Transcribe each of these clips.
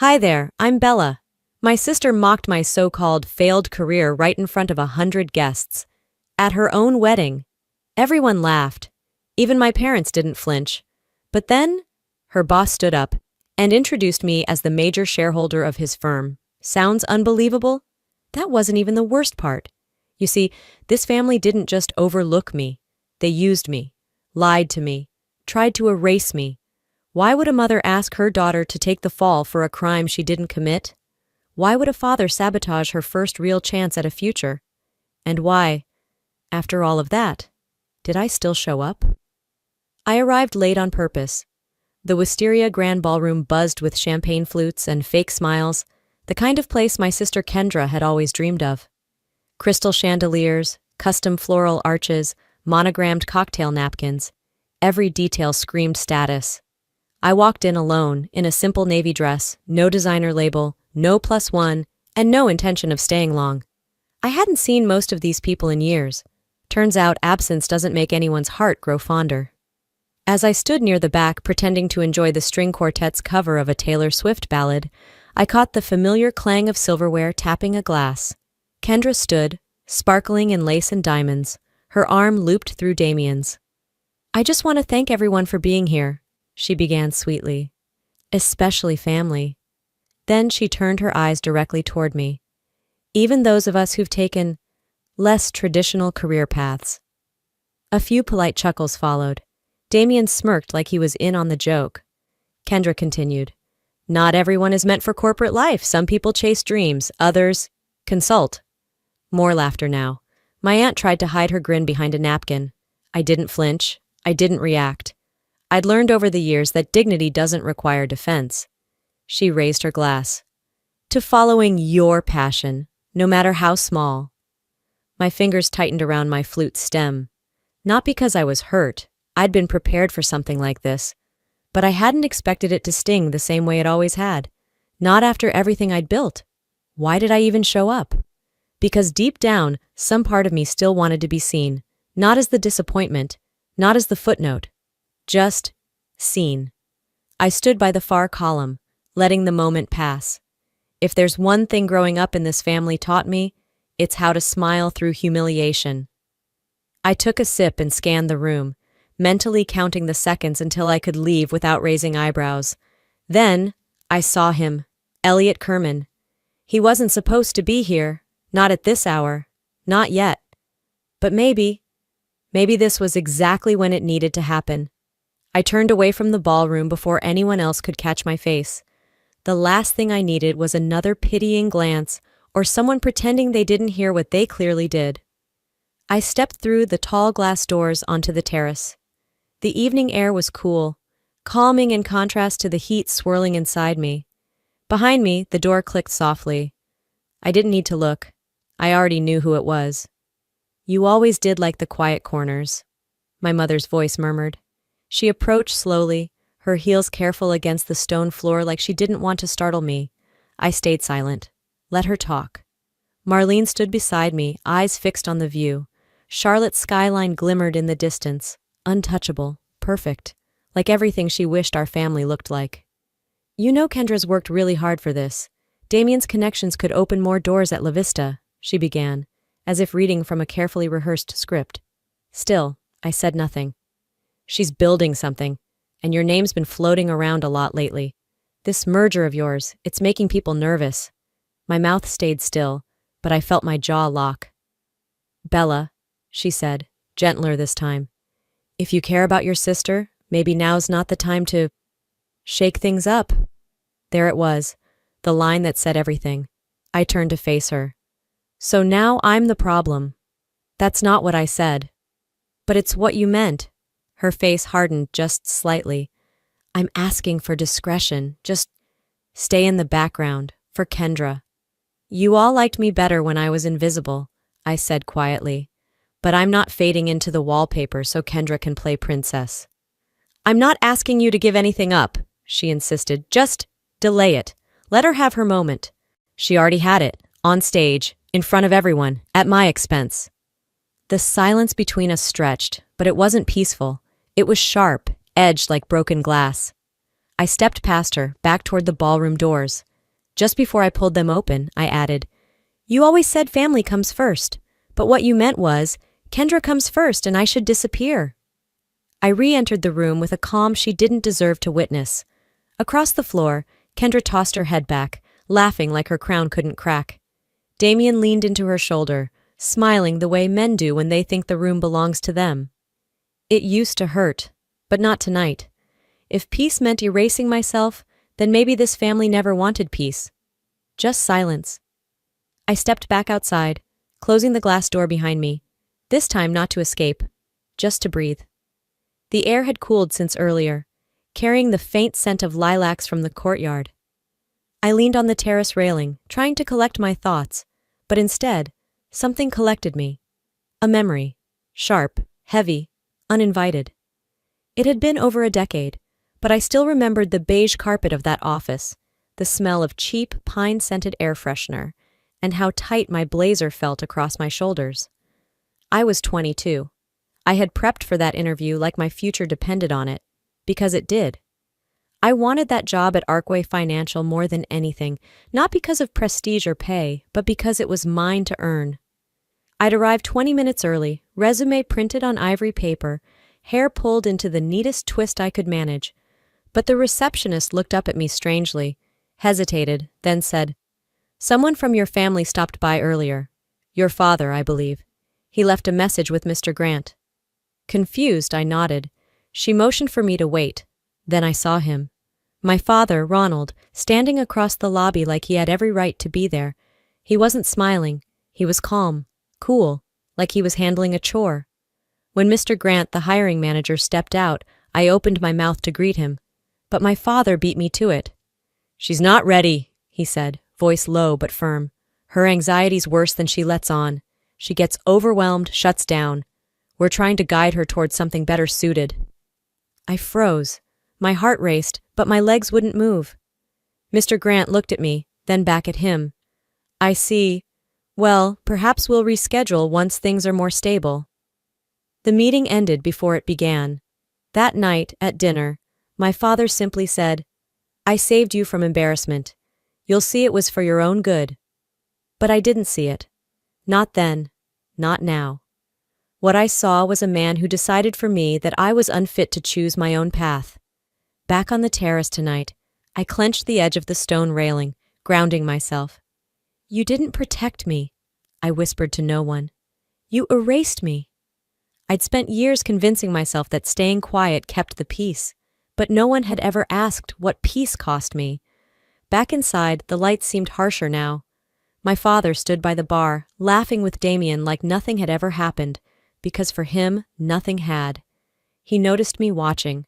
Hi there, I'm Bella. My sister mocked my so-called failed career right in front of 100 guests. At her own wedding. Everyone laughed. Even my parents didn't flinch. But then, her boss stood up and introduced me as the major shareholder of his firm. Sounds unbelievable? That wasn't even the worst part. You see, this family didn't just overlook me. They used me, lied to me, tried to erase me. Why would a mother ask her daughter to take the fall for a crime she didn't commit? Why would a father sabotage her first real chance at a future? And why, after all of that, did I still show up? I arrived late on purpose. The Wisteria Grand Ballroom buzzed with champagne flutes and fake smiles, the kind of place my sister Kendra had always dreamed of. Crystal chandeliers, custom floral arches, monogrammed cocktail napkins. Every detail screamed status. I walked in alone, in a simple navy dress, no designer label, no +1, and no intention of staying long. I hadn't seen most of these people in years. Turns out absence doesn't make anyone's heart grow fonder. As I stood near the back pretending to enjoy the string quartet's cover of a Taylor Swift ballad, I caught the familiar clang of silverware tapping a glass. Kendra stood, sparkling in lace and diamonds, her arm looped through Damien's. "I just want to thank everyone for being here," she began sweetly. "Especially family." Then she turned her eyes directly toward me. "Even those of us who've taken less traditional career paths." A few polite chuckles followed. Damien smirked like he was in on the joke. Kendra continued, "Not everyone is meant for corporate life. Some people chase dreams, others consult." More laughter now. My aunt tried to hide her grin behind a napkin. I didn't flinch. I didn't react. I'd learned over the years that dignity doesn't require defense. She raised her glass. "To following your passion, no matter how small." My fingers tightened around my flute stem. Not because I was hurt. I'd been prepared for something like this. But I hadn't expected it to sting the same way it always had. Not after everything I'd built. Why did I even show up? Because deep down, some part of me still wanted to be seen. Not as the disappointment. Not as the footnote. Just seen. I stood by the far column, letting the moment pass. If there's one thing growing up in this family taught me, it's how to smile through humiliation. I took a sip and scanned the room, mentally counting the seconds until I could leave without raising eyebrows. Then, I saw him, Elliot Kerman. He wasn't supposed to be here, not at this hour, not yet. But maybe this was exactly when it needed to happen. I turned away from the ballroom before anyone else could catch my face. The last thing I needed was another pitying glance or someone pretending they didn't hear what they clearly did. I stepped through the tall glass doors onto the terrace. The evening air was cool, calming in contrast to the heat swirling inside me. Behind me, the door clicked softly. I didn't need to look. I already knew who it was. "You always did like the quiet corners," my mother's voice murmured. She approached slowly, her heels careful against the stone floor like she didn't want to startle me. I stayed silent. Let her talk. Marlene stood beside me, eyes fixed on the view. Charlotte's skyline glimmered in the distance, untouchable, perfect, like everything she wished our family looked like. "You know Kendra's worked really hard for this. Damien's connections could open more doors at La Vista," she began, as if reading from a carefully rehearsed script. Still, I said nothing. "She's building something, and your name's been floating around a lot lately. This merger of yours, it's making people nervous." My mouth stayed still, but I felt my jaw lock. "Bella," she said, gentler this time, "if you care about your sister, maybe now's not the time to shake things up." There it was, the line that said everything. I turned to face her. "So now I'm the problem." "That's not what I said." "But it's what you meant." Her face hardened just slightly. "I'm asking for discretion. Just stay in the background, for Kendra." "You all liked me better when I was invisible," I said quietly. "But I'm not fading into the wallpaper so Kendra can play princess." "I'm not asking you to give anything up," she insisted. "Just delay it. Let her have her moment." She already had it, on stage, in front of everyone, at my expense. The silence between us stretched, but it wasn't peaceful. It was sharp, edged like broken glass. I stepped past her, back toward the ballroom doors. Just before I pulled them open, I added, "You always said family comes first, but what you meant was, Kendra comes first and I should disappear." I re-entered the room with a calm she didn't deserve to witness. Across the floor, Kendra tossed her head back, laughing like her crown couldn't crack. Damien leaned into her shoulder, smiling the way men do when they think the room belongs to them. It used to hurt, but not tonight. If peace meant erasing myself, then maybe this family never wanted peace. Just silence. I stepped back outside, closing the glass door behind me, this time not to escape, just to breathe. The air had cooled since earlier, carrying the faint scent of lilacs from the courtyard. I leaned on the terrace railing, trying to collect my thoughts, but instead, something collected me. A memory. Sharp, heavy, uninvited. It had been over a decade, but I still remembered the beige carpet of that office, the smell of cheap, pine-scented air freshener, and how tight my blazer felt across my shoulders. I was 22. I had prepped for that interview like my future depended on it, because it did. I wanted that job at Arkway Financial more than anything, not because of prestige or pay, but because it was mine to earn. I'd arrived 20 minutes early, resume printed on ivory paper, hair pulled into the neatest twist I could manage. But the receptionist looked up at me strangely, hesitated, then said, "Someone from your family stopped by earlier. Your father, I believe. He left a message with Mr. Grant." Confused, I nodded. She motioned for me to wait. Then I saw him. My father, Ronald, standing across the lobby like he had every right to be there. He wasn't smiling. He was calm, cool, like he was handling a chore. When Mr. Grant, the hiring manager, stepped out, I opened my mouth to greet him. But my father beat me to it. "She's not ready," he said, voice low but firm. "Her anxiety's worse than she lets on. She gets overwhelmed, shuts down. We're trying to guide her towards something better suited." I froze. My heart raced, but my legs wouldn't move. Mr. Grant looked at me, then back at him. "I see. Well, perhaps we'll reschedule once things are more stable." The meeting ended before it began. That night, at dinner, my father simply said, "I saved you from embarrassment. You'll see it was for your own good." But I didn't see it. Not then. Not now. What I saw was a man who decided for me that I was unfit to choose my own path. Back on the terrace tonight, I clenched the edge of the stone railing, grounding myself. "You didn't protect me," I whispered to no one. "You erased me." I'd spent years convincing myself that staying quiet kept the peace, but no one had ever asked what peace cost me. Back inside, the lights seemed harsher now. My father stood by the bar, laughing with Damien like nothing had ever happened, because for him, nothing had. He noticed me watching.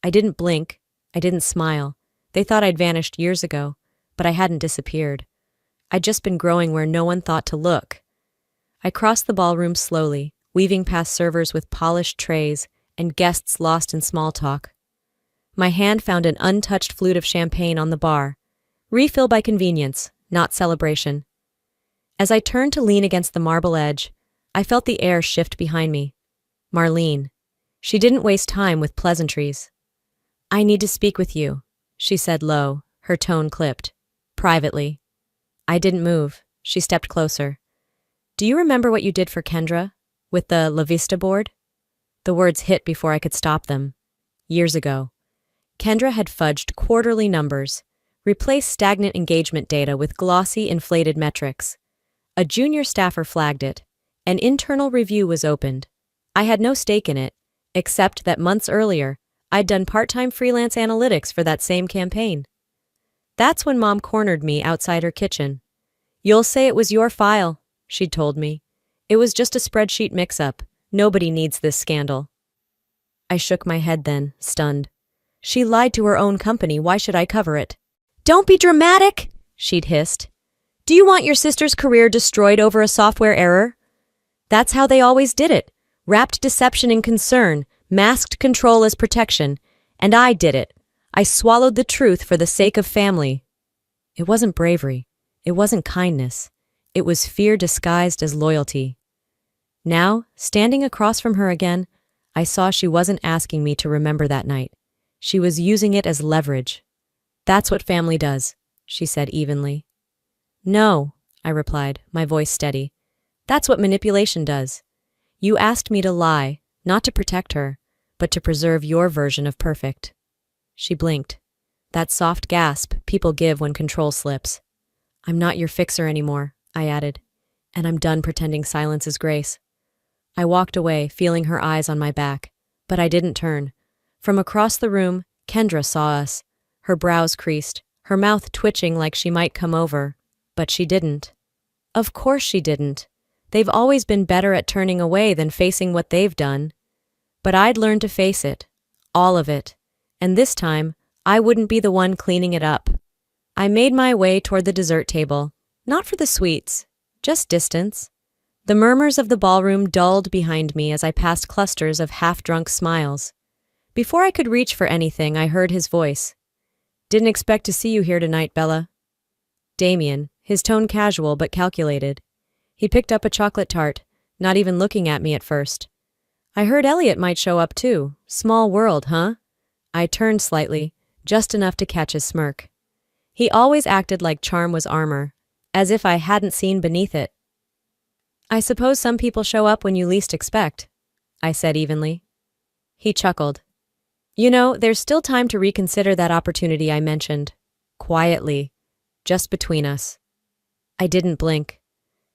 I didn't blink. I didn't smile. They thought I'd vanished years ago, but I hadn't disappeared. I'd just been growing where no one thought to look. I crossed the ballroom slowly, weaving past servers with polished trays and guests lost in small talk. My hand found an untouched flute of champagne on the bar. Refill by convenience, not celebration. As I turned to lean against the marble edge, I felt the air shift behind me. Marlene. She didn't waste time with pleasantries. "I need to speak with you," she said low, her tone clipped. "Privately." I didn't move. She stepped closer. "Do you remember what you did for Kendra? With the La Vista board?" The words hit before I could stop them. Years ago. Kendra had fudged quarterly numbers, replaced stagnant engagement data with glossy, inflated metrics. A junior staffer flagged it. An internal review was opened. I had no stake in it, except that months earlier, I'd done part-time freelance analytics for that same campaign. That's when Mom cornered me outside her kitchen. "You'll say it was your file," she'd told me. "It was just a spreadsheet mix-up. Nobody needs this scandal." I shook my head then, stunned. She lied to her own company. Why should I cover it? "Don't be dramatic," she'd hissed. "Do you want your sister's career destroyed over a software error?" That's how they always did it. Wrapped deception in concern, masked control as protection. And I did it. I swallowed the truth for the sake of family. It wasn't bravery. It wasn't kindness. It was fear disguised as loyalty. Now, standing across from her again, I saw she wasn't asking me to remember that night. She was using it as leverage. That's what family does. she said evenly. No, I replied, my voice steady. That's what manipulation does. You asked me to lie, not to protect her, but to preserve your version of perfect. She blinked. That soft gasp people give when control slips. I'm not your fixer anymore, I added, and I'm done pretending silence is grace. I walked away, feeling her eyes on my back, but I didn't turn. From across the room, Kendra saw us, her brows creased, her mouth twitching like she might come over, but she didn't. Of course she didn't. They've always been better at turning away than facing what they've done. But I'd learned to face it, all of it, and this time, I wouldn't be the one cleaning it up. I made my way toward the dessert table, not for the sweets, just distance. The murmurs of the ballroom dulled behind me as I passed clusters of half-drunk smiles. Before I could reach for anything, I heard his voice. Didn't expect to see you here tonight, Bella. Damien, his tone casual but calculated. He picked up a chocolate tart, not even looking at me at first. I heard Elliot might show up too. Small world, huh? I turned slightly, just enough to catch his smirk. He always acted like charm was armor, as if I hadn't seen beneath it. I suppose some people show up when you least expect, I said evenly. He chuckled. You know, there's still time to reconsider that opportunity I mentioned. Quietly. Just between us. I didn't blink.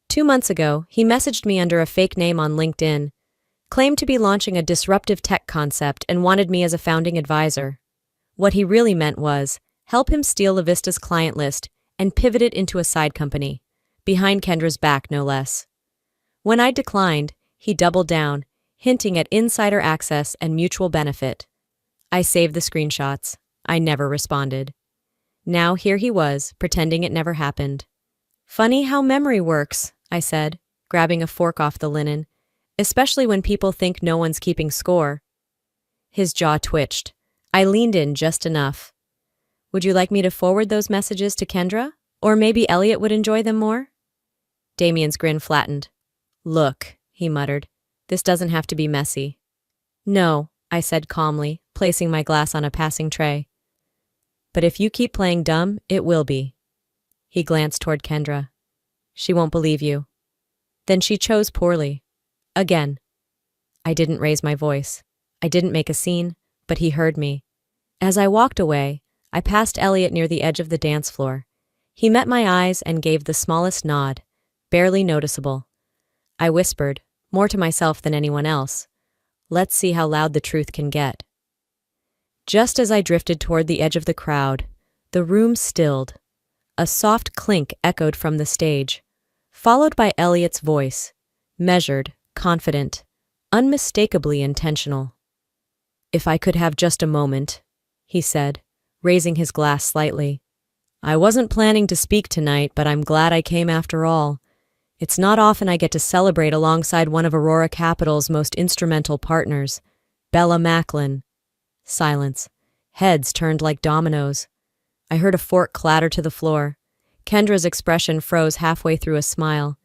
2 months ago, he messaged me under a fake name on LinkedIn, claimed to be launching a disruptive tech concept and wanted me as a founding advisor. What he really meant was, help him steal La Vista's client list and pivot it into a side company, behind Kendra's back no less. When I declined, he doubled down, hinting at insider access and mutual benefit. I saved the screenshots. I never responded. Now here he was, pretending it never happened. Funny how memory works, I said, grabbing a fork off the linen, especially when people think no one's keeping score. His jaw twitched. I leaned in just enough. Would you like me to forward those messages to Kendra? Or maybe Elliot would enjoy them more? Damien's grin flattened. Look, he muttered, this doesn't have to be messy. No, I said calmly, placing my glass on a passing tray. But if you keep playing dumb, it will be. He glanced toward Kendra. She won't believe you. Then she chose poorly. Again. I didn't raise my voice. I didn't make a scene, but he heard me. As I walked away, I passed Elliot near the edge of the dance floor. He met my eyes and gave the smallest nod, barely noticeable. I whispered, more to myself than anyone else, let's see how loud the truth can get. Just as I drifted toward the edge of the crowd, the room stilled. A soft clink echoed from the stage, followed by Elliot's voice, measured, confident, unmistakably intentional. If I could have just a moment, he said, raising his glass slightly. I wasn't planning to speak tonight, but I'm glad I came after all. It's not often I get to celebrate alongside one of Aurora Capital's most instrumental partners, Bella Macklin. Silence. Heads turned like dominoes. I heard a fork clatter to the floor. Kendra's expression froze halfway through a smile.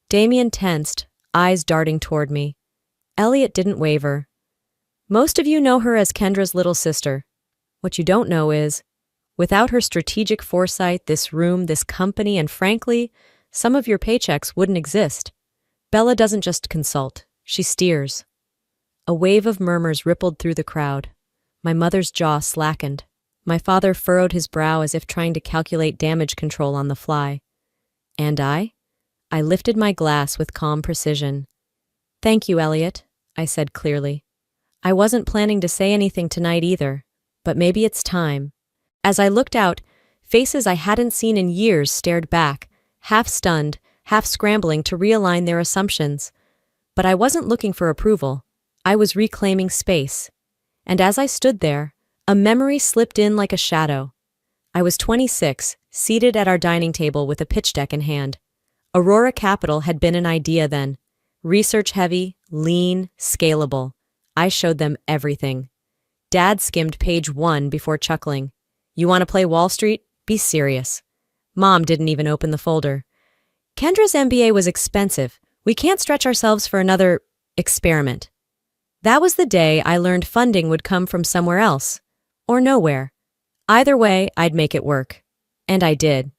Damien tensed, eyes darting toward me. Elliot didn't waver. Most of you know her as Kendra's little sister. What you don't know is, without her strategic foresight, this room, this company, and frankly, some of your paychecks wouldn't exist. Bella doesn't just consult, she steers. A wave of murmurs rippled through the crowd. My mother's jaw slackened. My father furrowed his brow as if trying to calculate damage control on the fly. And I? I lifted my glass with calm precision. Thank you, Elliot, I said clearly. I wasn't planning to say anything tonight either, but maybe it's time. As I looked out, faces I hadn't seen in years stared back, half stunned, half scrambling to realign their assumptions. But I wasn't looking for approval. I was reclaiming space. And as I stood there, a memory slipped in like a shadow. I was 26, seated at our dining table with a pitch deck in hand. Aurora Capital had been an idea then. Research-heavy, lean, scalable. I showed them everything. Dad skimmed page 1 before chuckling. You want to play Wall Street? Be serious. Mom didn't even open the folder. Kendra's MBA was expensive. We can't stretch ourselves for another experiment. That was the day I learned funding would come from somewhere else. Or nowhere. Either way, I'd make it work. And I did.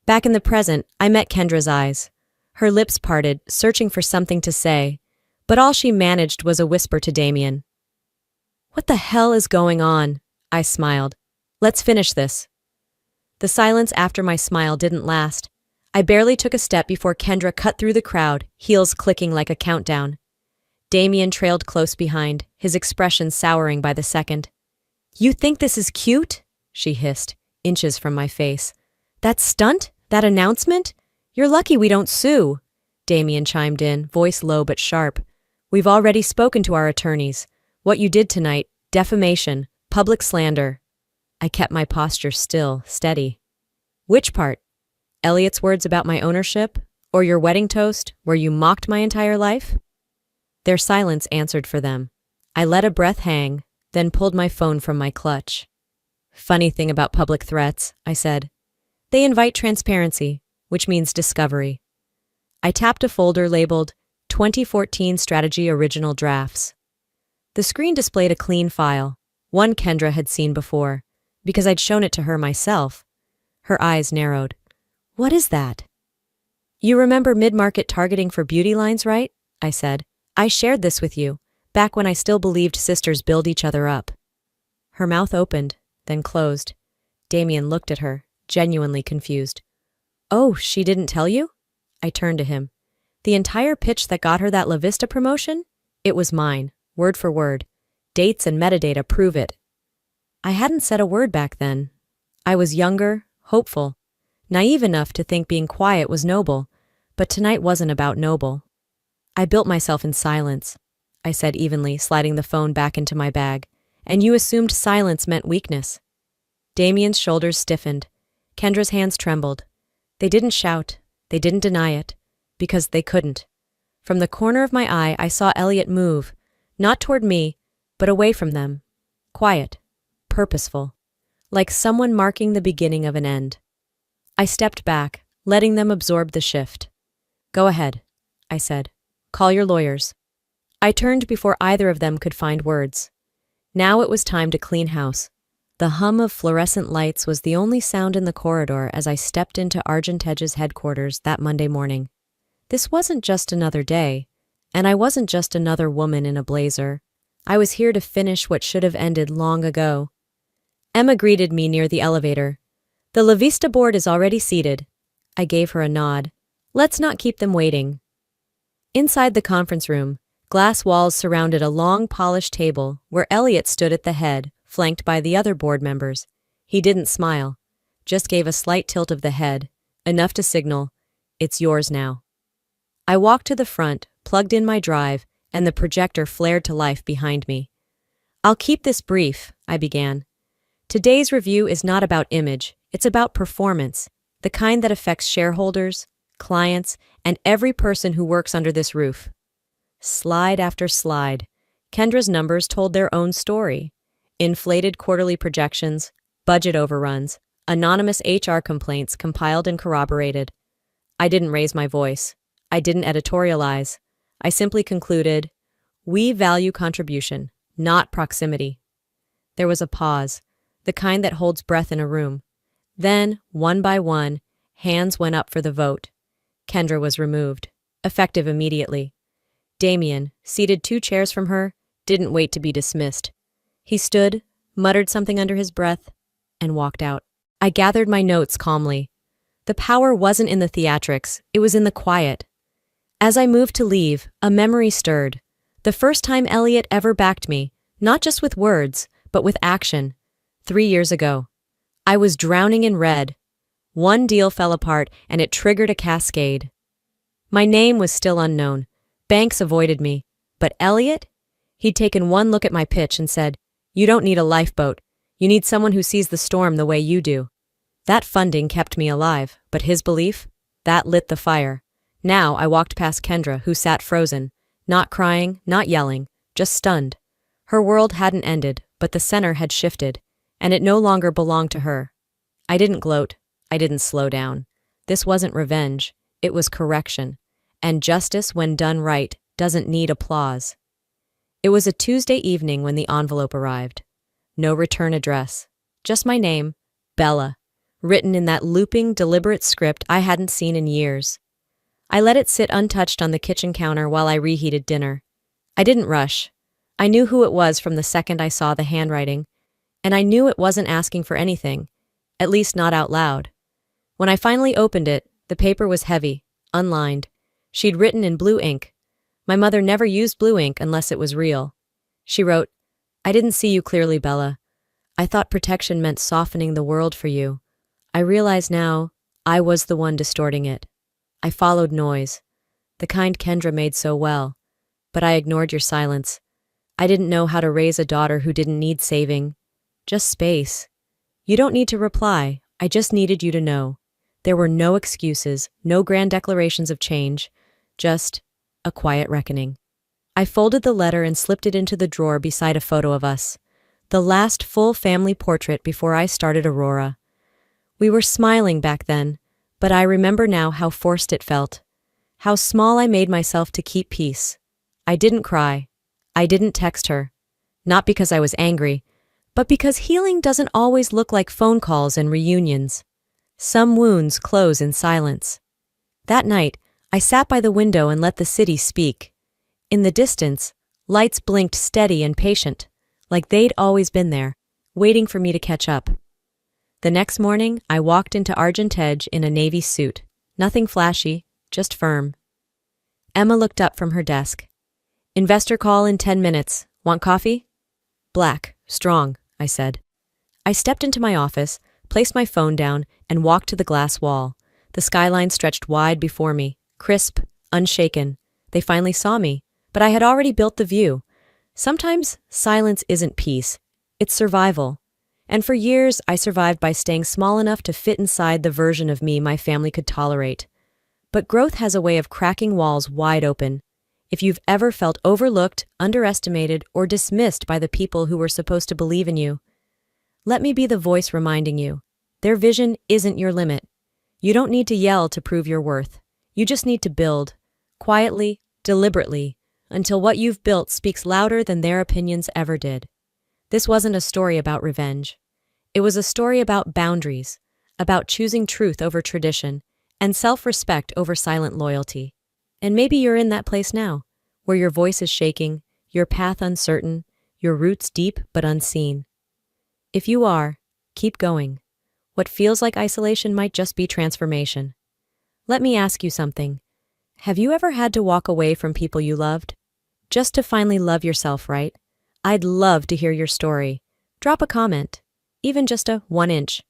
Back in the present, I met Kendra's eyes. Her lips parted, searching for something to say, but all she managed was a whisper to Damien. "What the hell is going on?" I smiled. "Let's finish this." The silence after my smile didn't last. I barely took a step before Kendra cut through the crowd, heels clicking like a countdown. Damien trailed close behind, his expression souring by the second. "You think this is cute?" she hissed, inches from my face. "That stunt? That announcement? You're lucky we don't sue." Damien chimed in, voice low but sharp. "We've already spoken to our attorneys. What you did tonight, defamation, public slander." I kept my posture still, steady. "Which part? Elliot's words about my ownership? Or your wedding toast, where you mocked my entire life?" Their silence answered for them. I let a breath hang, then pulled my phone from my clutch. "Funny thing about public threats," I said. "They invite transparency, which means discovery." I tapped a folder labeled 2014 Strategy Original Drafts. The screen displayed a clean file, one Kendra had seen before, because I'd shown it to her myself. Her eyes narrowed. "What is that?" "You remember mid-market targeting for beauty lines, right?" I said. "I shared this with you, back when I still believed sisters build each other up." Her mouth opened, then closed. Damien looked at her, genuinely confused. "Oh, she didn't tell you?" I turned to him. "The entire pitch that got her that La Vista promotion? It was mine, word for word. Dates and metadata prove it." I hadn't said a word back then. I was younger, hopeful, naive enough to think being quiet was noble, but tonight wasn't about noble. "I built myself in silence," I said evenly, sliding the phone back into my bag, "and you assumed silence meant weakness." Damien's shoulders stiffened. Kendra's hands trembled. They didn't shout. They didn't deny it. Because they couldn't. From the corner of my eye, I saw Elliot move, not toward me, but away from them. Quiet. Purposeful. Like someone marking the beginning of an end. I stepped back, letting them absorb the shift. "Go ahead," I said. "Call your lawyers." I turned before either of them could find words. Now it was time to clean house. The hum of fluorescent lights was the only sound in the corridor as I stepped into Argent Edge's headquarters that Monday morning. This wasn't just another day, and I wasn't just another woman in a blazer. I was here to finish what should have ended long ago. Emma greeted me near the elevator. "The La Vista board is already seated." I gave her a nod. "Let's not keep them waiting." Inside the conference room, glass walls surrounded a long, polished table where Elliot stood at the head, flanked by the other board members. He didn't smile, just gave a slight tilt of the head, enough to signal, "It's yours now." I walked to the front, plugged in my drive, and the projector flared to life behind me. "I'll keep this brief," I began. "Today's review is not about image, it's about performance, the kind that affects shareholders, clients, and every person who works under this roof." Slide after slide, Kendra's numbers told their own story. Inflated quarterly projections, budget overruns, anonymous HR complaints compiled and corroborated. I didn't raise my voice. I didn't editorialize. I simply concluded, "We value contribution, not proximity." There was a pause, the kind that holds breath in a room. Then, one by one, hands went up for the vote. Kendra was removed, effective immediately. Damien, seated 2 chairs from her, didn't wait to be dismissed. He stood, muttered something under his breath, and walked out. I gathered my notes calmly. The power wasn't in the theatrics, it was in the quiet. As I moved to leave, a memory stirred. The first time Elliot ever backed me, not just with words, but with action. 3 years ago. I was drowning in red. One deal fell apart, and it triggered a cascade. My name was still unknown. Banks avoided me. But Elliot? He'd taken one look at my pitch and said, "You don't need a lifeboat. You need someone who sees the storm the way you do." That funding kept me alive, but his belief? That lit the fire. Now I walked past Kendra, who sat frozen, not crying, not yelling, just stunned. Her world hadn't ended, but the center had shifted, and it no longer belonged to her. I didn't gloat. I didn't slow down. This wasn't revenge. It was correction. And justice, when done right, doesn't need applause. It was a Tuesday evening when the envelope arrived. No return address. Just my name, Bella. written in that looping, deliberate script I hadn't seen in years. I let it sit untouched on the kitchen counter while I reheated dinner. I didn't rush. I knew who it was from the second I saw the handwriting, and I knew it wasn't asking for anything, at least not out loud. When I finally opened it, the paper was heavy, unlined. She'd written in blue ink. My mother never used blue ink unless it was real. She wrote, "I didn't see you clearly, Bella. I thought protection meant softening the world for you. I realize now I was the one distorting it. I followed noise, the kind Kendra made so well, but I ignored your silence. I didn't know how to raise a daughter who didn't need saving. Just space. You don't need to reply. I just needed you to know. There were no excuses, no grand declarations of change, just a quiet reckoning." I folded the letter and slipped it into the drawer beside a photo of us, the last full family portrait before I started Aurora. We were smiling back then, but I remember now how forced it felt, how small I made myself to keep peace. I didn't cry. I didn't text her. Not because I was angry, but because healing doesn't always look like phone calls and reunions. Some wounds close in silence. That night, I sat by the window and let the city speak. In the distance, lights blinked steady and patient, like they'd always been there, waiting for me to catch up. The next morning, I walked into Argentedge in a navy suit. Nothing flashy, just firm. Emma looked up from her desk. "Investor call in 10 minutes. Want coffee?" "Black, strong," I said. I stepped into my office, placed my phone down, and walked to the glass wall. The skyline stretched wide before me, crisp, unshaken. They finally saw me, but I had already built the view. Sometimes silence isn't peace, it's survival. And for years, I survived by staying small enough to fit inside the version of me my family could tolerate. But growth has a way of cracking walls wide open. If you've ever felt overlooked, underestimated, or dismissed by the people who were supposed to believe in you, let me be the voice reminding you. Their vision isn't your limit. You don't need to yell to prove your worth. You just need to build, quietly, deliberately, until what you've built speaks louder than their opinions ever did. This wasn't a story about revenge. It was a story about boundaries, about choosing truth over tradition, and self-respect over silent loyalty. And maybe you're in that place now, where your voice is shaking, your path uncertain, your roots deep but unseen. If you are, keep going. What feels like isolation might just be transformation. Let me ask you something. Have you ever had to walk away from people you loved? Just to finally love yourself, right? I'd love to hear your story. Drop a comment, even just a 1 inch,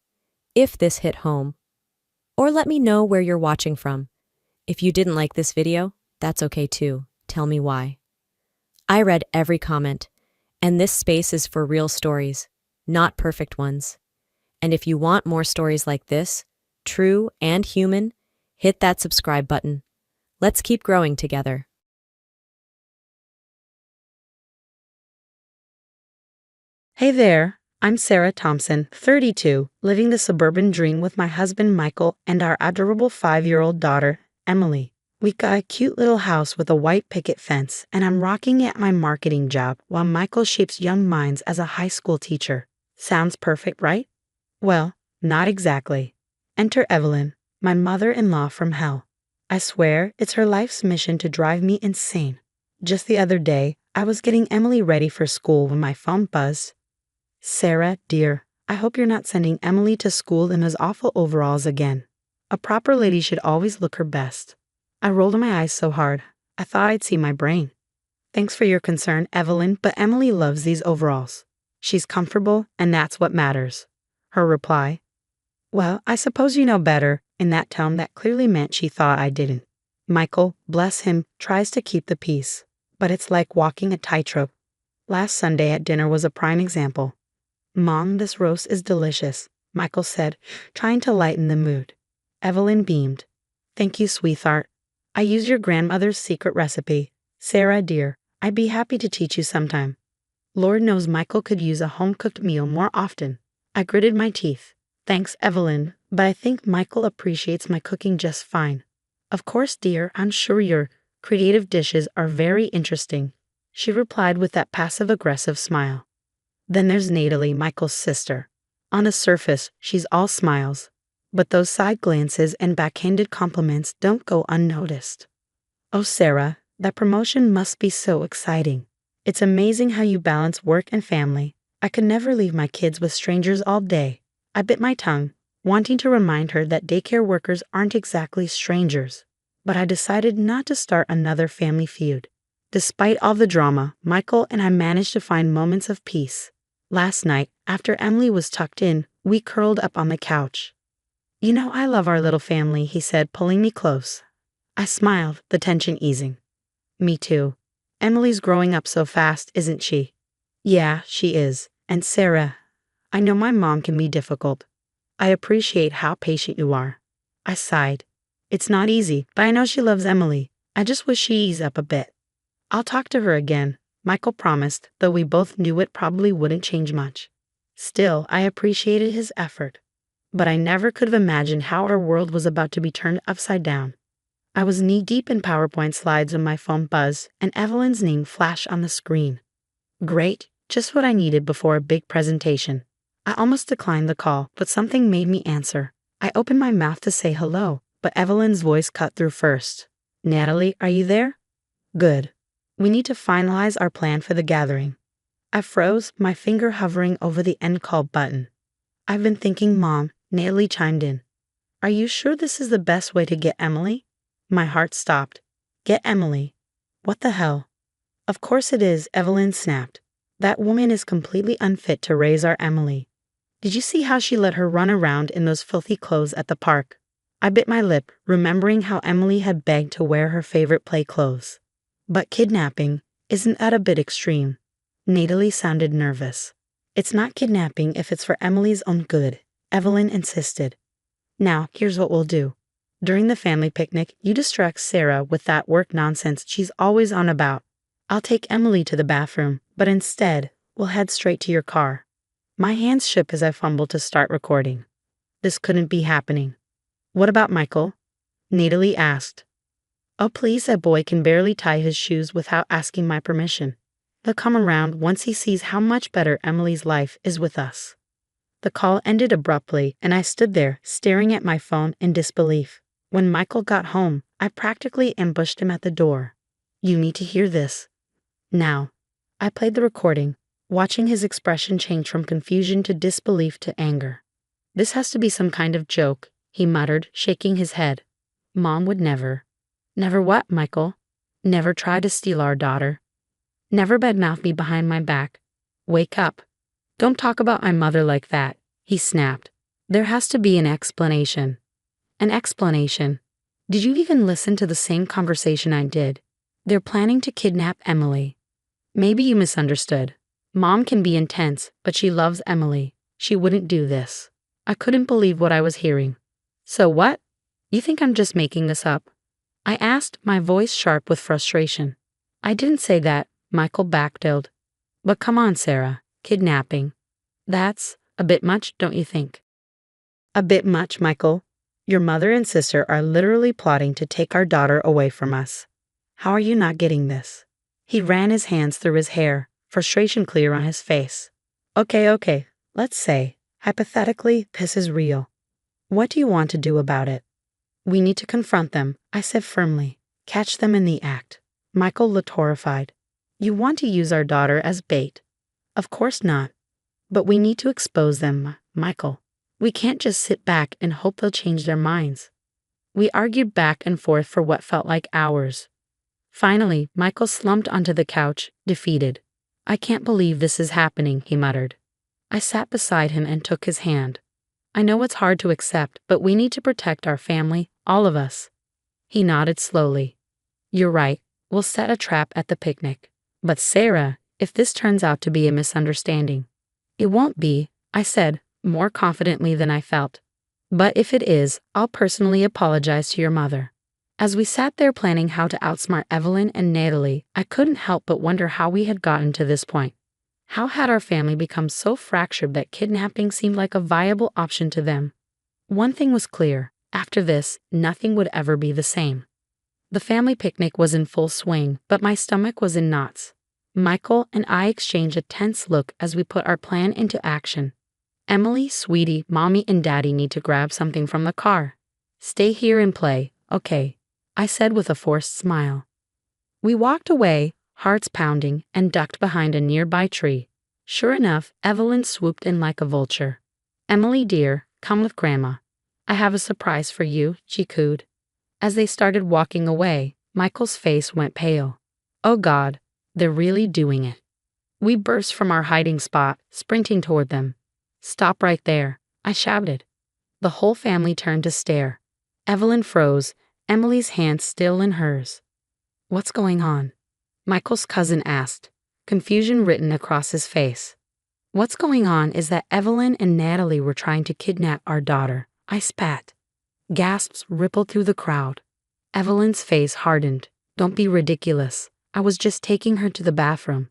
if this hit home. Or let me know where you're watching from. If you didn't like this video, that's okay too. Tell me why. I read every comment, and this space is for real stories, not perfect ones. And if you want more stories like this, true and human, hit that subscribe button. Let's keep growing together. Hey there, I'm Sarah Thompson, 32, living the suburban dream with my husband Michael and our adorable 5-year-old daughter, Emily. We've got a cute little house with a white picket fence, and I'm rocking at my marketing job while Michael shapes young minds as a high school teacher. Sounds perfect, right? Well, not exactly. Enter Evelyn, my mother-in-law from hell. I swear it's her life's mission to drive me insane. Just the other day, I was getting Emily ready for school when my phone buzzed. "Sarah, dear, I hope you're not sending Emily to school in those awful overalls again. A proper lady should always look her best." I rolled my eyes so hard, I thought I'd see my brain. "Thanks for your concern, Evelyn, but Emily loves these overalls. She's comfortable, and that's what matters." Her reply, "Well, I suppose you know better," in that tone that clearly meant she thought I didn't. Michael, bless him, tries to keep the peace, but it's like walking a tightrope. Last Sunday at dinner was a prime example. "Mom, this roast is delicious," Michael said, trying to lighten the mood. Evelyn beamed. "Thank you, sweetheart. I use your grandmother's secret recipe. Sarah, dear, I'd be happy to teach you sometime." Lord knows Michael could use a home-cooked meal more often. I gritted my teeth. "Thanks, Evelyn, but I think Michael appreciates my cooking just fine." "Of course, dear, I'm sure your creative dishes are very interesting," she replied with that passive-aggressive smile. Then there's Natalie, Michael's sister. On the surface, she's all smiles. But those side glances and backhanded compliments don't go unnoticed. Oh, Sarah, that promotion must be so exciting. It's amazing how you balance work and family. I could never leave my kids with strangers all day. I bit my tongue, wanting to remind her that daycare workers aren't exactly strangers. But I decided not to start another family feud. Despite all the drama, Michael and I managed to find moments of peace. Last night, after Emily was tucked in, we curled up on the couch. You know, I love our little family, he said, pulling me close. I smiled, the tension easing. Me too. Emily's growing up so fast, isn't she? Yeah, she is. And Sarah, I know my mom can be difficult. I appreciate how patient you are. I sighed. It's not easy, but I know she loves Emily. I just wish she eased up a bit. I'll talk to her again, Michael promised, though we both knew it probably wouldn't change much. Still, I appreciated his effort. But I never could have imagined how our world was about to be turned upside down. I was knee-deep in PowerPoint slides when my phone buzzed, and Evelyn's name flashed on the screen. Great, just what I needed before a big presentation. I almost declined the call, but something made me answer. I opened my mouth to say hello, but Evelyn's voice cut through first. Natalie, are you there? Good. We need to finalize our plan for the gathering. I froze, my finger hovering over the end call button. I've been thinking, Mom, Natalie chimed in. Are you sure this is the best way to get Emily? My heart stopped. Get Emily? What the hell? Of course it is, Evelyn snapped. That woman is completely unfit to raise our Emily. Did you see how she let her run around in those filthy clothes at the park? I bit my lip, remembering how Emily had begged to wear her favorite play clothes. But kidnapping, isn't that a bit extreme? Natalie sounded nervous. It's not kidnapping if it's for Emily's own good, Evelyn insisted. Now, here's what we'll do. During the family picnic, you distract Sarah with that work nonsense she's always on about. I'll take Emily to the bathroom, but instead, we'll head straight to your car. My hands shook as I fumbled to start recording. This couldn't be happening. What about Michael? Natalie asked. Oh, please, that boy can barely tie his shoes without asking my permission. He'll come around once he sees how much better Emily's life is with us. The call ended abruptly, and I stood there, staring at my phone in disbelief. When Michael got home, I practically ambushed him at the door. You need to hear this. Now. I played the recording, watching his expression change from confusion to disbelief to anger. This has to be some kind of joke, he muttered, shaking his head. Mom would never. Never what, Michael? Never try to steal our daughter. Never badmouth me behind my back. Wake up. Don't talk about my mother like that, he snapped. There has to be an explanation. An explanation. Did you even listen to the same conversation I did? They're planning to kidnap Emily. Maybe you misunderstood. Mom can be intense, but she loves Emily. She wouldn't do this. I couldn't believe what I was hearing. So what? You think I'm just making this up? I asked, my voice sharp with frustration. I didn't say that, Michael backpedaled. But come on, Sarah. Kidnapping. That's a bit much, don't you think? A bit much, Michael. Your mother and sister are literally plotting to take our daughter away from us. How are you not getting this? He ran his hands through his hair, frustration clear on his face. Okay, let's say, hypothetically, this is real. What do you want to do about it? We need to confront them, I said firmly. Catch them in the act. Michael looked horrified. You want to use our daughter as bait? Of course not. But we need to expose them, Michael. We can't just sit back and hope they'll change their minds. We argued back and forth for what felt like hours. Finally, Michael slumped onto the couch, defeated. I can't believe this is happening, he muttered. I sat beside him and took his hand. I know it's hard to accept, but we need to protect our family, all of us. He nodded slowly. You're right, we'll set a trap at the picnic. But Sarah, if this turns out to be a misunderstanding. It won't be, I said, more confidently than I felt. But if it is, I'll personally apologize to your mother. As we sat there planning how to outsmart Evelyn and Natalie, I couldn't help but wonder how we had gotten to this point. How had our family become so fractured that kidnapping seemed like a viable option to them? One thing was clear, after this, nothing would ever be the same. The family picnic was in full swing, but my stomach was in knots. Michael and I exchanged a tense look as we put our plan into action. Emily, sweetie, mommy and daddy need to grab something from the car. Stay here and play, okay? I said with a forced smile. We walked away, hearts pounding, and ducked behind a nearby tree. Sure enough, Evelyn swooped in like a vulture. Emily dear, come with Grandma. I have a surprise for you, she cooed. As they started walking away, Michael's face went pale. Oh God, they're really doing it. We burst from our hiding spot, sprinting toward them. Stop right there, I shouted. The whole family turned to stare. Evelyn froze, Emily's hand still in hers. What's going on? Michael's cousin asked, confusion written across his face. What's going on is that Evelyn and Natalie were trying to kidnap our daughter, I spat. Gasps rippled through the crowd. Evelyn's face hardened. Don't be ridiculous. I was just taking her to the bathroom.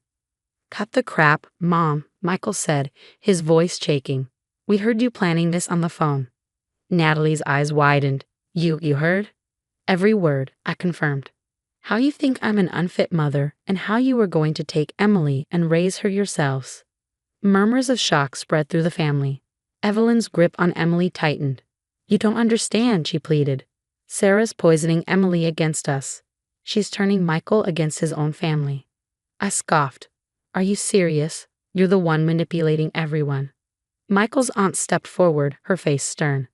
Cut the crap, Mom, Michael said, his voice shaking. We heard you planning this on the phone. Natalie's eyes widened. You heard? Every word, I confirmed. How you think I'm an unfit mother, and how you were going to take Emily and raise her yourselves. Murmurs of shock spread through the family. Evelyn's grip on Emily tightened. You don't understand, she pleaded. Sarah's poisoning Emily against us. She's turning Michael against his own family. I scoffed. Are you serious? You're the one manipulating everyone. Michael's aunt stepped forward, her face stern.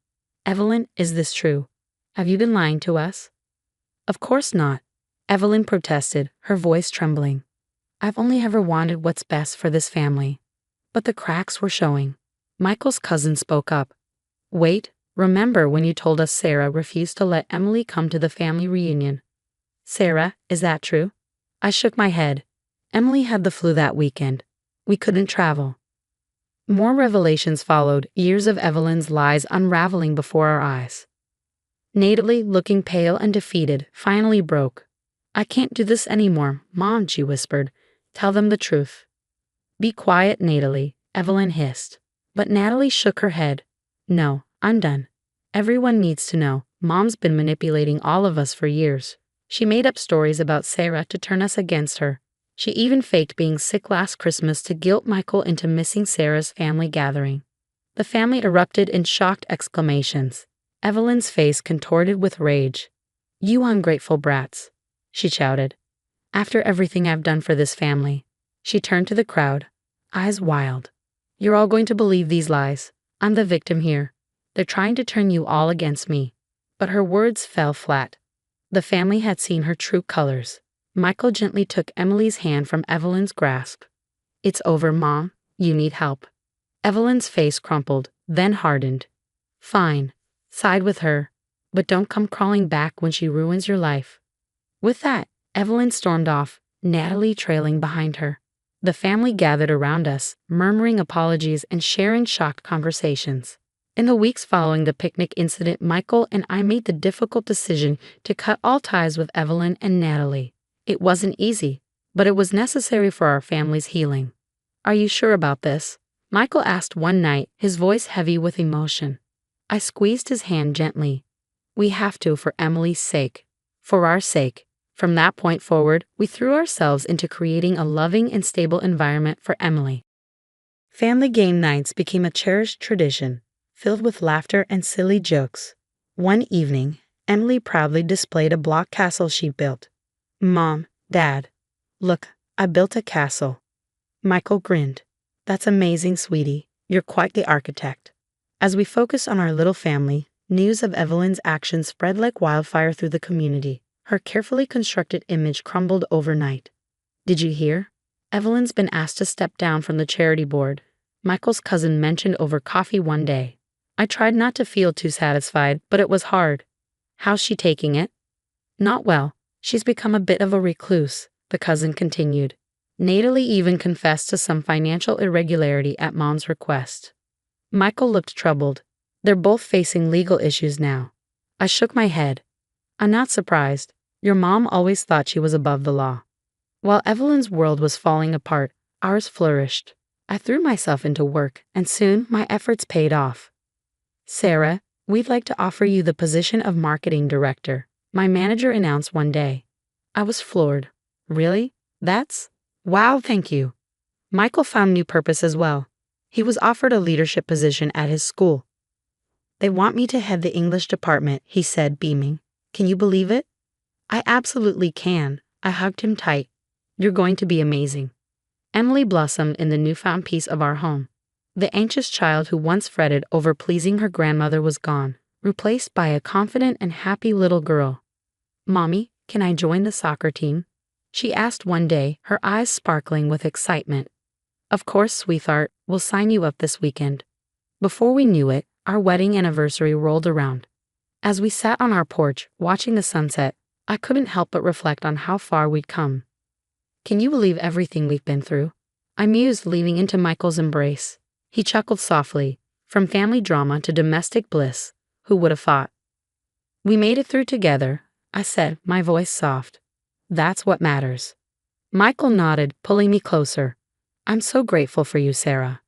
Evelyn, is this true? Have you been lying to us? Of course not. Evelyn protested, her voice trembling. I've only ever wanted what's best for this family. But the cracks were showing. Michael's cousin spoke up. Wait, remember when you told us Sarah refused to let Emily come to the family reunion? Sarah, is that true? I shook my head. Emily had the flu that weekend. We couldn't travel. More revelations followed, years of Evelyn's lies unraveling before our eyes. Natalie, looking pale and defeated, finally broke. I can't do this anymore, Mom, she whispered. Tell them the truth. Be quiet, Natalie, Evelyn hissed. But Natalie shook her head. No, I'm done. Everyone needs to know. Mom's been manipulating all of us for years. She made up stories about Sarah to turn us against her. She even faked being sick last Christmas to guilt Michael into missing Sarah's family gathering. The family erupted in shocked exclamations. Evelyn's face contorted with rage. You ungrateful brats, she shouted. After everything I've done for this family. She turned to the crowd, eyes wild. You're all going to believe these lies. I'm the victim here. They're trying to turn you all against me. But her words fell flat. The family had seen her true colors. Michael gently took Emily's hand from Evelyn's grasp. It's over, Mom. You need help. Evelyn's face crumpled, then hardened. Fine. Side with her. But don't come crawling back when she ruins your life. With that, Evelyn stormed off, Natalie trailing behind her. The family gathered around us, murmuring apologies and sharing shocked conversations. In the weeks following the picnic incident, Michael and I made the difficult decision to cut all ties with Evelyn and Natalie. It wasn't easy, but it was necessary for our family's healing. Are you sure about this? Michael asked one night, his voice heavy with emotion. I squeezed his hand gently. We have to for Emily's sake. For our sake. From that point forward, we threw ourselves into creating a loving and stable environment for Emily. Family game nights became a cherished tradition, filled with laughter and silly jokes. One evening, Emily proudly displayed a block castle she built. Mom, Dad, look, I built a castle. Michael grinned. That's amazing, sweetie. You're quite the architect. As we focused on our little family, news of Evelyn's actions spread like wildfire through the community. Her carefully constructed image crumbled overnight. Did you hear? Evelyn's been asked to step down from the charity board. Michael's cousin mentioned over coffee one day. I tried not to feel too satisfied, but it was hard. How's she taking it? Not well. She's become a bit of a recluse, the cousin continued. Natalie even confessed to some financial irregularity at Mom's request. Michael looked troubled. They're both facing legal issues now. I shook my head. I'm not surprised. Your mom always thought she was above the law. While Evelyn's world was falling apart, ours flourished. I threw myself into work, and soon my efforts paid off. Sarah, we'd like to offer you the position of marketing director, my manager announced one day. I was floored. Really? Wow, thank you. Michael found new purpose as well. He was offered a leadership position at his school. They want me to head the English department, he said, beaming. Can you believe it? I absolutely can. I hugged him tight. You're going to be amazing. Emily blossomed in the newfound peace of our home. The anxious child who once fretted over pleasing her grandmother was gone, replaced by a confident and happy little girl. Mommy, can I join the soccer team? She asked one day, her eyes sparkling with excitement. Of course, sweetheart, we'll sign you up this weekend. Before we knew it, our wedding anniversary rolled around. As we sat on our porch, watching the sunset, I couldn't help but reflect on how far we'd come. Can you believe everything we've been through? I mused, leaning into Michael's embrace. He chuckled softly. From family drama to domestic bliss, who would have thought? We made it through together, I said, my voice soft. That's what matters. Michael nodded, pulling me closer. I'm so grateful for you, Sarah.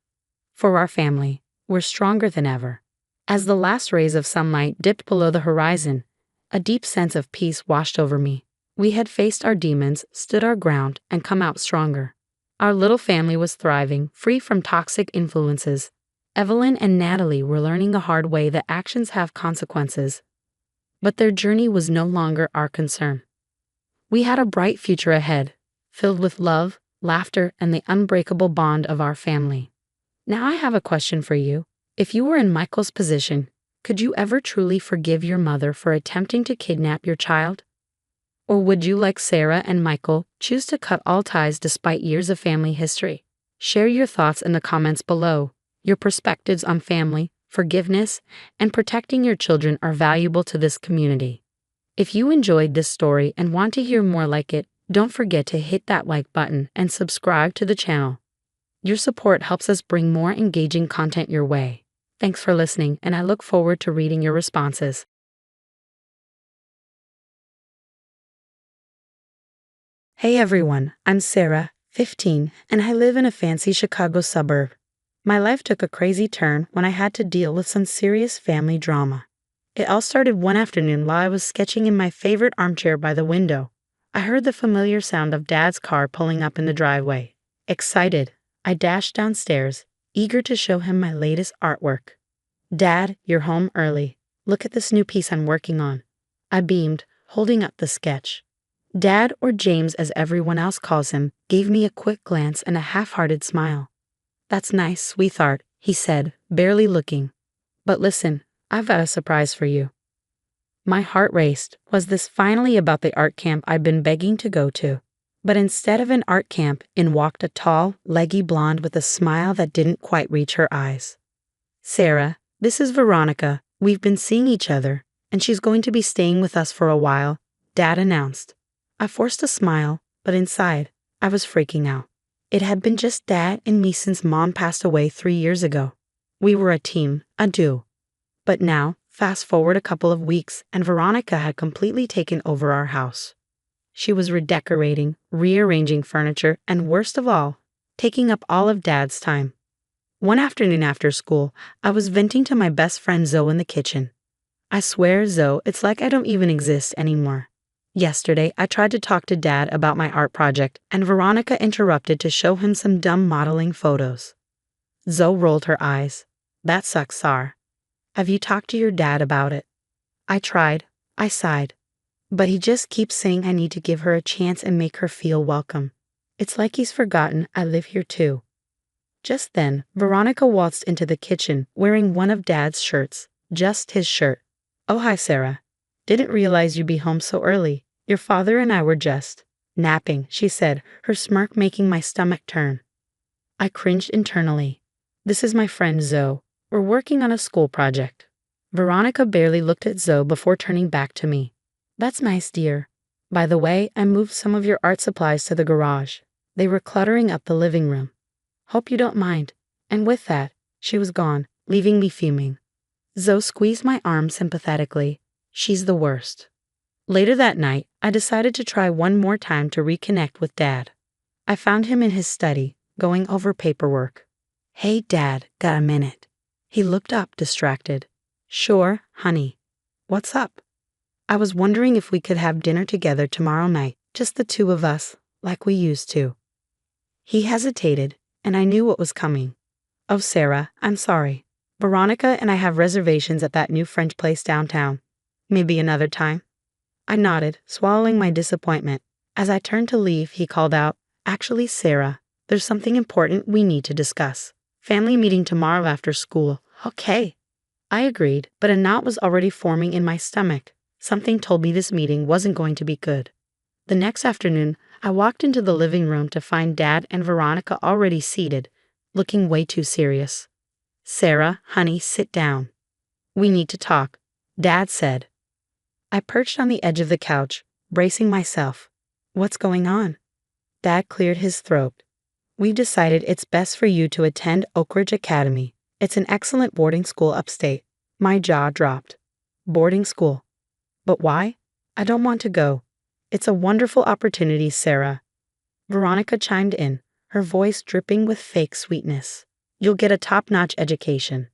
For our family, we're stronger than ever. As the last rays of sunlight dipped below the horizon, a deep sense of peace washed over me. We had faced our demons, stood our ground, and come out stronger. Our little family was thriving, free from toxic influences. Evelyn and Natalie were learning the hard way that actions have consequences. But their journey was no longer our concern. We had a bright future ahead, filled with love, laughter, and the unbreakable bond of our family. Now I have a question for you. If you were in Michael's position, could you ever truly forgive your mother for attempting to kidnap your child? Or would you, like Sarah and Michael, choose to cut all ties despite years of family history? Share your thoughts in the comments below. Your perspectives on family, forgiveness, and protecting your children are valuable to this community. If you enjoyed this story and want to hear more like it, don't forget to hit that like button and subscribe to the channel. Your support helps us bring more engaging content your way. Thanks for listening, and I look forward to reading your responses. Hey everyone, I'm Sarah, 15, and I live in a fancy Chicago suburb. My life took a crazy turn when I had to deal with some serious family drama. It all started one afternoon while I was sketching in my favorite armchair by the window. I heard the familiar sound of Dad's car pulling up in the driveway. Excited, I dashed downstairs, eager to show him my latest artwork. Dad, you're home early. Look at this new piece I'm working on. I beamed, holding up the sketch. Dad, or James as everyone else calls him, gave me a quick glance and a half-hearted smile. That's nice, sweetheart, he said, barely looking. But listen, I've got a surprise for you. My heart raced. Was this finally about the art camp I'd been begging to go to? But instead of an art camp, in walked a tall, leggy blonde with a smile that didn't quite reach her eyes. Sarah, this is Veronica. We've been seeing each other, and she's going to be staying with us for a while, Dad announced. I forced a smile, but inside, I was freaking out. It had been just Dad and me since Mom passed away 3 years ago. We were a team, a duo. But now, fast forward a couple of weeks, and Veronica had completely taken over our house. She was redecorating, rearranging furniture, and worst of all, taking up all of Dad's time. One afternoon after school, I was venting to my best friend Zoe in the kitchen. I swear, Zoe, it's like I don't even exist anymore. Yesterday, I tried to talk to Dad about my art project, and Veronica interrupted to show him some dumb modeling photos. Zoe rolled her eyes. That sucks, Sar. Have you talked to your dad about it? I tried. I sighed. But he just keeps saying I need to give her a chance and make her feel welcome. It's like he's forgotten I live here too. Just then, Veronica waltzed into the kitchen wearing one of Dad's shirts, just his shirt. Oh, hi, Sarah. Didn't realize you'd be home so early. Your father and I were just napping, she said, her smirk making my stomach turn. I cringed internally. This is my friend Zoe. We're working on a school project. Veronica barely looked at Zoe before turning back to me. That's nice, dear. By the way, I moved some of your art supplies to the garage. They were cluttering up the living room. Hope you don't mind. And with that, she was gone, leaving me fuming. Zoe squeezed my arm sympathetically. She's the worst. Later that night, I decided to try one more time to reconnect with Dad. I found him in his study, going over paperwork. Hey, Dad, got a minute? He looked up, distracted. Sure, honey. What's up? I was wondering if we could have dinner together tomorrow night, just the two of us, like we used to. He hesitated, and I knew what was coming. Oh, Sarah, I'm sorry. Veronica and I have reservations at that new French place downtown. Maybe another time. I nodded, swallowing my disappointment. As I turned to leave, he called out, "Actually, Sarah, there's something important we need to discuss. Family meeting tomorrow after school." Okay. I agreed, but a knot was already forming in my stomach. Something told me this meeting wasn't going to be good. The next afternoon, I walked into the living room to find Dad and Veronica already seated, looking way too serious. "Sarah, honey, sit down. We need to talk," Dad said. I perched on the edge of the couch, bracing myself. "What's going on?" Dad cleared his throat. "We've decided it's best for you to attend Oak Ridge Academy. It's an excellent boarding school upstate." My jaw dropped. Boarding school. But why? "I don't want to go." "It's a wonderful opportunity, Sarah." Veronica chimed in, her voice dripping with fake sweetness. "You'll get a top-notch education."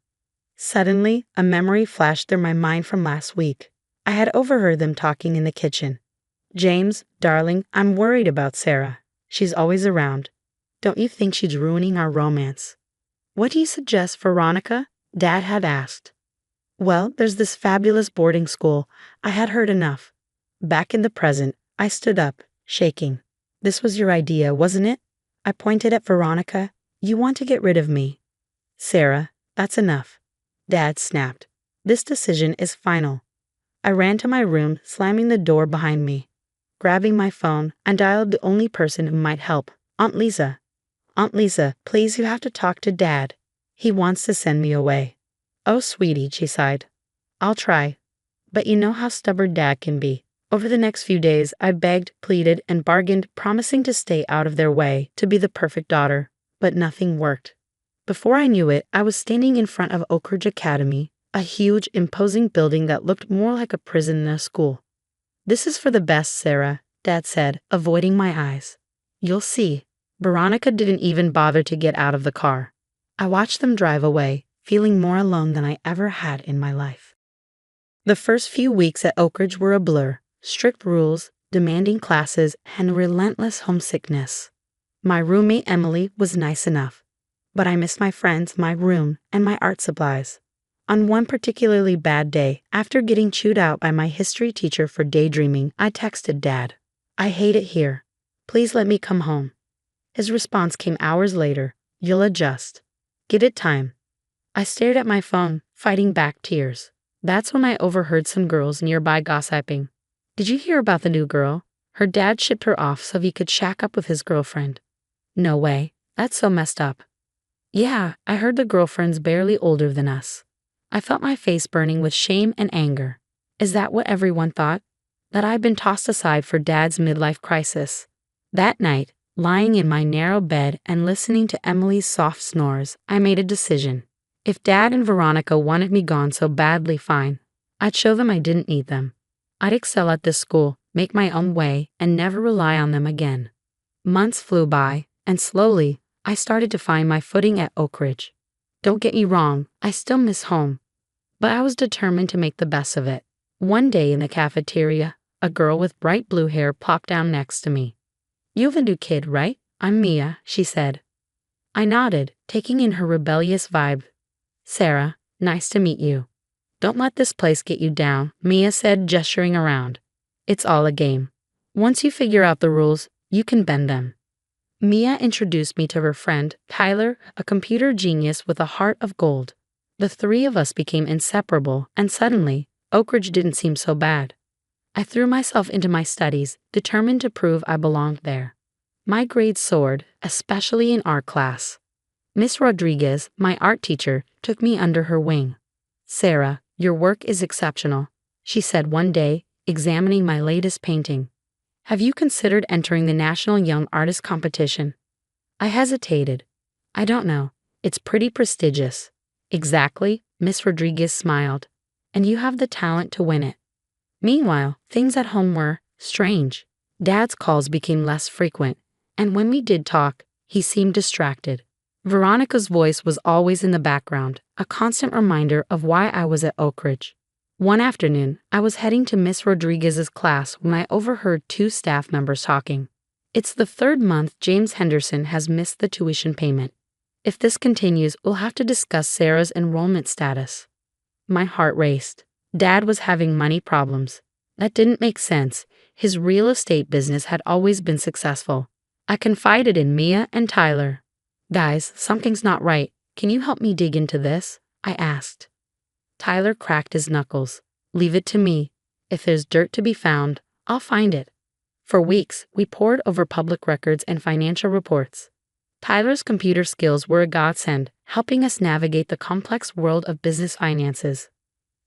Suddenly, a memory flashed through my mind from last week. I had overheard them talking in the kitchen. "James, darling, I'm worried about Sarah. She's always around. Don't you think she's ruining our romance?" "What do you suggest, Veronica?" Dad had asked. "Well, there's this fabulous boarding school. I had heard enough." Back in the present, I stood up, shaking. "This was your idea, wasn't it?" I pointed at Veronica. "You want to get rid of me." "Sarah, that's enough." Dad snapped. "This decision is final." I ran to my room, slamming the door behind me. Grabbing my phone, I dialed the only person who might help, Aunt Lisa. "Aunt Lisa, please, you have to talk to Dad. He wants to send me away." "Oh, sweetie," she sighed. "I'll try. But you know how stubborn Dad can be." Over the next few days, I begged, pleaded, and bargained, promising to stay out of their way, to be the perfect daughter. But nothing worked. Before I knew it, I was standing in front of Oak Ridge Academy, a huge, imposing building that looked more like a prison than a school. "This is for the best, Sarah," Dad said, avoiding my eyes. "You'll see." Veronica didn't even bother to get out of the car. I watched them drive away, feeling more alone than I ever had in my life. The first few weeks at Oak Ridge were a blur. Strict rules, demanding classes, and relentless homesickness. My roommate Emily was nice enough, but I missed my friends, my room, and my art supplies. On one particularly bad day, after getting chewed out by my history teacher for daydreaming, I texted Dad. "I hate it here. Please let me come home." His response came hours later. "You'll adjust. Give it time." I stared at my phone, fighting back tears. That's when I overheard some girls nearby gossiping. "Did you hear about the new girl? Her dad shipped her off so he could shack up with his girlfriend." "No way. That's so messed up." "Yeah, I heard the girlfriend's barely older than us." I felt my face burning with shame and anger. Is that what everyone thought? That I'd been tossed aside for Dad's midlife crisis? That night, lying in my narrow bed and listening to Emily's soft snores, I made a decision. If Dad and Veronica wanted me gone so badly, fine. I'd show them I didn't need them. I'd excel at this school, make my own way, and never rely on them again. Months flew by, and slowly, I started to find my footing at Oak Ridge. Don't get me wrong, I still miss home. But I was determined to make the best of it. One day in the cafeteria, a girl with bright blue hair plopped down next to me. "You're the new kid, right?" "I'm Mia," she said. I nodded, taking in her rebellious vibe. "Sarah, nice to meet you." "Don't let this place get you down," Mia said, gesturing around. "It's all a game. Once you figure out the rules, you can bend them." Mia introduced me to her friend, Tyler, a computer genius with a heart of gold. The three of us became inseparable, and suddenly, Oak Ridge didn't seem so bad. I threw myself into my studies, determined to prove I belonged there. My grades soared, especially in art class. Miss Rodriguez, my art teacher, took me under her wing. "Sarah, your work is exceptional," she said one day, examining my latest painting. "Have you considered entering the National Young Artist Competition?" I hesitated. "I don't know. It's pretty prestigious." "Exactly," Miss Rodriguez smiled. "And you have the talent to win it." Meanwhile, things at home were strange. Dad's calls became less frequent, and when we did talk, he seemed distracted. Veronica's voice was always in the background, a constant reminder of why I was at Oak Ridge. One afternoon, I was heading to Miss Rodriguez's class when I overheard two staff members talking. "It's the third month James Henderson has missed the tuition payment. If this continues, we'll have to discuss Sarah's enrollment status. My heart raced. Dad was having money problems. That didn't make sense. His real estate business had always been successful. I confided in Mia and Tyler. Guys, something's not right. Can you help me dig into this? I asked. Tyler cracked his knuckles. Leave it to me. If there's dirt to be found, I'll find it. For weeks, we pored over public records and financial reports. Tyler's computer skills were a godsend, helping us navigate the complex world of business finances.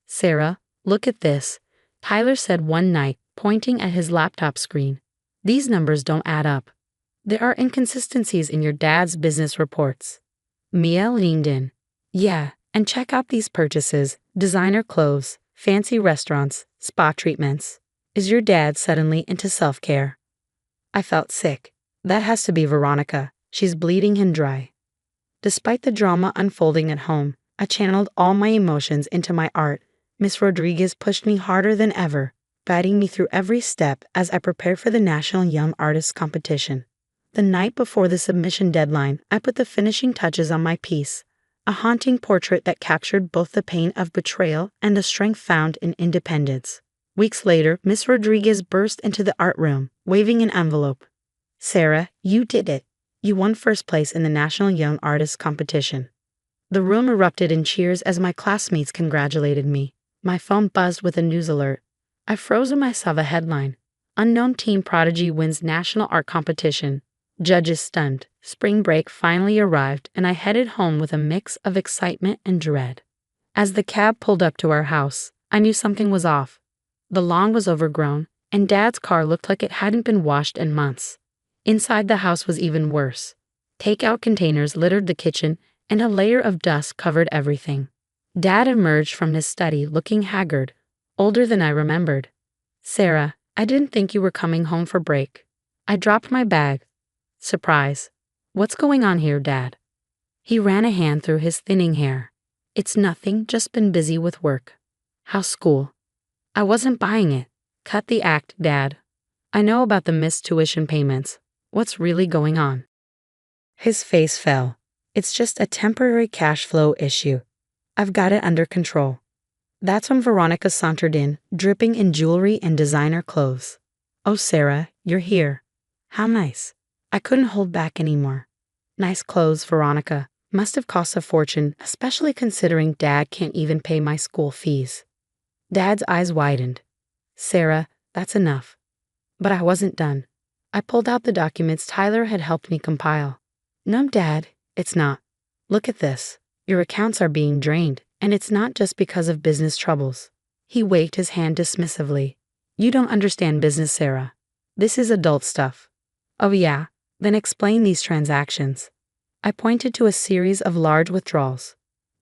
Sarah, look at this, Tyler said one night, pointing at his laptop screen. These numbers don't add up. There are inconsistencies in your dad's business reports. Mia leaned in. Yeah, and check out these purchases: designer clothes, fancy restaurants, spa treatments. Is your dad suddenly into self-care? I felt sick. That has to be Veronica. She's bleeding him dry. Despite the drama unfolding at home, I channeled all my emotions into my art. Miss Rodriguez pushed me harder than ever, guiding me through every step as I prepared for the National Young Artists Competition. The night before the submission deadline, I put the finishing touches on my piece, a haunting portrait that captured both the pain of betrayal and the strength found in independence. Weeks later, Miss Rodriguez burst into the art room, waving an envelope. Sarah, you did it. You won first place in the National Young Artists Competition. The room erupted in cheers as my classmates congratulated me. My phone buzzed with a news alert. I froze when I saw the headline. Unknown teen prodigy wins National Art Competition. Judges stunned. Spring break finally arrived, and I headed home with a mix of excitement and dread. As the cab pulled up to our house, I knew something was off. The lawn was overgrown, and Dad's car looked like it hadn't been washed in months. Inside the house was even worse. Takeout containers littered the kitchen, and a layer of dust covered everything. Dad emerged from his study looking haggard, older than I remembered. Sarah, I didn't think you were coming home for break. I dropped my bag. Surprise. What's going on here, Dad? He ran a hand through his thinning hair. It's nothing, just been busy with work. How's school? I wasn't buying it. Cut the act, Dad. I know about the missed tuition payments. What's really going on? His face fell. It's just a temporary cash flow issue. I've got it under control. That's when Veronica sauntered in, dripping in jewelry and designer clothes. Oh, Sarah, you're here. How nice. I couldn't hold back anymore. Nice clothes, Veronica. Must have cost a fortune, especially considering Dad can't even pay my school fees. Dad's eyes widened. Sarah, that's enough. But I wasn't done. I pulled out the documents Tyler had helped me compile. No, Dad, it's not. Look at this. Your accounts are being drained, and it's not just because of business troubles. He waved his hand dismissively. You don't understand business, Sarah. This is adult stuff. Oh yeah? Then explain these transactions. I pointed to a series of large withdrawals.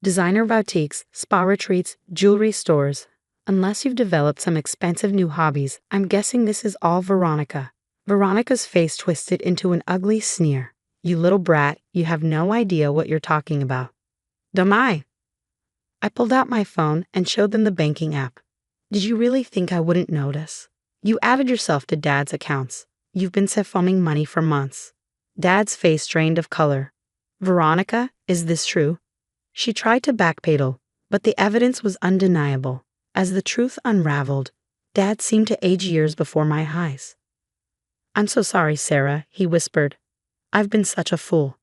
Designer boutiques, spa retreats, jewelry stores. Unless you've developed some expensive new hobbies, I'm guessing this is all Veronica. Veronica's face twisted into an ugly sneer. You little brat, you have no idea what you're talking about. Don't I? I pulled out my phone and showed them the banking app. Did you really think I wouldn't notice? You added yourself to Dad's accounts. You've been siphonning money for months. Dad's face drained of color. Veronica, is this true? She tried to backpedal, but the evidence was undeniable. As the truth unraveled, Dad seemed to age years before my eyes. I'm so sorry, Sarah, he whispered. I've been such a fool.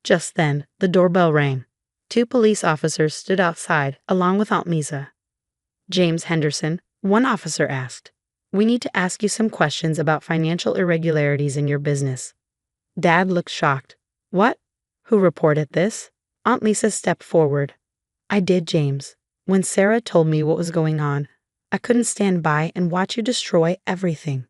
Just then, the doorbell rang. 2 police officers stood outside, along with Aunt Misa. James Henderson, one officer asked. We need to ask you some questions about financial irregularities in your business. Dad looked shocked. What? Who reported this? Aunt Lisa stepped forward. I did, James. When Sarah told me what was going on, I couldn't stand by and watch you destroy everything.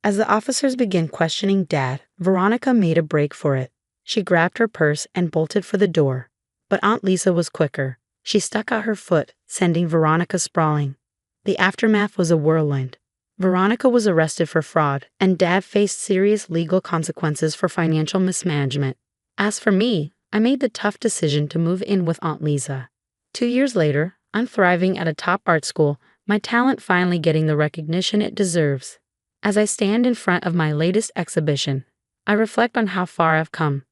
As the officers began questioning Dad, Veronica made a break for it. She grabbed her purse and bolted for the door. But Aunt Lisa was quicker. She stuck out her foot, sending Veronica sprawling. The aftermath was a whirlwind. Veronica was arrested for fraud, and Dad faced serious legal consequences for financial mismanagement. As for me, I made the tough decision to move in with Aunt Lisa. 2 years later, I'm thriving at a top art school, my talent finally getting the recognition it deserves. As I stand in front of my latest exhibition, I reflect on how far I've come.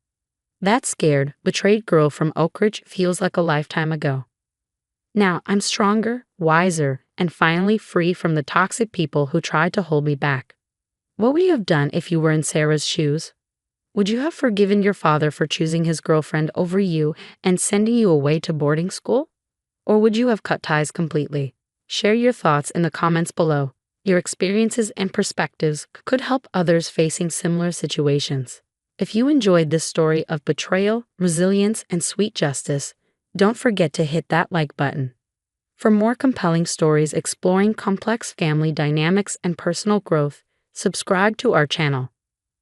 That scared, betrayed girl from Oak Ridge feels like a lifetime ago. Now I'm stronger, wiser, and finally free from the toxic people who tried to hold me back. What would you have done if you were in Sarah's shoes? Would you have forgiven your father for choosing his girlfriend over you and sending you away to boarding school? Or would you have cut ties completely? Share your thoughts in the comments below. Your experiences and perspectives could help others facing similar situations. If you enjoyed this story of betrayal, resilience, and sweet justice, don't forget to hit that like button. For more compelling stories exploring complex family dynamics and personal growth, subscribe to our channel.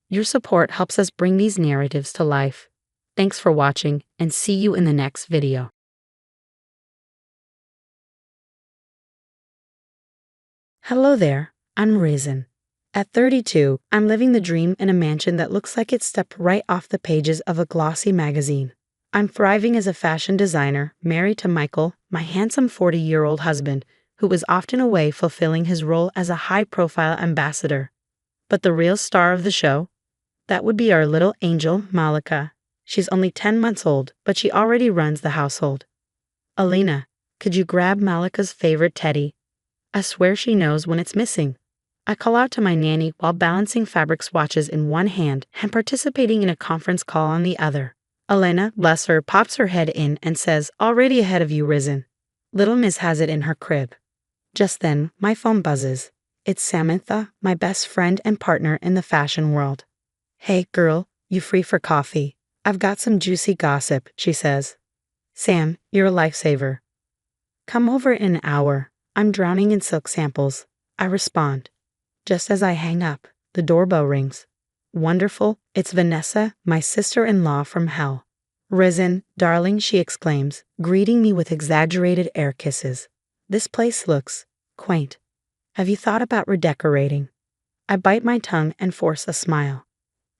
Your support helps us bring these narratives to life. Thanks for watching, and see you in the next video. Hello there, I'm Risen. At 32, I'm living the dream in a mansion that looks like it stepped right off the pages of a glossy magazine. I'm thriving as a fashion designer, married to Michael, my handsome 40-year-old husband, who is often away fulfilling his role as a high-profile ambassador. But the real star of the show? That would be our little angel, Malika. She's only 10 months old, but she already runs the household. Alina, could you grab Malika's favorite teddy? I swear she knows when it's missing. I call out to my nanny while balancing fabric swatches in one hand and participating in a conference call on the other. Elena, bless her, pops her head in and says, "Already ahead of you, Risen." Little Miss has it in her crib. Just then, my phone buzzes. It's Samantha, my best friend and partner in the fashion world. "Hey, girl, you free for coffee? I've got some juicy gossip," she says. "Sam, you're a lifesaver." "Come over in an hour. I'm drowning in silk samples," I respond. Just as I hang up, the doorbell rings. "Wonderful, it's Vanessa, my sister-in-law from hell." "Risen, darling," she exclaims, greeting me with exaggerated air kisses. "This place looks quaint. Have you thought about redecorating?" I bite my tongue and force a smile.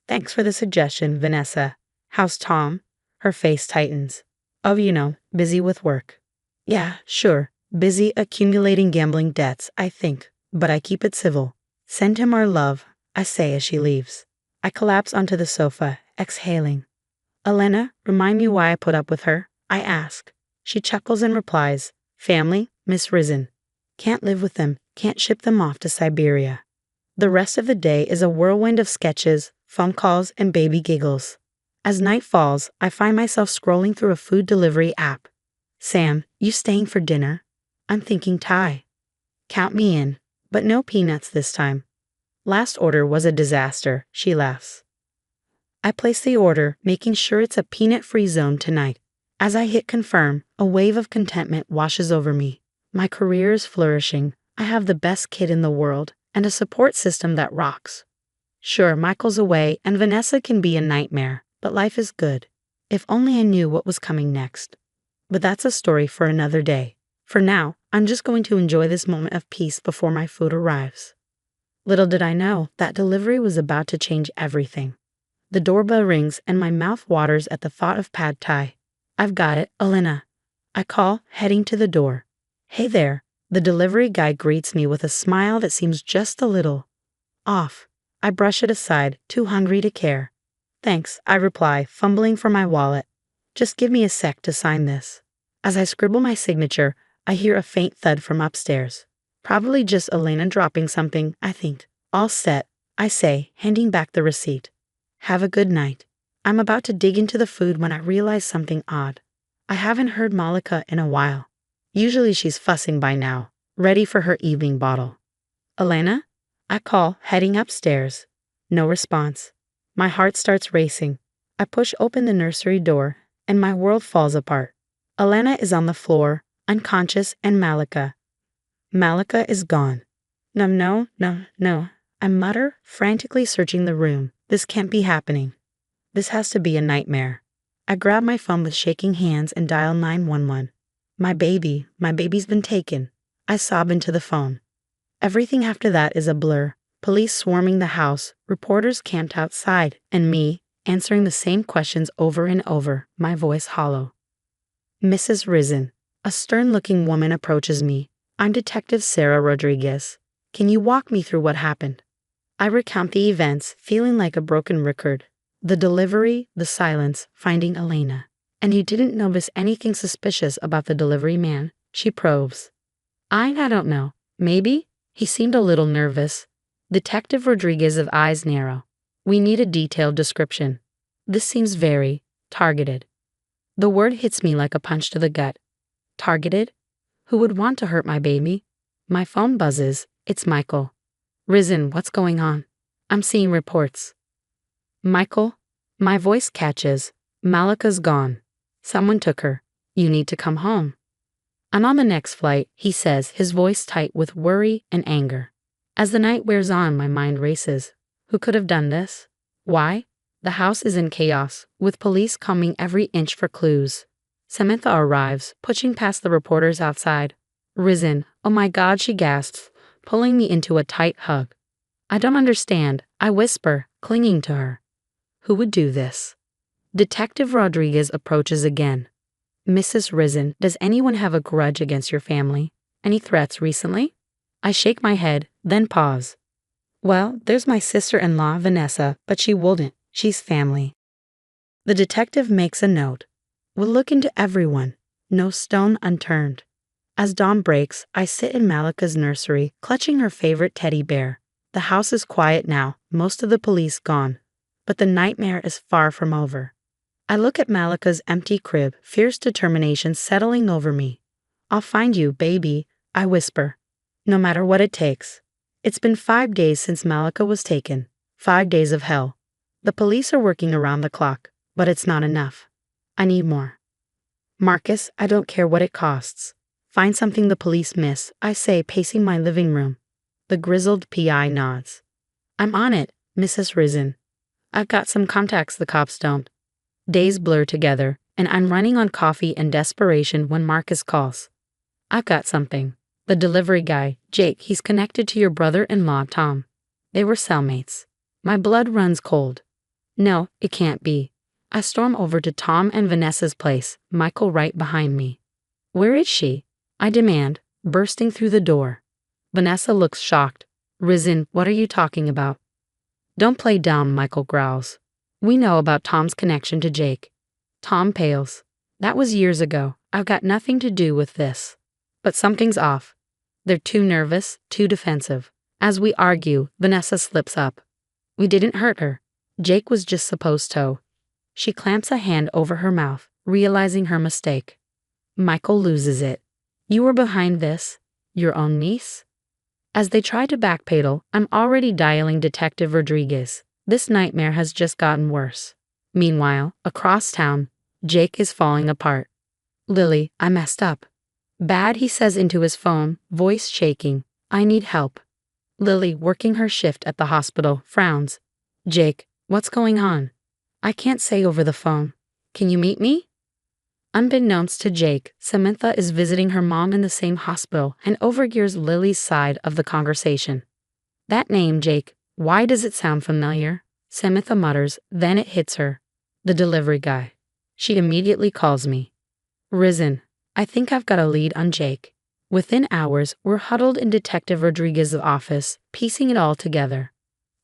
"Thanks for the suggestion, Vanessa. How's Tom?" Her face tightens. "Oh, busy with work." "Yeah, sure. Busy accumulating gambling debts, I think, but I keep it civil. Send him our love," I say as she leaves. I collapse onto the sofa, exhaling. "Elena, remind me why I put up with her?" I ask. She chuckles and replies, "Family, Miss Risen. Can't live with them, can't ship them off to Siberia." The rest of the day is a whirlwind of sketches, phone calls, and baby giggles. As night falls, I find myself scrolling through a food delivery app. "Sam, you staying for dinner?" I'm thinking Thai. "Count me in, but no peanuts this time." "Last order was a disaster," she laughs. I place the order, making sure it's a peanut-free zone tonight. As I hit confirm, a wave of contentment washes over me. My career is flourishing. I have the best kid in the world and a support system that rocks. Sure, Michael's away and Vanessa can be a nightmare, but life is good. If only I knew what was coming next. But that's a story for another day. For now, I'm just going to enjoy this moment of peace before my food arrives. Little did I know that delivery was about to change everything. The doorbell rings and my mouth waters at the thought of pad thai. "I've got it, Elena." I call, heading to the door. "Hey there." The delivery guy greets me with a smile that seems just a little off. I brush it aside, too hungry to care. "Thanks," I reply, fumbling for my wallet. "Just give me a sec to sign this." As I scribble my signature, I hear a faint thud from upstairs. Probably just Elena dropping something, I think. "All set," I say, handing back the receipt. "Have a good night." I'm about to dig into the food when I realize something odd. I haven't heard Malika in a while. Usually she's fussing by now, ready for her evening bottle. "Elena?" I call, heading upstairs. No response. My heart starts racing. I push open the nursery door, and my world falls apart. Elena is on the floor, unconscious, and Malika is gone. No. I mutter, frantically searching the room. This can't be happening. This has to be a nightmare. I grab my phone with shaking hands and dial 911. My baby's been taken. I sob into the phone. Everything after that is a blur. Police swarming the house, reporters camped outside, and me, answering the same questions over and over, my voice hollow. "Mrs. Risen." A stern-looking woman approaches me. "I'm Detective Sarah Rodriguez. Can you walk me through what happened?" I recount the events, feeling like a broken record. The delivery, the silence, finding Elena. And you didn't notice anything suspicious about the delivery man? She probes. I don't know. Maybe? He seemed a little nervous. Detective Rodriguez's eyes narrow. We need a detailed description. This seems very targeted. The word hits me like a punch to the gut. Targeted? Who would want to hurt my baby? My phone buzzes. It's Michael. Risen, what's going on? I'm seeing reports. Michael? My voice catches. Malika's gone. Someone took her. You need to come home. I'm on the next flight, he says, his voice tight with worry and anger. As the night wears on, my mind races. Who could have done this? Why? The house is in chaos, with police combing every inch for clues. Samantha arrives, pushing past the reporters outside. Risen, oh my God, she gasps, pulling me into a tight hug. I don't understand, I whisper, clinging to her. Who would do this? Detective Rodriguez approaches again. Mrs. Risen, does anyone have a grudge against your family? Any threats recently? I shake my head, then pause. Well, there's my sister-in-law, Vanessa, but she wouldn't. She's family. The detective makes a note. We'll look into everyone. No stone unturned. As dawn breaks, I sit in Malika's nursery, clutching her favorite teddy bear. The house is quiet now, most of the police gone. But the nightmare is far from over. I look at Malika's empty crib, fierce determination settling over me. I'll find you, baby, I whisper. No matter what it takes. It's been 5 days since Malika was taken. 5 days of hell. The police are working around the clock, but it's not enough. I need more. Marcus, I don't care what it costs. Find something the police miss, I say, pacing my living room. The grizzled PI nods. I'm on it, Mrs. Risen. I've got some contacts the cops don't. Days blur together, and I'm running on coffee and desperation when Marcus calls. I've got something. The delivery guy, Jake, he's connected to your brother-in-law, Tom. They were cellmates. My blood runs cold. No, it can't be. I storm over to Tom and Vanessa's place, Michael right behind me. Where is she? I demand, bursting through the door. Vanessa looks shocked. Risen, what are you talking about? Don't play dumb, Michael growls. We know about Tom's connection to Jake. Tom pales. That was years ago. I've got nothing to do with this. But something's off. They're too nervous, too defensive. As we argue, Vanessa slips up. We didn't hurt her. Jake was just supposed to. She clamps a hand over her mouth, realizing her mistake. Michael loses it. You were behind this? Your own niece? As they try to backpedal, I'm already dialing Detective Rodriguez. This nightmare has just gotten worse. Meanwhile, across town, Jake is falling apart. Lily, I messed up. Bad, he says into his phone, voice shaking. I need help. Lily, working her shift at the hospital, frowns. Jake, what's going on? I can't say over the phone. Can you meet me? Unbeknownst to Jake, Samantha is visiting her mom in the same hospital and overhears Lily's side of the conversation. That name, Jake, why does it sound familiar? Samantha mutters, then it hits her. The delivery guy. She immediately calls me. Risen, I think I've got a lead on Jake. Within hours, we're huddled in Detective Rodriguez's office, piecing it all together.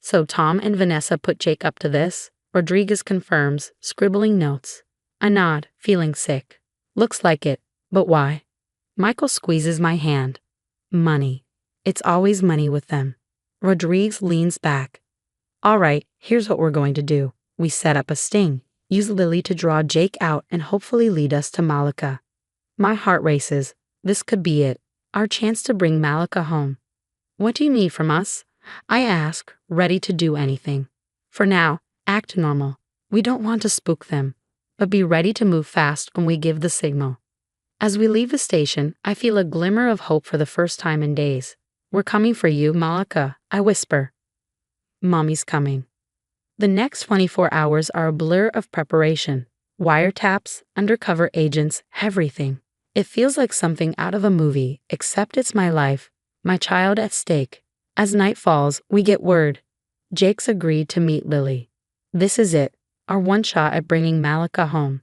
So Tom and Vanessa put Jake up to this? Rodriguez confirms, scribbling notes. I nod, feeling sick. Looks like it, but why? Michael squeezes my hand. Money. It's always money with them. Rodriguez leans back. All right, here's what we're going to do. We set up a sting. Use Lily to draw Jake out and hopefully lead us to Malika. My heart races. This could be it. Our chance to bring Malika home. What do you need from us? I ask, ready to do anything. For now, act normal. We don't want to spook them, but be ready to move fast when we give the signal. As we leave the station, I feel a glimmer of hope for the first time in days. We're coming for you, Malika, I whisper. Mommy's coming. The next 24 hours are a blur of preparation. Wiretaps, undercover agents, everything. It feels like something out of a movie, except it's my life, my child at stake. As night falls, we get word. Jake's agreed to meet Lily. This is it, our one shot at bringing Malika home.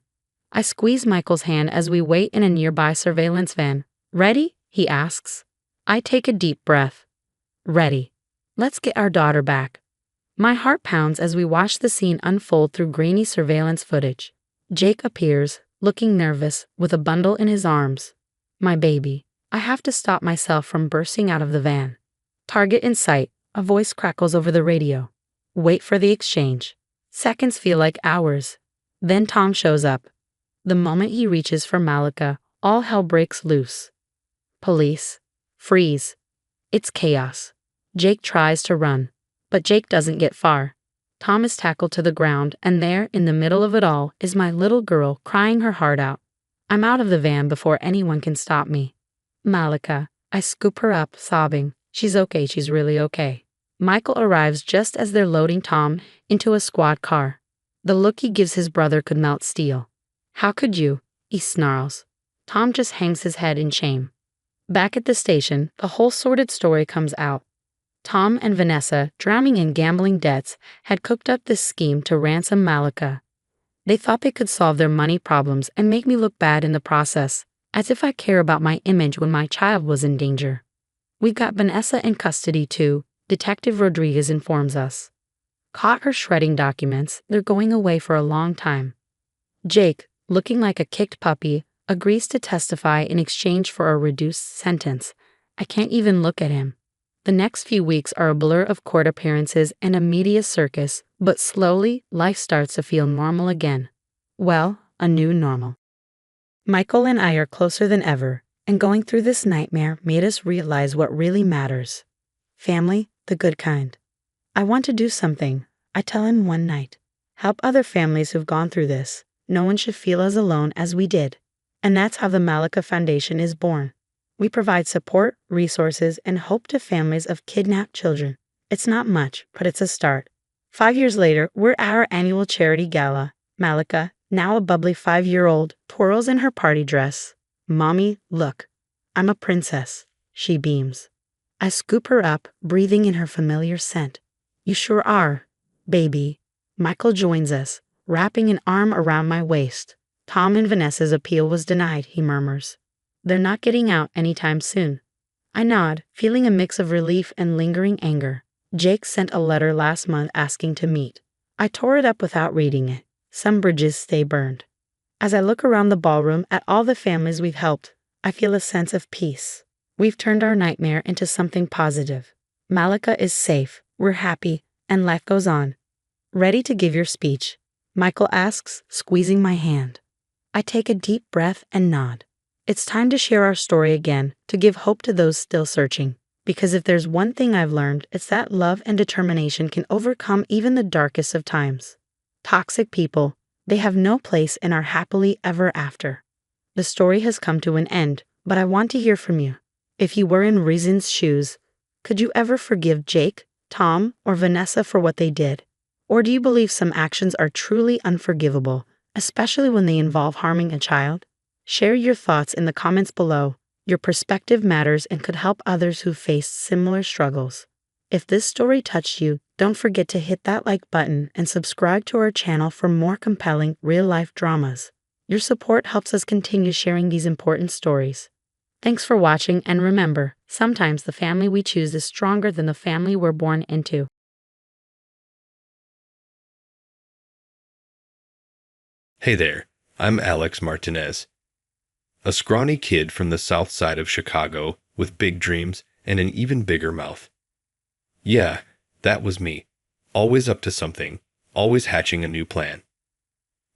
I squeeze Michael's hand as we wait in a nearby surveillance van. Ready? He asks. I take a deep breath. Ready. Let's get our daughter back. My heart pounds as we watch the scene unfold through grainy surveillance footage. Jake appears, looking nervous, with a bundle in his arms. My baby. I have to stop myself from bursting out of the van. Target in sight, a voice crackles over the radio. Wait for the exchange. Seconds feel like hours. Then Tom shows up. The moment he reaches for Malika, all hell breaks loose. Police. Freeze. It's chaos. Jake tries to run, but Jake doesn't get far. Tom is tackled to the ground, and there, in the middle of it all, is my little girl crying her heart out. I'm out of the van before anyone can stop me. Malika. I scoop her up, sobbing. She's okay, she's really okay. Michael arrives just as they're loading Tom into a squad car. The look he gives his brother could melt steel. How could you? He snarls. Tom just hangs his head in shame. Back at the station, the whole sordid story comes out. Tom and Vanessa, drowning in gambling debts, had cooked up this scheme to ransom Malika. They thought they could solve their money problems and make me look bad in the process, as if I care about my image when my child was in danger. We've got Vanessa in custody too, Detective Rodriguez informs us. Caught her shredding documents, they're going away for a long time. Jake, looking like a kicked puppy, agrees to testify in exchange for a reduced sentence. I can't even look at him. The next few weeks are a blur of court appearances and a media circus, but slowly, life starts to feel normal again. Well, a new normal. Michael and I are closer than ever, and going through this nightmare made us realize what really matters. Family, the good kind. I want to do something, I tell him one night. Help other families who've gone through this. No one should feel as alone as we did. And that's how the Malika Foundation is born. We provide support, resources, and hope to families of kidnapped children. It's not much, but it's a start. 5 years later, we're at our annual charity gala. Malika, now a bubbly 5-year-old, twirls in her party dress. Mommy, look. I'm a princess. She beams. I scoop her up, breathing in her familiar scent. You sure are, baby. Michael joins us, wrapping an arm around my waist. Tom and Vanessa's appeal was denied, he murmurs. They're not getting out anytime soon. I nod, feeling a mix of relief and lingering anger. Jake sent a letter last month asking to meet. I tore it up without reading it. Some bridges stay burned. As I look around the ballroom at all the families we've helped, I feel a sense of peace. We've turned our nightmare into something positive. Malika is safe, we're happy, and life goes on. Ready to give your speech? Michael asks, squeezing my hand. I take a deep breath and nod. It's time to share our story again, to give hope to those still searching. Because if there's one thing I've learned, it's that love and determination can overcome even the darkest of times. Toxic people, they have no place in our happily ever after. The story has come to an end, but I want to hear from you. If you were in Reason's shoes, could you ever forgive Jake, Tom, or Vanessa for what they did? Or do you believe some actions are truly unforgivable, especially when they involve harming a child? Share your thoughts in the comments below. Your perspective matters and could help others who face similar struggles. If this story touched you, don't forget to hit that like button and subscribe to our channel for more compelling real-life dramas. Your support helps us continue sharing these important stories. Thanks for watching, and remember, sometimes the family we choose is stronger than the family we're born into. Hey there, I'm Alex Martinez. A scrawny kid from the south side of Chicago with big dreams and an even bigger mouth. Yeah, that was me. Always up to something, always hatching a new plan.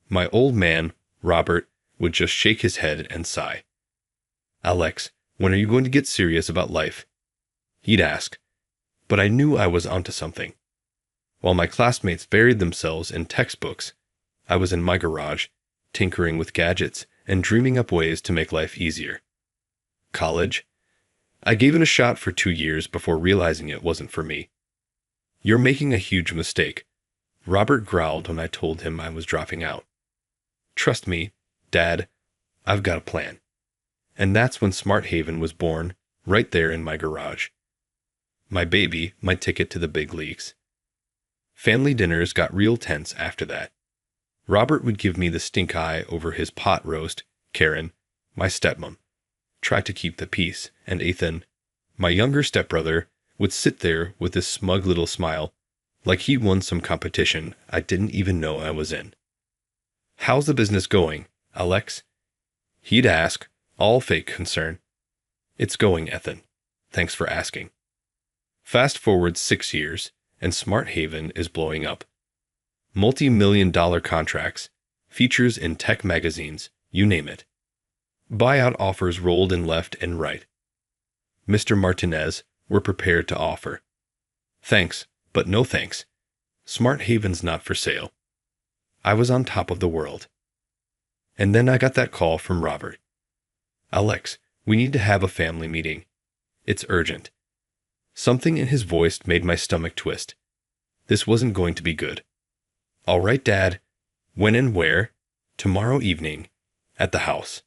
My old man, Robert, would just shake his head and sigh. Alex, when are you going to get serious about life? He'd ask, but I knew I was onto something. While my classmates buried themselves in textbooks, I was in my garage, tinkering with gadgets and dreaming up ways to make life easier. College? I gave it a shot for 2 years before realizing it wasn't for me. You're making a huge mistake, Robert growled when I told him I was dropping out. Trust me, Dad, I've got a plan. And that's when Smart Haven was born, right there in my garage. My baby, my ticket to the big leagues. Family dinners got real tense after that. Robert would give me the stink eye over his pot roast. Karen, my stepmom, tried to keep the peace, and Ethan, my younger stepbrother, would sit there with his smug little smile. like he won some competition I didn't even know I was in. "How's the business going, Alex?" He'd ask, all fake concern. "It's going, Ethan. Thanks for asking." Fast forward 6 years, and Smart Haven is blowing up. Multi-million-dollar contracts, features in tech magazines, you name it. Buyout offers rolled in left and right. "Mr. Martinez, we're prepared to offer." "Thanks, but no thanks. Smart Haven's not for sale." I was on top of the world. And then I got that call from Robert. "Alex, we need to have a family meeting. It's urgent." Something in his voice made my stomach twist. This wasn't going to be good. "All right, Dad. When and where?" "Tomorrow evening. At the house."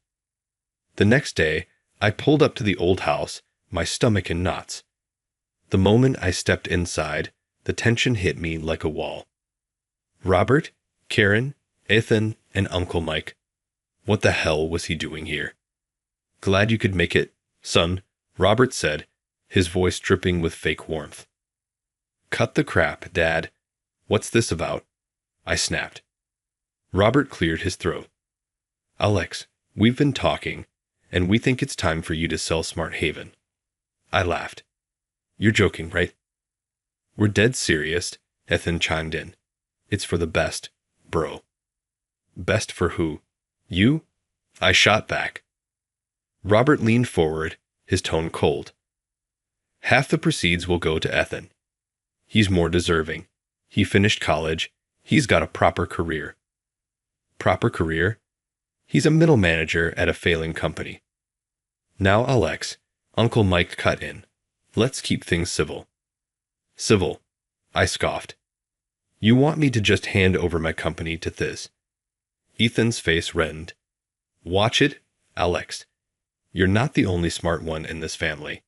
The next day, I pulled up to the old house, my stomach in knots. The moment I stepped inside, the tension hit me like a wall. Robert, Karen, Ethan, and Uncle Mike. What the hell was he doing here? "Glad you could make it, son," Robert said, his voice dripping with fake warmth. "Cut the crap, Dad. What's this about?" I snapped. Robert cleared his throat. "Alex, we've been talking, and we think it's time for you to sell Smart Haven." I laughed. "You're joking, right?" "We're dead serious," Ethan chimed in. "It's for the best, bro." "Best for who? You?" I shot back. Robert leaned forward, his tone cold. "Half the proceeds will go to Ethan. He's more deserving. He finished college. He's got a proper career." "Proper career?" "He's a middle manager at a failing company." "Now, Alex," Uncle Mike cut in. "Let's keep things civil." "Civil?" I scoffed. "You want me to just hand over my company to Thiz?" Ethan's face reddened. "Watch it, Alex. You're not the only smart one in this family."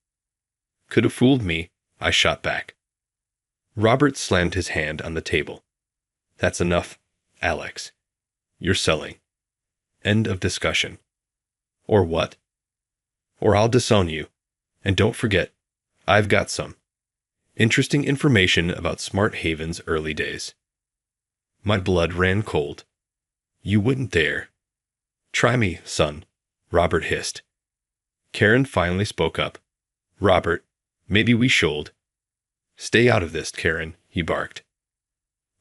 "Could have fooled me," I shot back. Robert slammed his hand on the table. "That's enough, Alex. You're selling. End of discussion." "Or what?" "Or I'll disown you. And don't forget, I've got some interesting information about Smart Haven's early days." My blood ran cold. "You wouldn't dare." "Try me, son," Robert hissed. Karen finally spoke up. "Robert, maybe we should." "Stay out of this, Karen," he barked.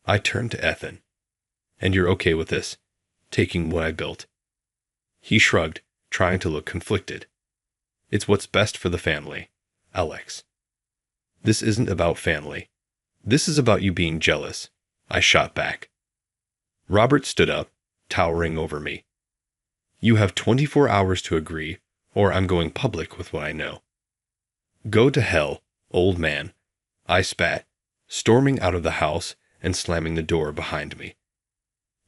I turned to Ethan. "And you're okay with this? Taking what I built?" He shrugged, trying to look conflicted. "It's what's best for the family, Alex." "This isn't about family. This is about you being jealous," I shot back. Robert stood up, towering over me. "You have 24 hours to agree, or I'm going public with what I know." "Go to hell, old man," I spat, storming out of the house and slamming the door behind me.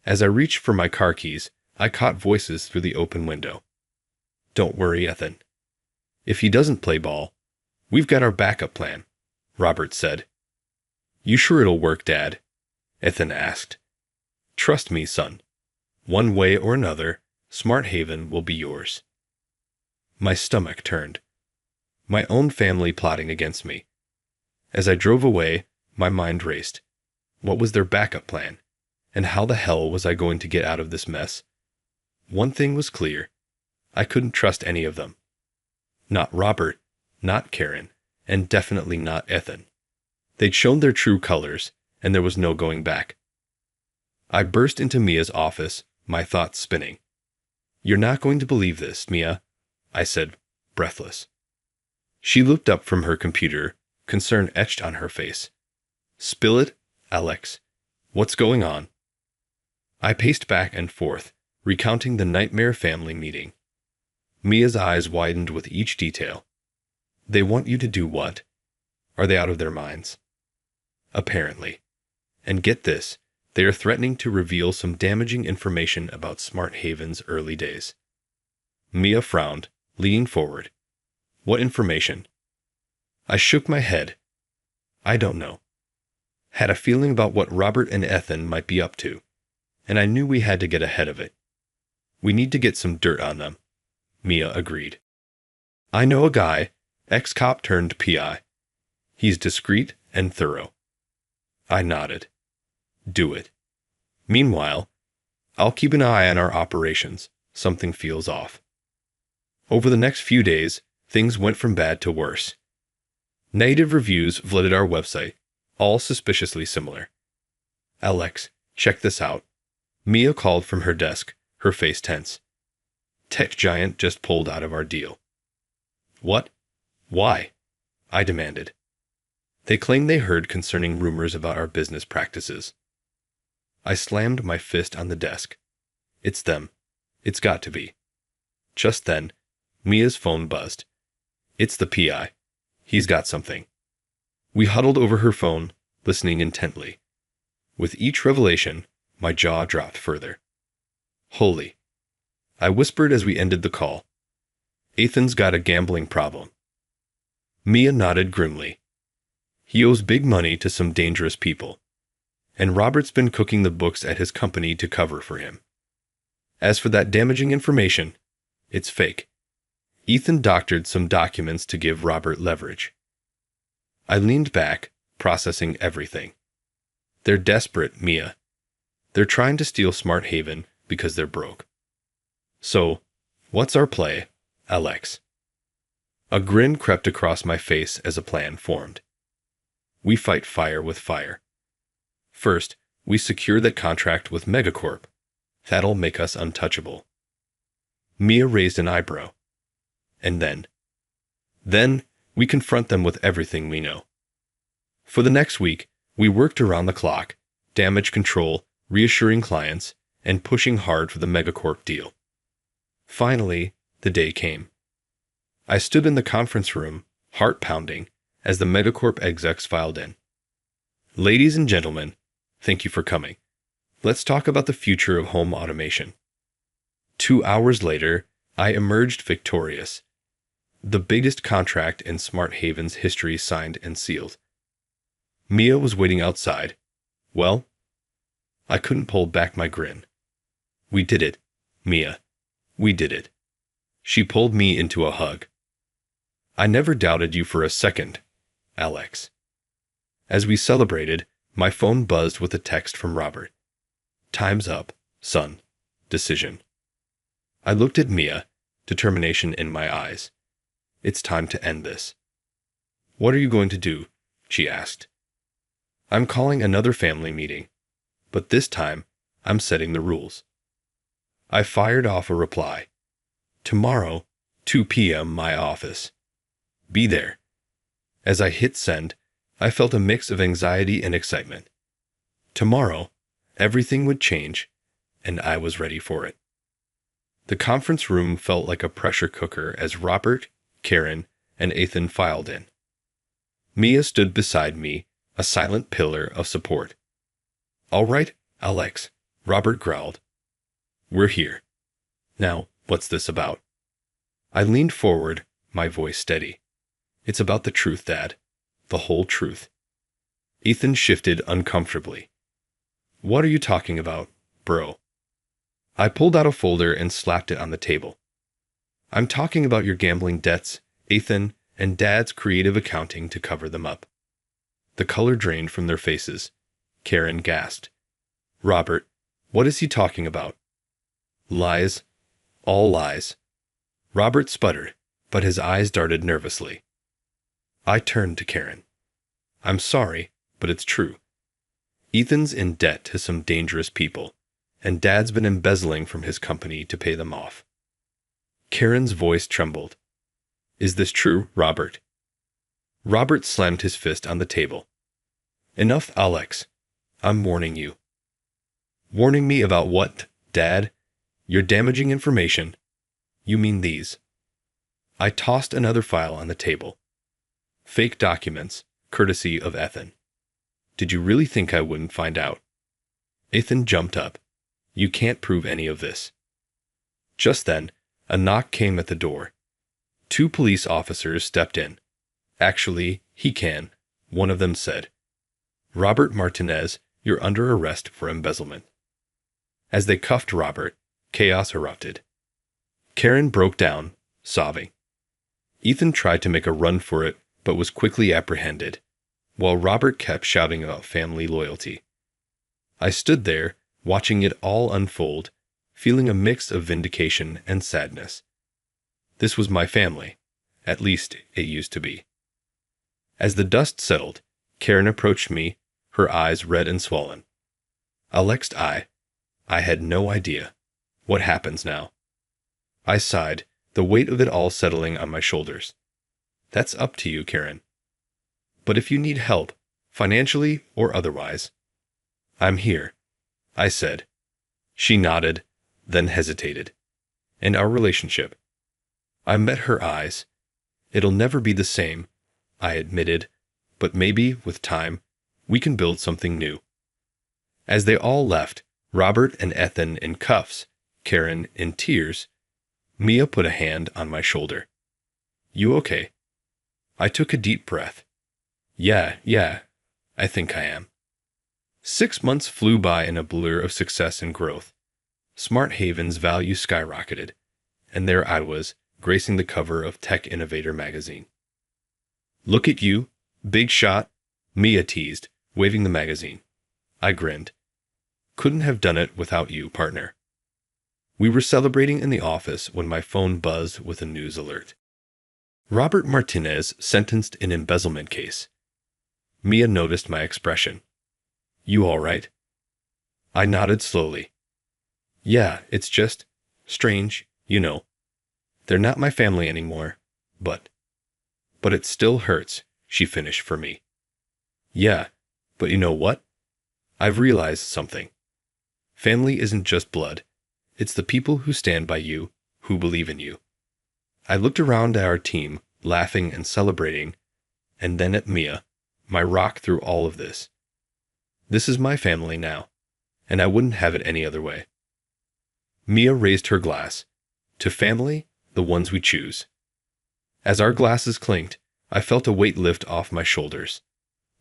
As I reached for my car keys, I caught voices through the open window. "Don't worry, Ethan. If he doesn't play ball, we've got our backup plan," Robert said. "You sure it'll work, Dad?" Ethan asked. "Trust me, son. One way or another, Smart Haven will be yours." My stomach turned. My own family plotting against me. As I drove away, my mind raced. What was their backup plan? And how the hell was I going to get out of this mess? One thing was clear. I couldn't trust any of them. Not Robert, not Karen, and definitely not Ethan. They'd shown their true colors, and there was no going back. I burst into Mia's office, my thoughts spinning. "You're not going to believe this, Mia," I said, breathless. She looked up from her computer, concern etched on her face. "Spill it, Alex. What's going on?" I paced back and forth, recounting the nightmare family meeting. Mia's eyes widened with each detail. "They want you to do what? Are they out of their minds?" "Apparently. And get this, they are threatening to reveal some damaging information about Smart Haven's early days." Mia frowned, leaning forward. "What information?" I shook my head. "I don't know. Had a feeling about what Robert and Ethan might be up to, and I knew we had to get ahead of it. We need to get some dirt on them," Mia agreed. "I know a guy, ex-cop turned PI. He's discreet and thorough." I nodded. Do it. Meanwhile, I'll keep an eye on our operations. Something feels off. Over the next few days, things went from bad to worse. Negative reviews flooded our website, all suspiciously similar. Alex, check this out. Mia called from her desk, her face tense. Tech giant just pulled out of our deal. What? Why? I demanded. They claimed they heard concerning rumors about our business practices. I slammed my fist on the desk. It's them. It's got to be. Just then, Mia's phone buzzed. It's the PI. He's got something. We huddled over her phone, listening intently. With each revelation, my jaw dropped further. Holy. I whispered as we ended the call. Ethan's got a gambling problem. Mia nodded grimly. He owes big money to some dangerous people, and Robert's been cooking the books at his company to cover for him. As for that damaging information, it's fake. Ethan doctored some documents to give Robert leverage. I leaned back, processing everything. They're desperate, Mia. They're trying to steal Smart Haven because they're broke. So, what's our play, Alex? A grin crept across my face as a plan formed. We fight fire with fire. First, we secure that contract with Megacorp. That'll make us untouchable. Mia raised an eyebrow. And then we confront them with everything we know. For the next week, we worked around the clock, damage control, reassuring clients, and pushing hard for the Megacorp deal. Finally, the day came. I stood in the conference room, heart pounding, as the Megacorp execs filed in. Ladies and gentlemen, thank you for coming. Let's talk about the future of home automation. 2 hours later, I emerged victorious. The biggest contract in Smart Haven's history signed and sealed. Mia was waiting outside. Well, I couldn't pull back my grin. We did it, Mia. We did it. She pulled me into a hug. I never doubted you for a second, Alex. As we celebrated, my phone buzzed with a text from Robert. Time's up, son. Decision. I looked at Mia, determination in my eyes. It's time to end this. What are you going to do? She asked. I'm calling another family meeting, but this time I'm setting the rules. I fired off a reply. Tomorrow, 2 p.m. my office. Be there. As I hit send, I felt a mix of anxiety and excitement. Tomorrow, everything would change, and I was ready for it. The conference room felt like a pressure cooker as Robert, Karen, and Ethan filed in. Mia stood beside me, a silent pillar of support. All right, Alex, Robert growled. We're here. Now, what's this about? I leaned forward, my voice steady. It's about the truth, Dad. The whole truth. Ethan shifted uncomfortably. What are you talking about, bro? I pulled out a folder and slapped it on the table. I'm talking about your gambling debts, Ethan, and Dad's creative accounting to cover them up. The color drained from their faces. Karen gasped. Robert, what is he talking about? Lies. All lies. Robert sputtered, but his eyes darted nervously. I turned to Karen. I'm sorry, but it's true. Ethan's in debt to some dangerous people, and Dad's been embezzling from his company to pay them off. Karen's voice trembled. Is this true, Robert? Robert slammed his fist on the table. Enough, Alex. I'm warning you. Warning me about what, Dad? Your damaging information. You mean these. I tossed another file on the table. Fake documents, courtesy of Ethan. Did you really think I wouldn't find out? Ethan jumped up. You can't prove any of this. Just then, a knock came at the door. 2 police officers stepped in. Actually, he can, one of them said. Robert Martinez, you're under arrest for embezzlement. As they cuffed Robert, chaos erupted. Karen broke down, sobbing. Ethan tried to make a run for it, but was quickly apprehended. while Robert kept shouting about family loyalty. I stood there, watching it all unfold, feeling a mix of vindication and sadness. This was my family. At least it used to be. As the dust settled, Karen approached me, her eyes red and swollen. Alex, I had no idea. What happens now? I sighed, the weight of it all settling on my shoulders. That's up to you, Karen. But if you need help, financially or otherwise, I'm here, I said. She nodded, then hesitated. And our relationship? I met her eyes. It'll never be the same, I admitted, but maybe, with time, we can build something new. As they all left, Robert and Ethan in cuffs, Karen in tears, Mia put a hand on my shoulder. You okay? I took a deep breath. Yeah, I think I am. 6 months flew by in a blur of success and growth. Smart Haven's value skyrocketed, and there I was, gracing the cover of Tech Innovator magazine. Look at you, big shot, Mia teased, waving the magazine. I grinned. Couldn't have done it without you, partner. We were celebrating in the office when my phone buzzed with a news alert. Robert Martinez sentenced in embezzlement case. Mia noticed my expression. You all right? I nodded slowly. Yeah, it's just strange, you know. They're not my family anymore, but it still hurts, she finished for me. Yeah, but you know what? I've realized something. Family isn't just blood. It's the people who stand by you, who believe in you. I looked around at our team, laughing and celebrating, and then at Mia, my rock through all of this. This is my family now, and I wouldn't have it any other way. Mia raised her glass. To family, the ones we choose. As our glasses clinked, I felt a weight lift off my shoulders.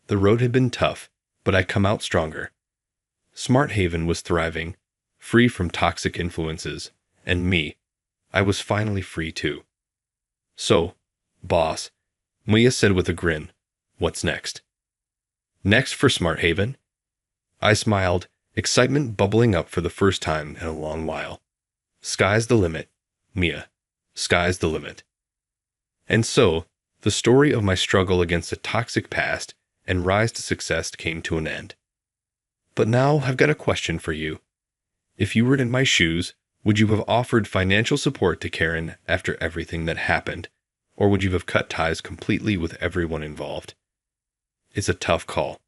The road had been tough, but I'd come out stronger. Smart Haven was thriving, free from toxic influences, and me, I was finally free too. So, boss, Mia said with a grin, what's next? Next for Smart Haven? I smiled, excitement bubbling up for the first time in a long while. Sky's the limit, Mia. Sky's the limit. And so, the story of my struggle against a toxic past and rise to success came to an end. But now I've got a question for you. If you were in my shoes, would you have offered financial support to Karen after everything that happened, or would you have cut ties completely with everyone involved? It's a tough call.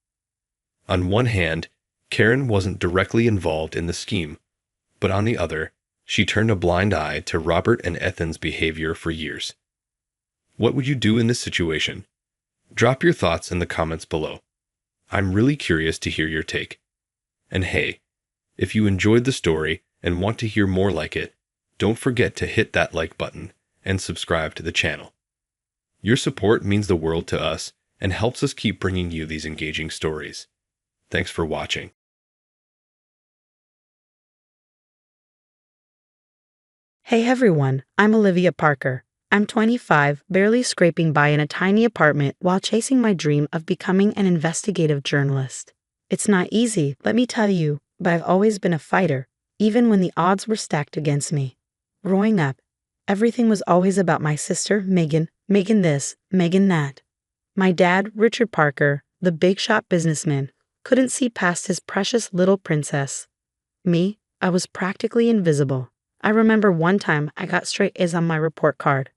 On one hand, Karen wasn't directly involved in the scheme, but on the other, she turned a blind eye to Robert and Ethan's behavior for years. What would you do in this situation? Drop your thoughts in the comments below. I'm really curious to hear your take. And hey, if you enjoyed the story and want to hear more like it, don't forget to hit that like button and subscribe to the channel. Your support means the world to us and helps us keep bringing you these engaging stories. Thanks for watching. Hey everyone, I'm Olivia Parker. I'm 25, barely scraping by in a tiny apartment while chasing my dream of becoming an investigative journalist. It's not easy, let me tell you, but I've always been a fighter, even when the odds were stacked against me. Growing up, everything was always about my sister, Megan this, Megan that. My dad, Richard Parker, the big shot businessman, couldn't see past his precious little princess. Me, I was practically invisible. I remember one time I got straight A's on my report card.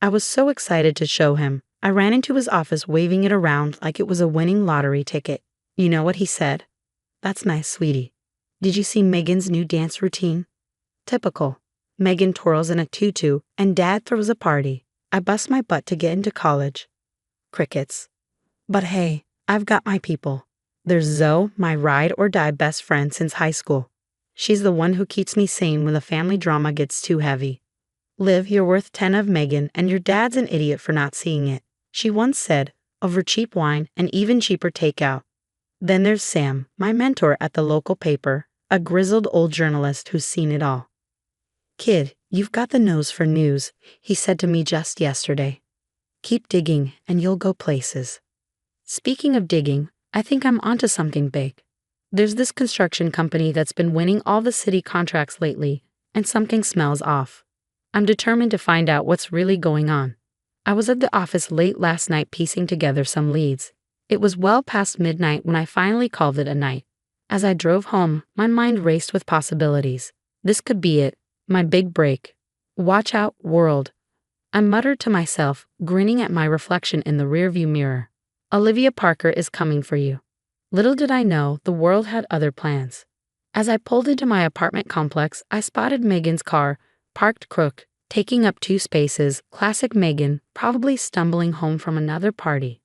I was so excited to show him. I ran into his office waving it around like it was a winning lottery ticket. You know what he said? That's nice, sweetie. Did you see Megan's new dance routine? Typical. Megan twirls in a tutu and Dad throws a party. I bust my butt to get into college. Crickets. But hey, I've got my people. There's Zoe, my ride or die best friend since high school. She's the one who keeps me sane when the family drama gets too heavy. Liv, you're worth 10 of Megan, and your dad's an idiot for not seeing it. She once said, over cheap wine and even cheaper takeout. Then there's Sam, my mentor at the local paper, a grizzled old journalist who's seen it all. Kid, you've got the nose for news, he said to me just yesterday. Keep digging, and you'll go places. Speaking of digging, I think I'm onto something big. There's this construction company that's been winning all the city contracts lately, and something smells off. I'm determined to find out what's really going on. I was at the office late last night piecing together some leads. It was well past midnight when I finally called it a night. As I drove home, my mind raced with possibilities. This could be it, my big break. Watch out, world. I muttered to myself, grinning at my reflection in the rearview mirror. Olivia Parker is coming for you. Little did I know the world had other plans. As I pulled into my apartment complex, I spotted Megan's car, parked crook, taking up 2 spaces, classic Megan, probably stumbling home from another party.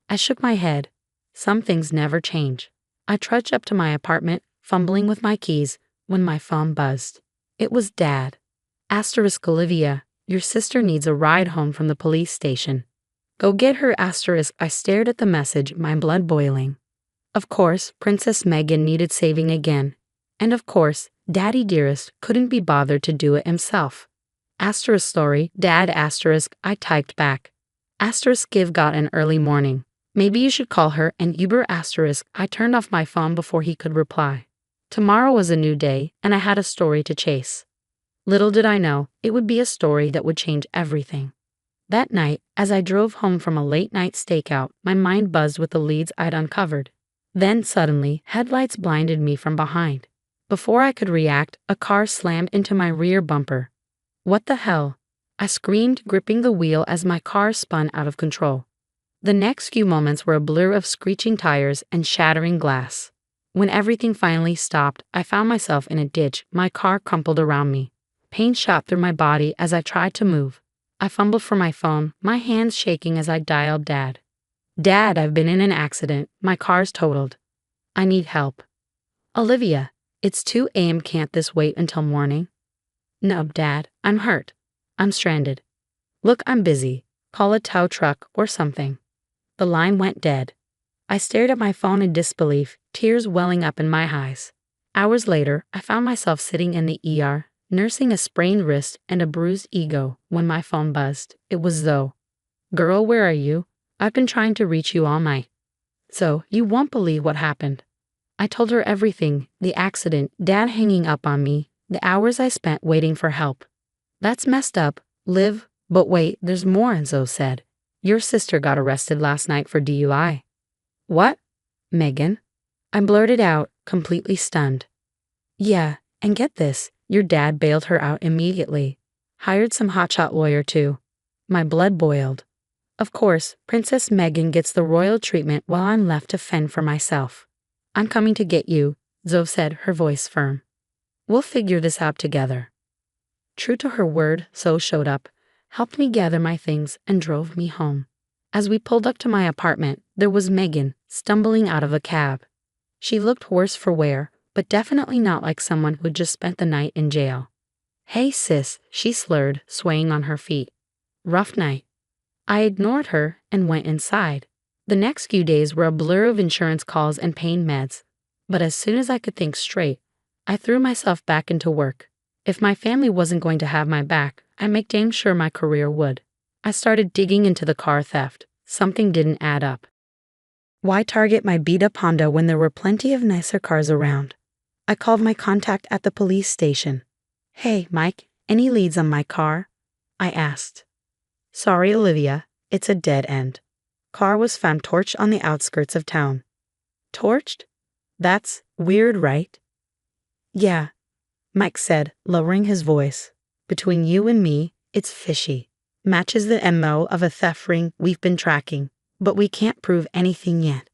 I shook my head. Some things never change. I trudged up to my apartment, fumbling with my keys, when my phone buzzed. It was Dad. Asterisk Olivia, your sister needs a ride home from the police station. Go get her, asterisk. I stared at the message, my blood boiling. Of course, Princess Megan needed saving again. And of course, Daddy dearest couldn't be bothered to do it himself. Asterisk story, Dad asterisk, I typed back. Asterisk give got an early morning. Maybe you should call her and Uber asterisk. I turned off my phone before he could reply. Tomorrow was a new day, and I had a story to chase. Little did I know, it would be a story that would change everything. That night, as I drove home from a late-night stakeout, my mind buzzed with the leads I'd uncovered. Then suddenly, headlights blinded me from behind. Before I could react, a car slammed into my rear bumper. What the hell? I screamed, gripping the wheel as my car spun out of control. The next few moments were a blur of screeching tires and shattering glass. When everything finally stopped, I found myself in a ditch, my car crumpled around me. Pain shot through my body as I tried to move. I fumbled for my phone, my hands shaking as I dialed Dad. Dad, I've been in an accident. My car's totaled. I need help. Olivia, it's 2 a.m. Can't this wait until morning? No, Dad, I'm hurt. I'm stranded. Look, I'm busy. Call a tow truck or something. The line went dead. I stared at my phone in disbelief, tears welling up in my eyes. Hours later, I found myself sitting in the ER, nursing a sprained wrist and a bruised ego when my phone buzzed. It was Zoe. Girl, where are you? I've been trying to reach you all night. So, you won't believe what happened. I told her everything, the accident, Dad hanging up on me, the hours I spent waiting for help. That's messed up, Liv, but wait, there's more, Zoe said. Your sister got arrested last night for DUI. What? Megan? I blurted out, completely stunned. Yeah, and get this, your dad bailed her out immediately. Hired some hotshot lawyer too. My blood boiled. Of course, Princess Megan gets the royal treatment while I'm left to fend for myself. I'm coming to get you, Zoe said, her voice firm. We'll figure this out together. True to her word, Zoe showed up, helped me gather my things, and drove me home. As we pulled up to my apartment, there was Megan, stumbling out of a cab. She looked worse for wear, but definitely not like someone who'd just spent the night in jail. Hey sis, she slurred, swaying on her feet. Rough night. I ignored her and went inside. The next few days were a blur of insurance calls and pain meds. But as soon as I could think straight, I threw myself back into work. If my family wasn't going to have my back, I'd make damn sure my career would. I started digging into the car theft. Something didn't add up. Why target my beat-up Honda when there were plenty of nicer cars around? I called my contact at the police station. Hey, Mike, any leads on my car? I asked. Sorry, Olivia, it's a dead end. Car was found torched on the outskirts of town. Torched? That's weird, right? Yeah, Mike said, lowering his voice. Between you and me, it's fishy. Matches the MO of a theft ring we've been tracking, but we can't prove anything yet.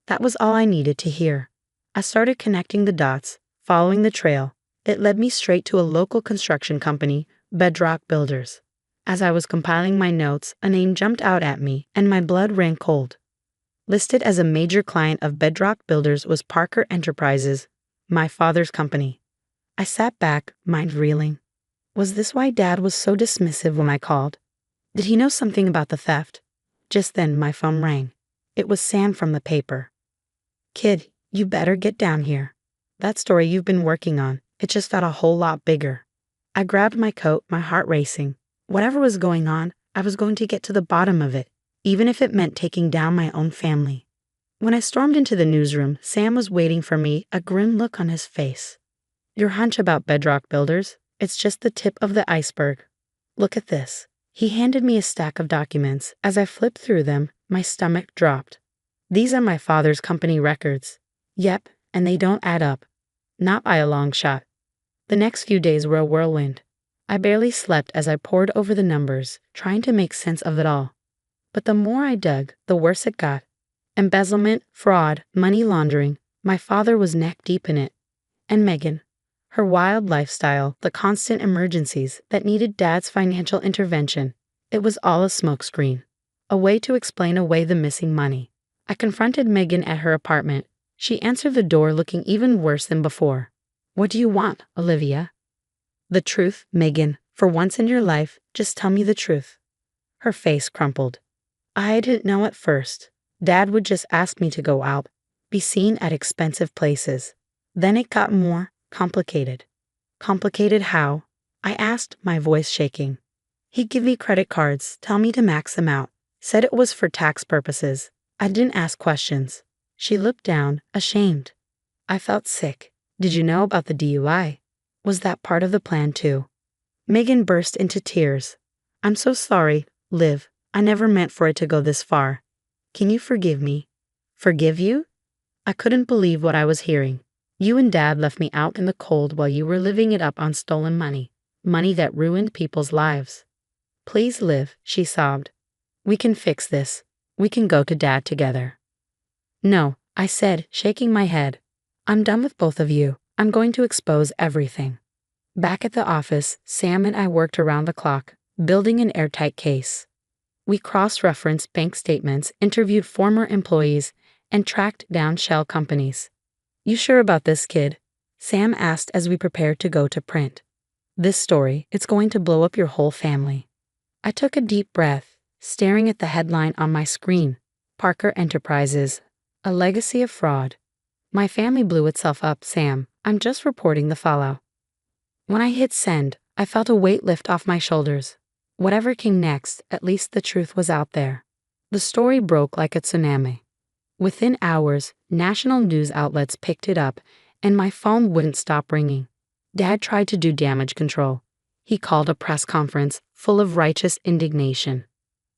That was all I needed to hear. I started connecting the dots, following the trail. It led me straight to a local construction company, Bedrock Builders. As I was compiling my notes, a name jumped out at me, and my blood ran cold. Listed as a major client of Bedrock Builders was Parker Enterprises, my father's company. I sat back, mind reeling. Was this why Dad was so dismissive when I called? Did he know something about the theft? Just then, my phone rang. It was Sam from the paper. Kid, you better get down here. That story you've been working on, it just got a whole lot bigger. I grabbed my coat, my heart racing. Whatever was going on, I was going to get to the bottom of it, even if it meant taking down my own family. When I stormed into the newsroom, Sam was waiting for me, a grim look on his face. Your hunch about bedrock builders? It's just the tip of the iceberg. Look at this. He handed me a stack of documents. As I flipped through them, my stomach dropped. These are my father's company records. Yep, and they don't add up. Not by a long shot. The next few days were a whirlwind. I barely slept as I pored over the numbers, trying to make sense of it all. But the more I dug, the worse it got. Embezzlement, fraud, money laundering. My father was neck deep in it. And Megan. Her wild lifestyle, the constant emergencies that needed Dad's financial intervention. It was all a smokescreen. A way to explain away the missing money. I confronted Megan at her apartment. She answered the door looking even worse than before. What do you want, Olivia? The truth, Megan. For once in your life, just tell me the truth. Her face crumpled. I didn't know at first. Dad would just ask me to go out, be seen at expensive places. Then it got more complicated. Complicated how? I asked, my voice shaking. He'd give me credit cards, tell me to max them out. Said it was for tax purposes. I didn't ask questions. She looked down, ashamed. I felt sick. Did you know about the DUI? Was that part of the plan too? Megan burst into tears. I'm so sorry, Liv. I never meant for it to go this far. Can you forgive me? Forgive you? I couldn't believe what I was hearing. You and Dad left me out in the cold while you were living it up on stolen money. Money that ruined people's lives. Please, Liv, she sobbed. We can fix this. We can go to Dad together. No, I said, shaking my head. I'm done with both of you. I'm going to expose everything. Back at the office, Sam and I worked around the clock, building an airtight case. We cross-referenced bank statements, interviewed former employees, and tracked down shell companies. You sure about this, kid? Sam asked as we prepared to go to print. This story, it's going to blow up your whole family. I took a deep breath, staring at the headline on my screen. Parker Enterprises, a legacy of fraud. My family blew itself up, Sam. I'm just reporting the fallout. When I hit send, I felt a weight lift off my shoulders. Whatever came next, at least the truth was out there. The story broke like a tsunami. Within hours, national news outlets picked it up, and my phone wouldn't stop ringing. Dad tried to do damage control. He called a press conference full of righteous indignation.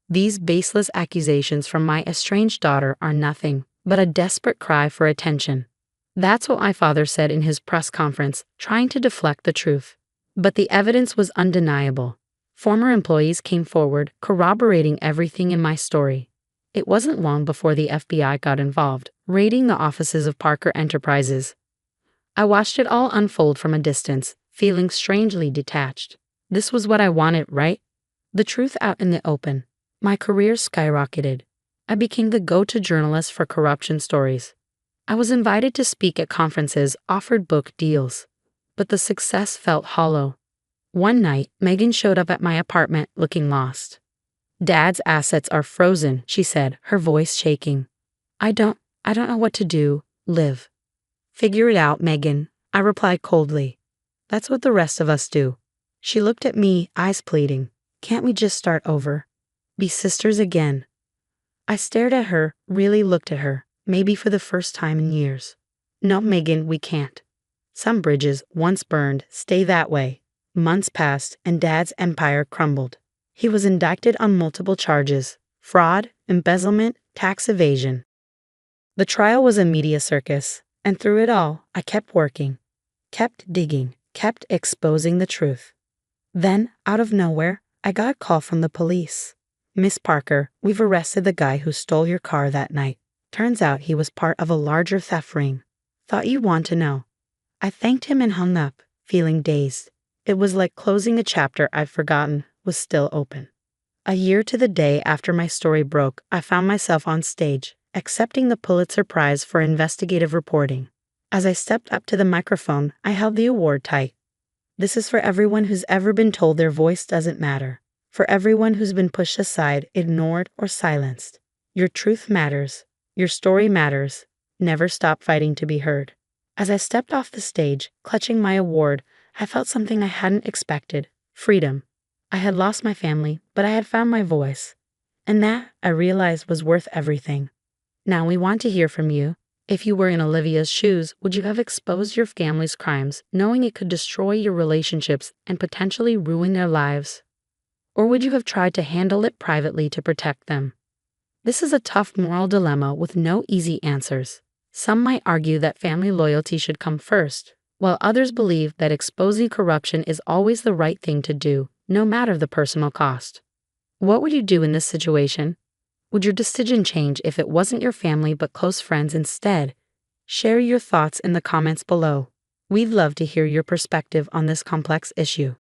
These baseless accusations from my estranged daughter are nothing but a desperate cry for attention. That's what my father said in his press conference, trying to deflect the truth. But the evidence was undeniable. Former employees came forward, corroborating everything in my story. It wasn't long before the FBI got involved, raiding the offices of Parker Enterprises. I watched it all unfold from a distance, feeling strangely detached. This was what I wanted, right? The truth out in the open. My career skyrocketed. I became the go-to journalist for corruption stories. I was invited to speak at conferences, offered book deals. But the success felt hollow. One night, Megan showed up at my apartment looking lost. Dad's assets are frozen, she said, her voice shaking. I don't know what to do, Liv. Figure it out, Megan, I replied coldly. That's what the rest of us do. She looked at me, eyes pleading. Can't we just start over? Be sisters again? I stared at her, really looked at her, maybe for the first time in years. No, Megan, we can't. Some bridges, once burned, stay that way. Months passed, and Dad's empire crumbled. He was indicted on multiple charges: fraud, embezzlement, tax evasion. The trial was a media circus, and through it all, I kept working, kept digging, kept exposing the truth. Then, out of nowhere, I got a call from the police. Miss Parker, we've arrested the guy who stole your car that night. Turns out he was part of a larger theft ring. Thought you'd want to know. I thanked him and hung up, feeling dazed. It was like closing a chapter I'd forgotten was still open. A year to the day after my story broke, I found myself on stage, accepting the Pulitzer Prize for investigative reporting. As I stepped up to the microphone, I held the award tight. This is for everyone who's ever been told their voice doesn't matter. For everyone who's been pushed aside, ignored, or silenced. Your truth matters. Your story matters. Never stop fighting to be heard. As I stepped off the stage, clutching my award, I felt something I hadn't expected: freedom. I had lost my family, but I had found my voice. And that, I realized, was worth everything. Now we want to hear from you. If you were in Olivia's shoes, would you have exposed your family's crimes, knowing it could destroy your relationships and potentially ruin their lives? Or would you have tried to handle it privately to protect them? This is a tough moral dilemma with no easy answers. Some might argue that family loyalty should come first, while others believe that exposing corruption is always the right thing to do, no matter the personal cost. What would you do in this situation? Would your decision change if it wasn't your family but close friends instead? Share your thoughts in the comments below. We'd love to hear your perspective on this complex issue.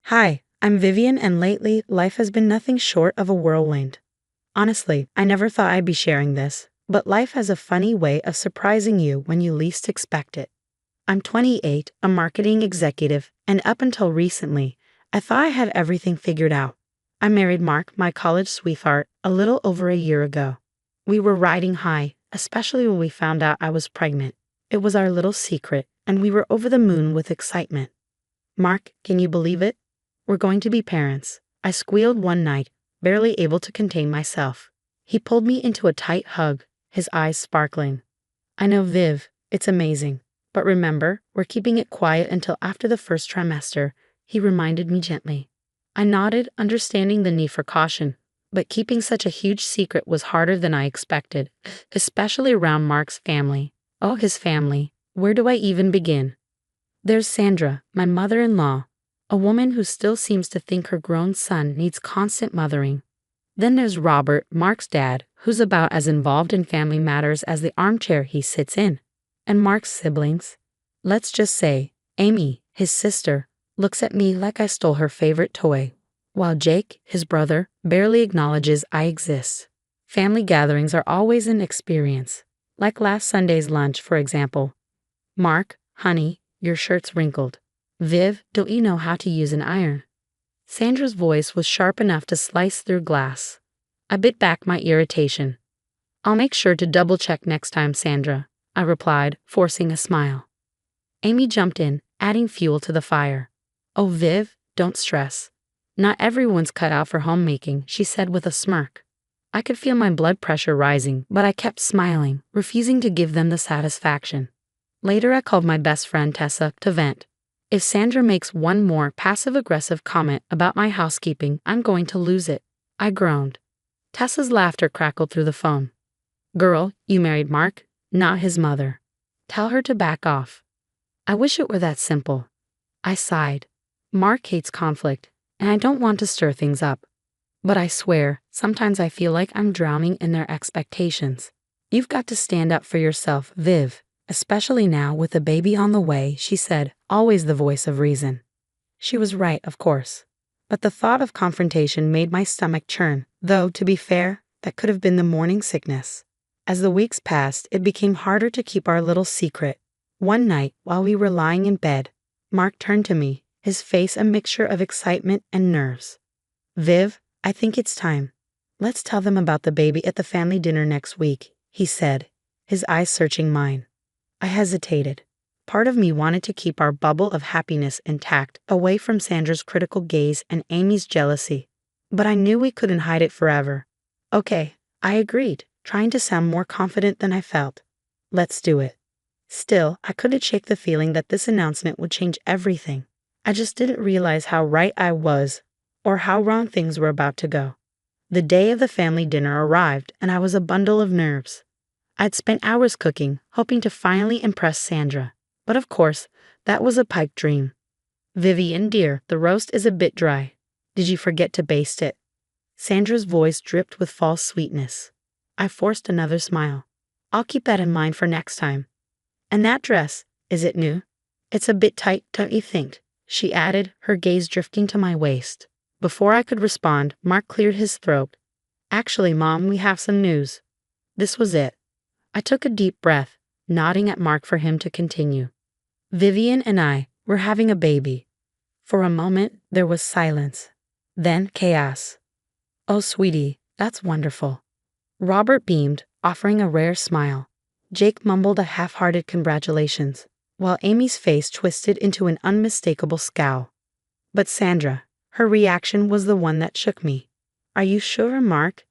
Hi, I'm Vivian, and lately, life has been nothing short of a whirlwind. Honestly, I never thought I'd be sharing this, but life has a funny way of surprising you when you least expect it. I'm 28, a marketing executive, and up until recently, I thought I had everything figured out. I married Mark, my college sweetheart, a little over a year ago. We were riding high, especially when we found out I was pregnant. It was our little secret, and we were over the moon with excitement. Mark, can you believe it? We're going to be parents. I squealed one night, barely able to contain myself. He pulled me into a tight hug, his eyes sparkling. I know, Viv, it's amazing. But remember, we're keeping it quiet until after the first trimester, he reminded me gently. I nodded, understanding the need for caution, but keeping such a huge secret was harder than I expected, especially around Mark's family. Oh, his family. Where do I even begin? There's Sandra, my mother-in-law, a woman who still seems to think her grown son needs constant mothering. Then there's Robert, Mark's dad, who's about as involved in family matters as the armchair he sits in. And Mark's siblings. Let's just say, Amy, his sister, looks at me like I stole her favorite toy, while Jake, his brother, barely acknowledges I exist. Family gatherings are always an experience, like last Sunday's lunch, for example. Mark, honey, your shirt's wrinkled. Viv, don't you know how to use an iron? Sandra's voice was sharp enough to slice through glass. I bit back my irritation. I'll make sure to double-check next time, Sandra, I replied, forcing a smile. Amy jumped in, adding fuel to the fire. Oh, Viv, don't stress. Not everyone's cut out for homemaking, she said with a smirk. I could feel my blood pressure rising, but I kept smiling, refusing to give them the satisfaction. Later, I called my best friend Tessa to vent. If Sandra makes one more passive-aggressive comment about my housekeeping, I'm going to lose it, I groaned. Tessa's laughter crackled through the phone. Girl, you married Mark, not his mother. Tell her to back off. I wish it were that simple. I sighed. Mark hates conflict, and I don't want to stir things up. But I swear, sometimes I feel like I'm drowning in their expectations. You've got to stand up for yourself, Viv, especially now with a baby on the way, she said, always the voice of reason. She was right, of course. But the thought of confrontation made my stomach churn, though, to be fair, that could have been the morning sickness. As the weeks passed, it became harder to keep our little secret. One night, while we were lying in bed, Mark turned to me, his face a mixture of excitement and nerves. Viv, I think it's time. Let's tell them about the baby at the family dinner next week, he said, his eyes searching mine. I hesitated. Part of me wanted to keep our bubble of happiness intact, away from Sandra's critical gaze and Amy's jealousy. But I knew we couldn't hide it forever. Okay, I agreed, trying to sound more confident than I felt. Let's do it. Still, I couldn't shake the feeling that this announcement would change everything. I just didn't realize how right I was, or how wrong things were about to go. The day of the family dinner arrived, and I was a bundle of nerves. I'd spent hours cooking, hoping to finally impress Sandra. But of course, that was a pipe dream. Vivian, dear, the roast is a bit dry. Did you forget to baste it? Sandra's voice dripped with false sweetness. I forced another smile. I'll keep that in mind for next time. And that dress, is it new? It's a bit tight, don't you think? She added, her gaze drifting to my waist. Before I could respond, Mark cleared his throat. Actually, Mom, we have some news. This was it. I took a deep breath, nodding at Mark for him to continue. Vivian and I were having a baby. For a moment, there was silence. Then chaos. Oh, sweetie, that's wonderful. Robert beamed, offering a rare smile. Jake mumbled a half-hearted congratulations, while Amy's face twisted into an unmistakable scowl. But Sandra, her reaction was the one that shook me. Are you sure, Mark?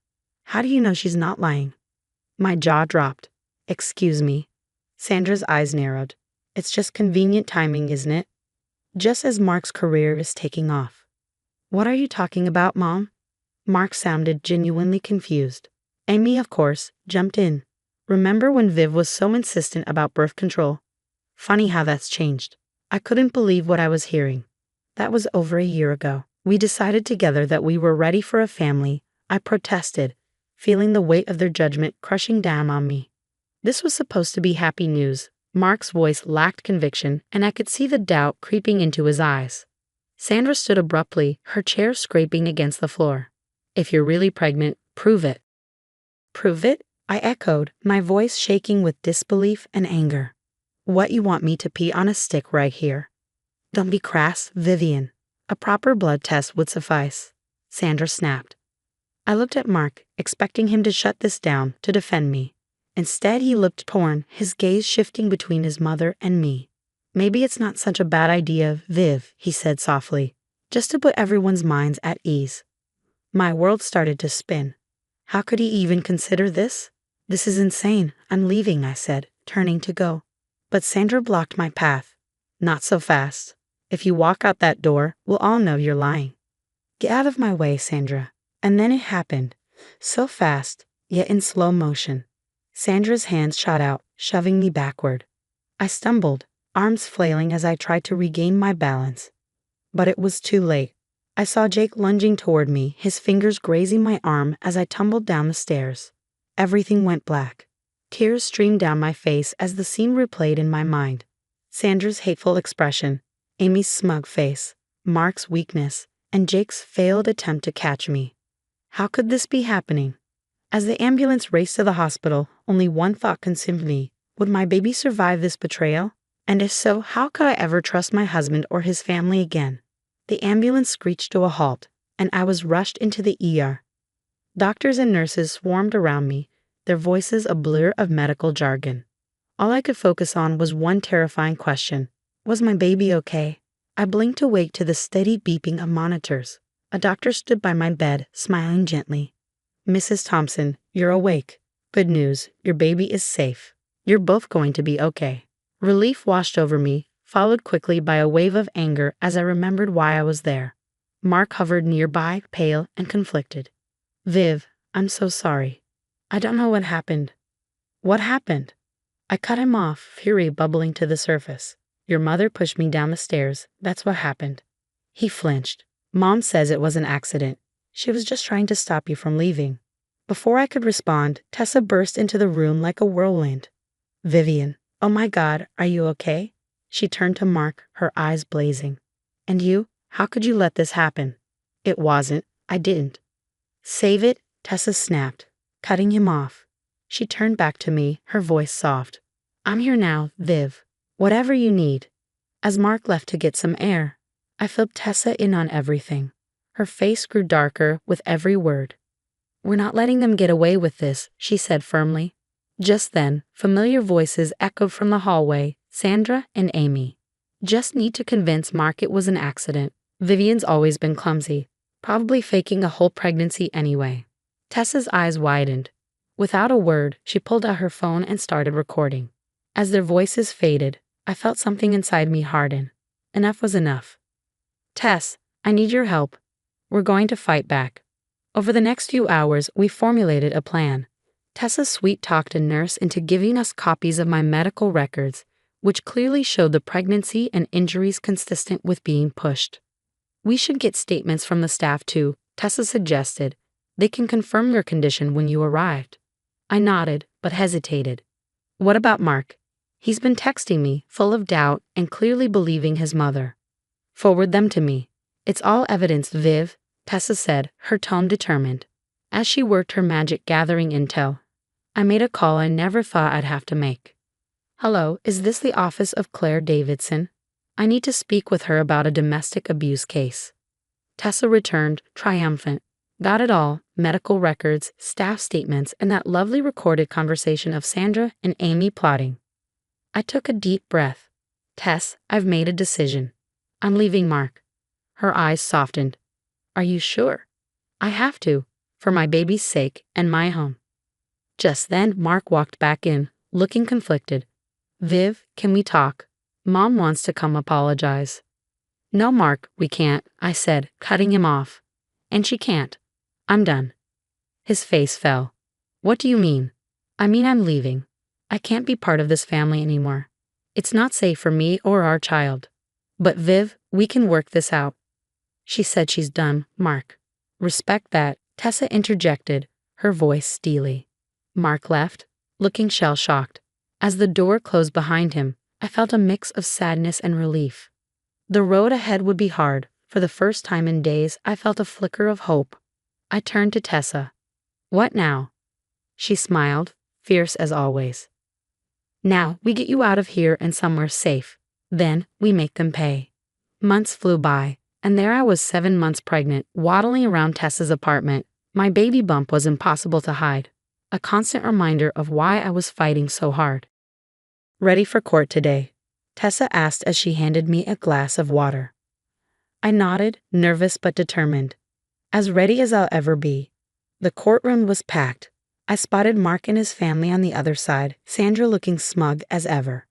How do you know she's not lying? My jaw dropped. Excuse me. Sandra's eyes narrowed. It's just convenient timing, isn't it? Just as Mark's career is taking off. What are you talking about, Mom? Mark sounded genuinely confused. Amy, of course, jumped in. Remember when Viv was so insistent about birth control? Funny how that's changed. I couldn't believe what I was hearing. That was over a year ago. We decided together that we were ready for a family. I protested, feeling the weight of their judgment crushing down on me. This was supposed to be happy news. Mark's voice lacked conviction, and I could see the doubt creeping into his eyes. Sandra stood abruptly, her chair scraping against the floor. If you're really pregnant, prove it. Prove it? I echoed, my voice shaking with disbelief and anger. What, you want me to pee on a stick right here? Don't be crass, Vivian. A proper blood test would suffice. Sandra snapped. I looked at Mark, expecting him to shut this down, to defend me. Instead, he looked torn, his gaze shifting between his mother and me. Maybe it's not such a bad idea, Viv, he said softly, just to put everyone's minds at ease. My world started to spin. How could he even consider this? This is insane. I'm leaving, I said, turning to go. But Sandra blocked my path. Not so fast. If you walk out that door, we'll all know you're lying. Get out of my way, Sandra. And then it happened. So fast, yet in slow motion. Sandra's hands shot out, shoving me backward. I stumbled, arms flailing as I tried to regain my balance. But it was too late. I saw Jake lunging toward me, his fingers grazing my arm as I tumbled down the stairs. Everything went black. Tears streamed down my face as the scene replayed in my mind. Sandra's hateful expression, Amy's smug face, Mark's weakness, and Jake's failed attempt to catch me. How could this be happening? As the ambulance raced to the hospital, only one thought consumed me. Would my baby survive this betrayal? And if so, how could I ever trust my husband or his family again? The ambulance screeched to a halt, and I was rushed into the ER. Doctors and nurses swarmed around me, their voices a blur of medical jargon. All I could focus on was one terrifying question. Was my baby okay? I blinked awake to the steady beeping of monitors. A doctor stood by my bed, smiling gently. Mrs. Thompson, you're awake. Good news, your baby is safe. You're both going to be okay. Relief washed over me, followed quickly by a wave of anger as I remembered why I was there. Mark hovered nearby, pale and conflicted. Viv, I'm so sorry. I don't know what happened. What happened? I cut him off, fury bubbling to the surface. Your mother pushed me down the stairs. That's what happened. He flinched. Mom says it was an accident. She was just trying to stop you from leaving. Before I could respond, Tessa burst into the room like a whirlwind. Vivian, oh my God, are you okay? She turned to Mark, her eyes blazing. And you? How could you let this happen? It wasn't. I didn't. Save it, Tessa snapped, cutting him off. She turned back to me, her voice soft. I'm here now, Viv. Whatever you need. As Mark left to get some air, I filled Tessa in on everything. Her face grew darker with every word. We're not letting them get away with this, she said firmly. Just then, familiar voices echoed from the hallway, Sandra and Amy. Just need to convince Mark it was an accident. Vivian's always been clumsy, probably faking a whole pregnancy anyway. Tessa's eyes widened. Without a word, she pulled out her phone and started recording. As their voices faded, I felt something inside me harden. Enough was enough. Tess, I need your help. We're going to fight back. Over the next few hours, we formulated a plan. Tessa sweet-talked a nurse into giving us copies of my medical records, which clearly showed the pregnancy and injuries consistent with being pushed. We should get statements from the staff too, Tessa suggested. They can confirm your condition when you arrived. I nodded, but hesitated. What about Mark? He's been texting me, full of doubt and clearly believing his mother. Forward them to me. It's all evidence, Viv, Tessa said, her tone determined. As she worked her magic gathering intel, I made a call I never thought I'd have to make. Hello, is this the office of Claire Davidson? I need to speak with her about a domestic abuse case. Tessa returned, triumphant. Got it all, medical records, staff statements, and that lovely recorded conversation of Sandra and Amy plotting. I took a deep breath. Tess, I've made a decision. I'm leaving Mark. Her eyes softened. Are you sure? I have to. for my baby's sake and my home. Just then, Mark walked back in, looking conflicted. Viv, can we talk? Mom wants to come apologize. No, Mark, we can't, I said, cutting him off. And she can't. I'm done. His face fell. What do you mean? I mean, I'm leaving. I can't be part of this family anymore. It's not safe for me or our child. But Viv, we can work this out. She said she's done, Mark. Respect that, Tessa interjected, her voice steely. Mark left, looking shell-shocked. As the door closed behind him, I felt a mix of sadness and relief. The road ahead would be hard. For the first time in days, I felt a flicker of hope. I turned to Tessa. What now? She smiled, fierce as always. Now we get you out of here and somewhere safe. Then we make them pay. Months flew by, and there I was 7 months pregnant, waddling around Tessa's apartment. My baby bump was impossible to hide, a constant reminder of why I was fighting so hard. Ready for court today? Tessa asked as she handed me a glass of water. I nodded, nervous but determined. As ready as I'll ever be. The courtroom was packed. I spotted Mark and his family on the other side, Sandra looking smug as ever.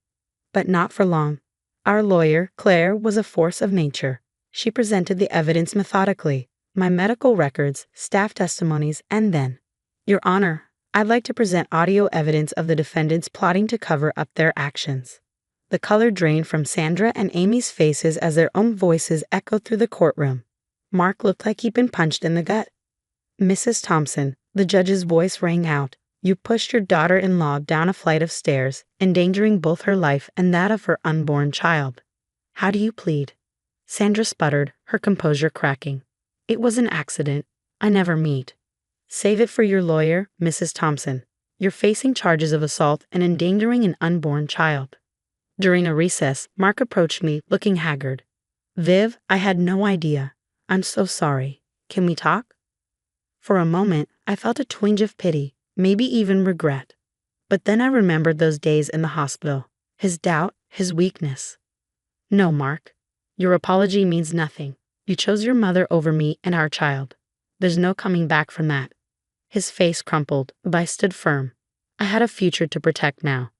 But not for long. Our lawyer, Claire, was a force of nature. She presented the evidence methodically, my medical records, staff testimonies, and then, Your Honor, I'd like to present audio evidence of the defendants plotting to cover up their actions. The color drained from Sandra and Amy's faces as their own voices echoed through the courtroom. Mark looked like he'd been punched in the gut. Mrs. Thompson, the judge's voice rang out, you pushed your daughter-in-law down a flight of stairs, endangering both her life and that of her unborn child. How do you plead? Sandra sputtered, her composure cracking. It was an accident. I never meet. Save it for your lawyer, Mrs. Thompson. You're facing charges of assault and endangering an unborn child. During a recess, Mark approached me, looking haggard. Viv, I had no idea. I'm so sorry. Can we talk? For a moment, I felt a twinge of pity, maybe even regret. But then I remembered those days in the hospital, his doubt, his weakness. No, Mark. Your apology means nothing. You chose your mother over me and our child. There's no coming back from that. His face crumpled, but I stood firm. I had a future to protect now.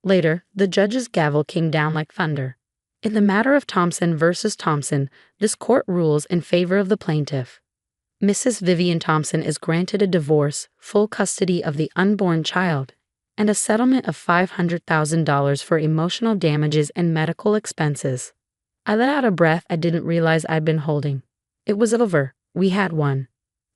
Later, the judge's gavel came down like thunder. In the matter of Thompson versus Thompson, this court rules in favor of the plaintiff. Mrs. Vivian Thompson is granted a divorce, full custody of the unborn child, and a settlement of $500,000 for emotional damages and medical expenses. I let out a breath I didn't realize I'd been holding. It was over. We had won.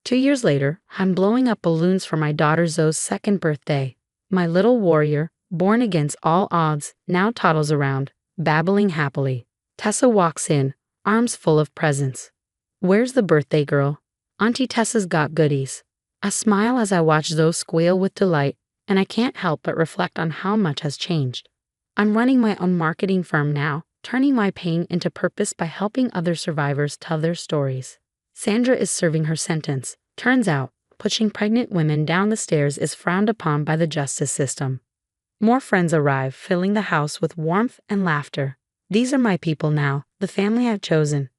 2 years later, I'm blowing up balloons for my daughter Zoe's 2nd birthday. My little warrior, born against all odds, now toddles around, babbling happily. Tessa walks in, arms full of presents. Where's the birthday girl? Auntie Tessa's got goodies. I smile as I watch Zoe squeal with delight, and I can't help but reflect on how much has changed. I'm running my own marketing firm now, turning my pain into purpose by helping other survivors tell their stories. Sandra is serving her sentence. Turns out, pushing pregnant women down the stairs is frowned upon by the justice system. More friends arrive, filling the house with warmth and laughter. These are my people now, the family I've chosen.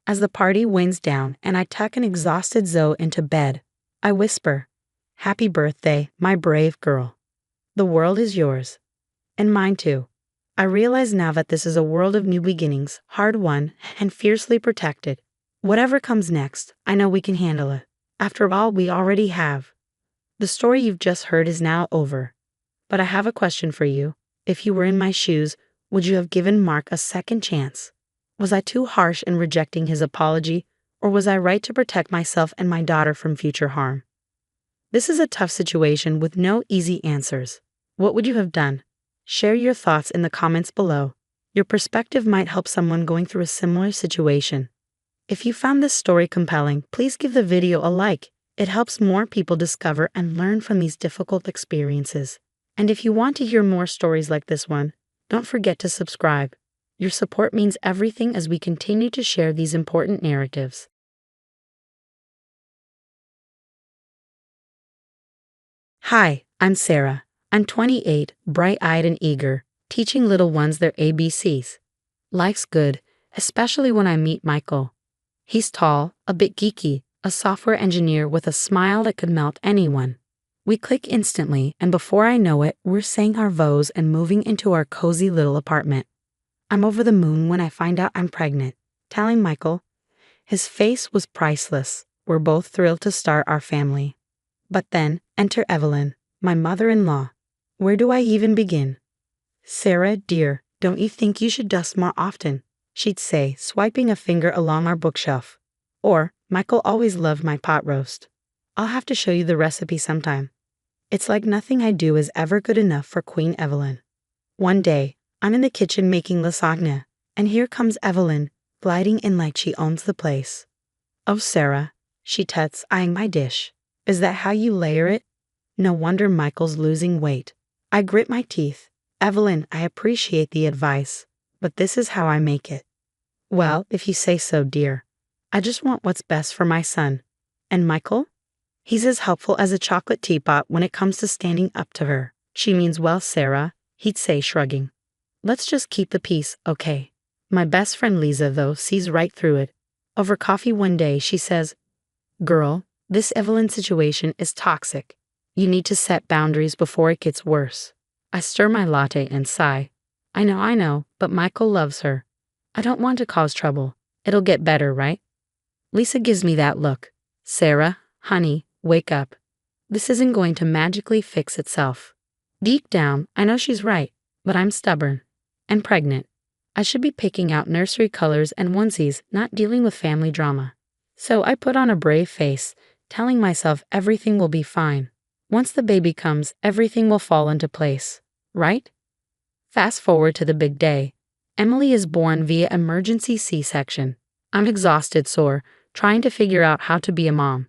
As the party winds down and I tuck an exhausted Zoe into bed, I whisper, Happy birthday, my brave girl. The world is yours. And mine too. I realize now that this is a world of new beginnings, hard-won and fiercely protected. Whatever comes next, I know we can handle it. After all, we already have. The story you've just heard is now over. But I have a question for you. If you were in my shoes, would you have given Mark a second chance? Was I too harsh in rejecting his apology, or was I right to protect myself and my daughter from future harm? This is a tough situation with no easy answers. What would you have done? Share your thoughts in the comments below. Your perspective might help someone going through a similar situation. If you found this story compelling, please give the video a like. It helps more people discover and learn from these difficult experiences. And if you want to hear more stories like this one, don't forget to subscribe. Your support means everything as we continue to share these important narratives. Hi, I'm Sarah. I'm 28, bright-eyed and eager, teaching little ones their ABCs. Life's good, especially when I meet Michael. He's tall, a bit geeky, a software engineer with a smile that could melt anyone. We click instantly, and before I know it, we're saying our vows and moving into our cozy little apartment. I'm over the moon when I find out I'm pregnant, telling Michael. His face was priceless. We're both thrilled to start our family. But then, enter Evelyn, my mother-in-law. Where do I even begin? Sarah, dear, don't you think you should dust more often? She'd say, swiping a finger along our bookshelf. Or, Michael always loved my pot roast. I'll have to show you the recipe sometime. It's like nothing I do is ever good enough for Queen Evelyn. One day, I'm in the kitchen making lasagna, and here comes Evelyn, gliding in like she owns the place. Oh, Sarah, she tuts, eyeing my dish. Is that how you layer it? No wonder Michael's losing weight. I grit my teeth. Evelyn, I appreciate the advice, but this is how I make it. Well, if you say so, dear. I just want what's best for my son. And Michael? He's as helpful as a chocolate teapot when it comes to standing up to her. She means well, Sarah, he'd say, shrugging. Let's just keep the peace, okay? My best friend Lisa, though, sees right through it. Over coffee one day, she says, Girl, this Evelyn situation is toxic. You need to set boundaries before it gets worse. I stir my latte and sigh. I know, but Michael loves her. I don't want to cause trouble. It'll get better, right? Lisa gives me that look. Sarah, honey, wake up. This isn't going to magically fix itself. Deep down, I know she's right, but I'm stubborn. And pregnant. I should be picking out nursery colors and onesies, not dealing with family drama. So I put on a brave face, telling myself everything will be fine. Once the baby comes, everything will fall into place. Right? Fast forward to the big day. Emily is born via emergency C-section. I'm exhausted, sore, trying to figure out how to be a mom.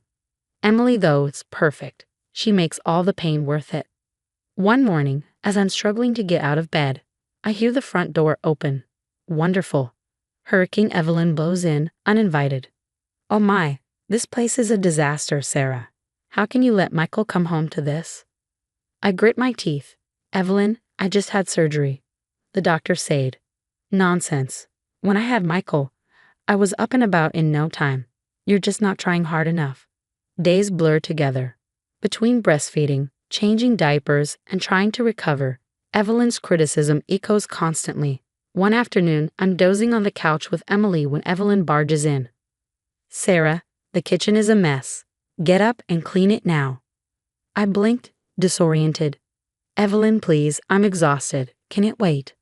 Emily, though, is perfect. She makes all the pain worth it. One morning, as I'm struggling to get out of bed, I hear the front door open. Wonderful. Hurricane Evelyn blows in, uninvited. Oh my, this place is a disaster, Sarah. How can you let Michael come home to this? I grit my teeth. Evelyn, I just had surgery. The doctor said. Nonsense. When I had Michael, I was up and about in no time. You're just not trying hard enough. Days blur together. Between breastfeeding, changing diapers, and trying to recover, Evelyn's criticism echoes constantly. One afternoon, I'm dozing on the couch with Emily when Evelyn barges in. Sarah, the kitchen is a mess. Get up and clean it now. I blinked, disoriented. Evelyn, please, I'm exhausted. Can it wait?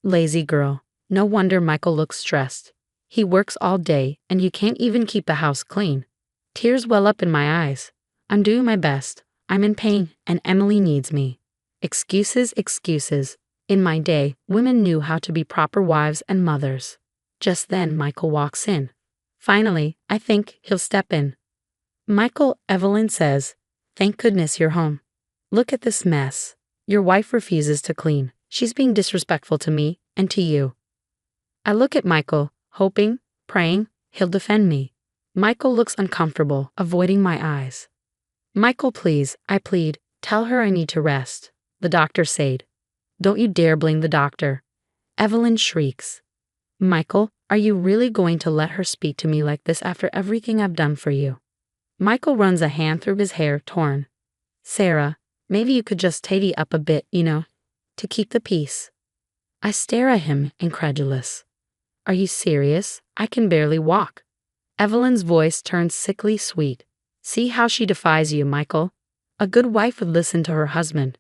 Lazy girl. No wonder Michael looks stressed. He works all day, and you can't even keep the house clean. Tears well up in my eyes. I'm doing my best. I'm in pain, and Emily needs me. Excuses, excuses. In my day, women knew how to be proper wives and mothers. Just then, Michael walks in. Finally, I think he'll step in. Michael, Evelyn says, thank goodness you're home. Look at this mess. Your wife refuses to clean. She's being disrespectful to me and to you. I look at Michael, hoping, praying, he'll defend me. Michael looks uncomfortable, avoiding my eyes. Michael, please, I plead, tell her I need to rest. The doctor said. Don't you dare blame the doctor. Evelyn shrieks. Michael, are you really going to let her speak to me like this after everything I've done for you? Michael runs a hand through his hair, torn. Sarah, maybe you could just tidy up a bit, to keep the peace. I stare at him, incredulous. Are you serious? I can barely walk. Evelyn's voice turns sickly sweet. See how she defies you, Michael. A good wife would listen to her husband.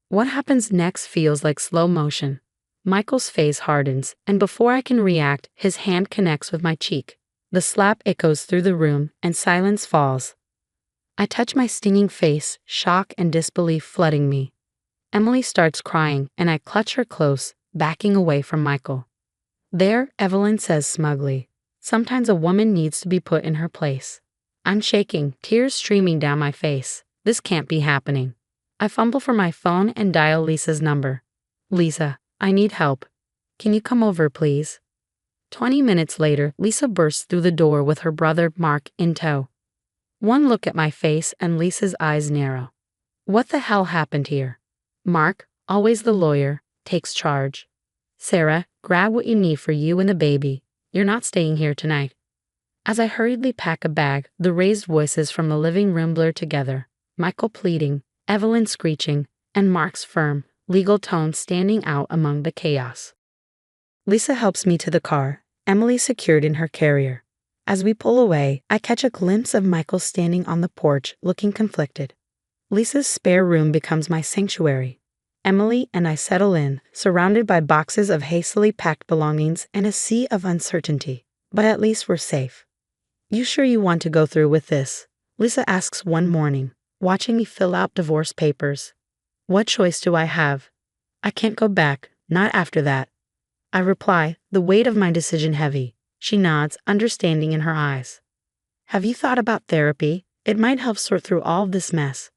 What happens next feels like slow motion. Michael's face hardens, and before I can react, his hand connects with my cheek. The slap echoes through the room, and silence falls. I touch my stinging face, shock and disbelief flooding me. Emily starts crying, and I clutch her close, backing away from Michael. There, Evelyn says smugly, sometimes a woman needs to be put in her place. I'm shaking, tears streaming down my face. This can't be happening. I fumble for my phone and dial Lisa's number. Lisa, I need help. Can you come over, please? 20 minutes later, Lisa bursts through the door with her brother, Mark, in tow. One look at my face and Lisa's eyes narrow. What the hell happened here? Mark, always the lawyer, takes charge. Sarah, grab what you need for you and the baby. You're not staying here tonight. As I hurriedly pack a bag, the raised voices from the living room blur together. Michael pleading, Evelyn screeching, and Mark's firm, legal tone standing out among the chaos. Lisa helps me to the car, Emily secured in her carrier. As we pull away, I catch a glimpse of Michael standing on the porch, looking conflicted. Lisa's spare room becomes my sanctuary. Emily and I settle in, surrounded by boxes of hastily packed belongings and a sea of uncertainty. But at least we're safe. You sure you want to go through with this? Lisa asks one morning, watching me fill out divorce papers. What choice do I have? I can't go back, not after that. I reply, the weight of my decision heavy. She nods, understanding in her eyes. Have you thought about therapy? It might help sort through all of this mess.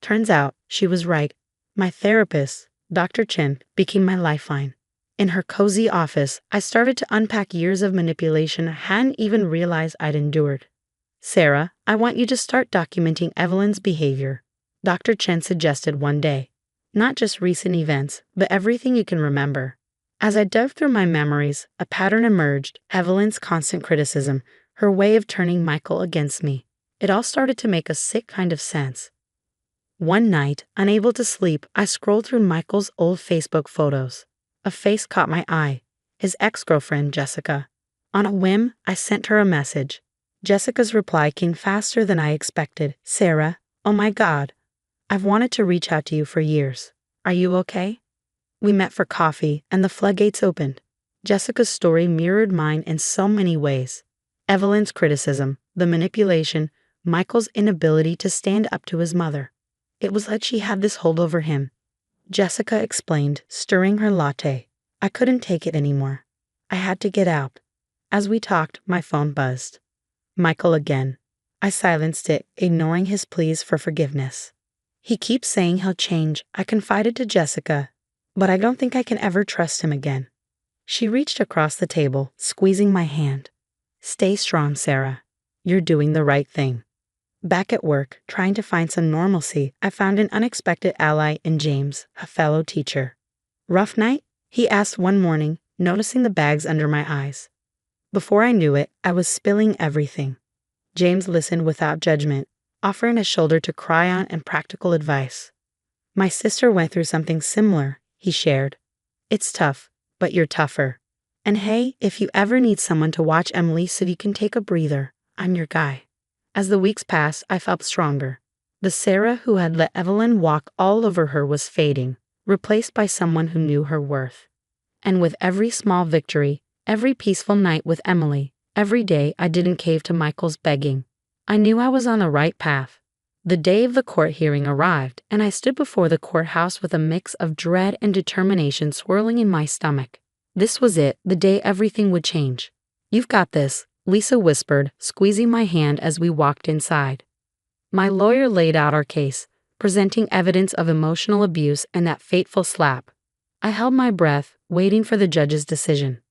Turns out, she was right. My therapist, Dr. Chen, became my lifeline. In her cozy office, I started to unpack years of manipulation I hadn't even realized I'd endured. Sarah, I want you to start documenting Evelyn's behavior, Dr. Chen suggested one day. Not just recent events, but everything you can remember. As I dug through my memories, a pattern emerged: Evelyn's constant criticism, her way of turning Michael against me. It all started to make a sick kind of sense. One night, unable to sleep, I scrolled through Michael's old Facebook photos. A face caught my eye: his ex-girlfriend, Jessica. On a whim, I sent her a message. Jessica's reply came faster than I expected. Sarah, oh my God. I've wanted to reach out to you for years. Are you okay? We met for coffee, and the floodgates opened. Jessica's story mirrored mine in so many ways. Evelyn's criticism, the manipulation, Michael's inability to stand up to his mother. It was like she had this hold over him. Jessica explained, stirring her latte. I couldn't take it anymore. I had to get out. As we talked, my phone buzzed. Michael again. I silenced it, ignoring his pleas for forgiveness. He keeps saying he'll change, I confided to Jessica, but I don't think I can ever trust him again. She reached across the table, squeezing my hand. Stay strong, Sarah. You're doing the right thing. Back at work, trying to find some normalcy, I found an unexpected ally in James, a fellow teacher. Rough night? He asked one morning, noticing the bags under my eyes. Before I knew it, I was spilling everything. James listened without judgment, offering a shoulder to cry on and practical advice. My sister went through something similar, he shared. It's tough, but you're tougher. And hey, if you ever need someone to watch Emily so you can take a breather, I'm your guy. As the weeks passed, I felt stronger. The Sarah who had let Evelyn walk all over her was fading, replaced by someone who knew her worth. And with every small victory, every peaceful night with Emily, every day I didn't cave to Michael's begging, I knew I was on the right path. The day of the court hearing arrived, and I stood before the courthouse with a mix of dread and determination swirling in my stomach. This was it, the day everything would change. You've got this, Lisa whispered, squeezing my hand as we walked inside. My lawyer laid out our case, presenting evidence of emotional abuse and that fateful slap. I held my breath, waiting for the judge's decision.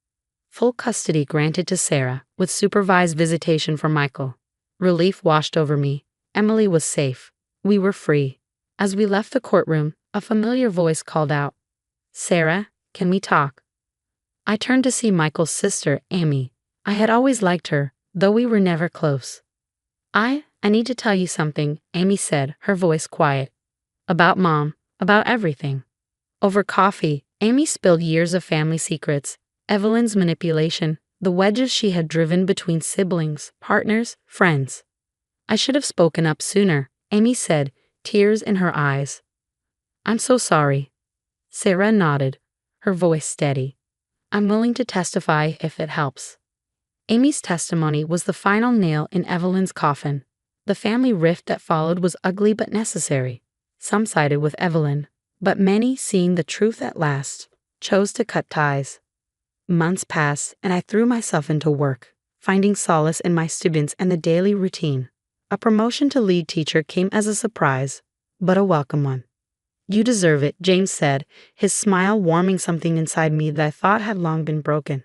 Full custody granted to Sarah, with supervised visitation for Michael. Relief washed over me. Emily was safe. We were free. As we left the courtroom, a familiar voice called out, Sarah, can we talk? I turned to see Michael's sister, Amy. I had always liked her, though we were never close. I need to tell you something, Amy said, her voice quiet. About Mom, about everything. Over coffee, Amy spilled years of family secrets, Evelyn's manipulation, the wedges she had driven between siblings, partners, friends. I should have spoken up sooner, Amy said, tears in her eyes. I'm so sorry. Sarah nodded, her voice steady. I'm willing to testify if it helps. Amy's testimony was the final nail in Evelyn's coffin. The family rift that followed was ugly but necessary. Some sided with Evelyn, but many, seeing the truth at last, chose to cut ties. Months passed, and I threw myself into work, finding solace in my students and the daily routine. A promotion to lead teacher came as a surprise, but a welcome one. You deserve it, James said, his smile warming something inside me that I thought had long been broken.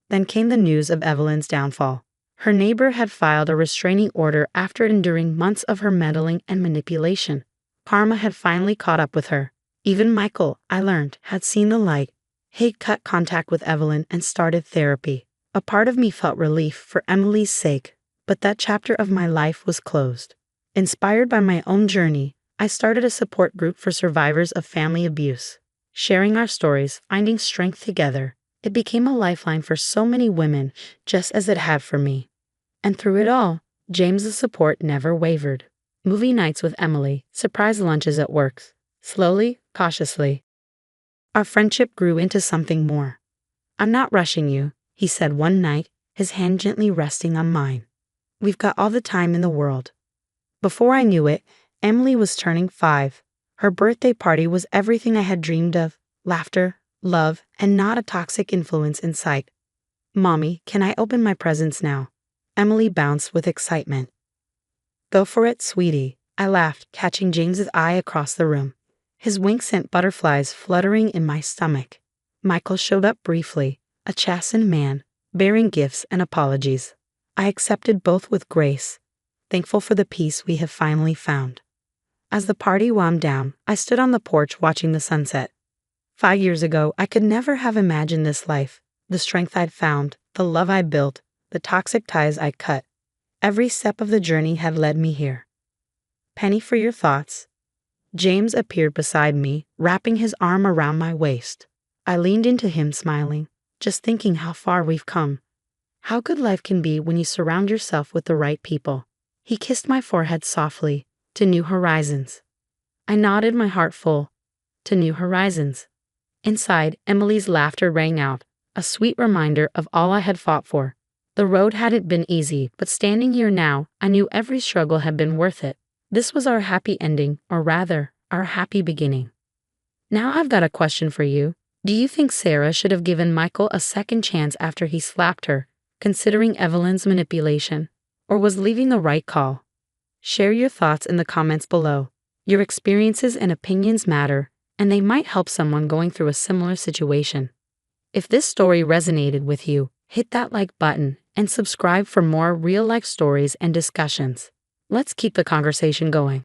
Then came the news of Evelyn's downfall. Her neighbor had filed a restraining order after enduring months of her meddling and manipulation. Karma had finally caught up with her. Even Michael, I learned, had seen the light. He'd cut contact with Evelyn and started therapy. A part of me felt relief for Emily's sake, But that chapter of my life was closed. Inspired by my own journey, I started a support group for survivors of family abuse. Sharing our stories, finding strength together, it became a lifeline for so many women, just as it had for me. And through it all, James's support never wavered. Movie nights with Emily, surprise lunches at work. Slowly, cautiously, our friendship grew into something more. "I'm not rushing you," he said one night, his hand gently resting on mine. "We've got all the time in the world." Before I knew it, Emily was turning 5. Her birthday party was everything I had dreamed of: laughter, love, and not a toxic influence in sight. "Mommy, can I open my presents now?" Emily bounced with excitement. "Go for it, sweetie," I laughed, catching James's eye across the room. His wink sent butterflies fluttering in my stomach. Michael showed up briefly, a chastened man, bearing gifts and apologies. I accepted both with grace, thankful for the peace we have finally found. As the party wound down, I stood on the porch watching the sunset. 5 years ago, I could never have imagined this life, the strength I'd found, the love I built, the toxic ties I cut. Every step of the journey had led me here. "Penny, for your thoughts." James appeared beside me, wrapping his arm around my waist. I leaned into him, smiling, just thinking how far we've come. How good life can be when you surround yourself with the right people. He kissed my forehead softly, to new horizons. I nodded, my heart full, to new horizons. Inside, Emily's laughter rang out, a sweet reminder of all I had fought for. The road hadn't been easy, but standing here now, I knew every struggle had been worth it. This was our happy ending, or rather, our happy beginning. Now I've got a question for you. Do you think Sarah should have given Michael a second chance after he slapped her, considering Evelyn's manipulation? Or was leaving the right call? Share your thoughts in the comments below. Your experiences and opinions matter, and they might help someone going through a similar situation. If this story resonated with you, hit that like button and subscribe for more real-life stories and discussions. Let's keep the conversation going.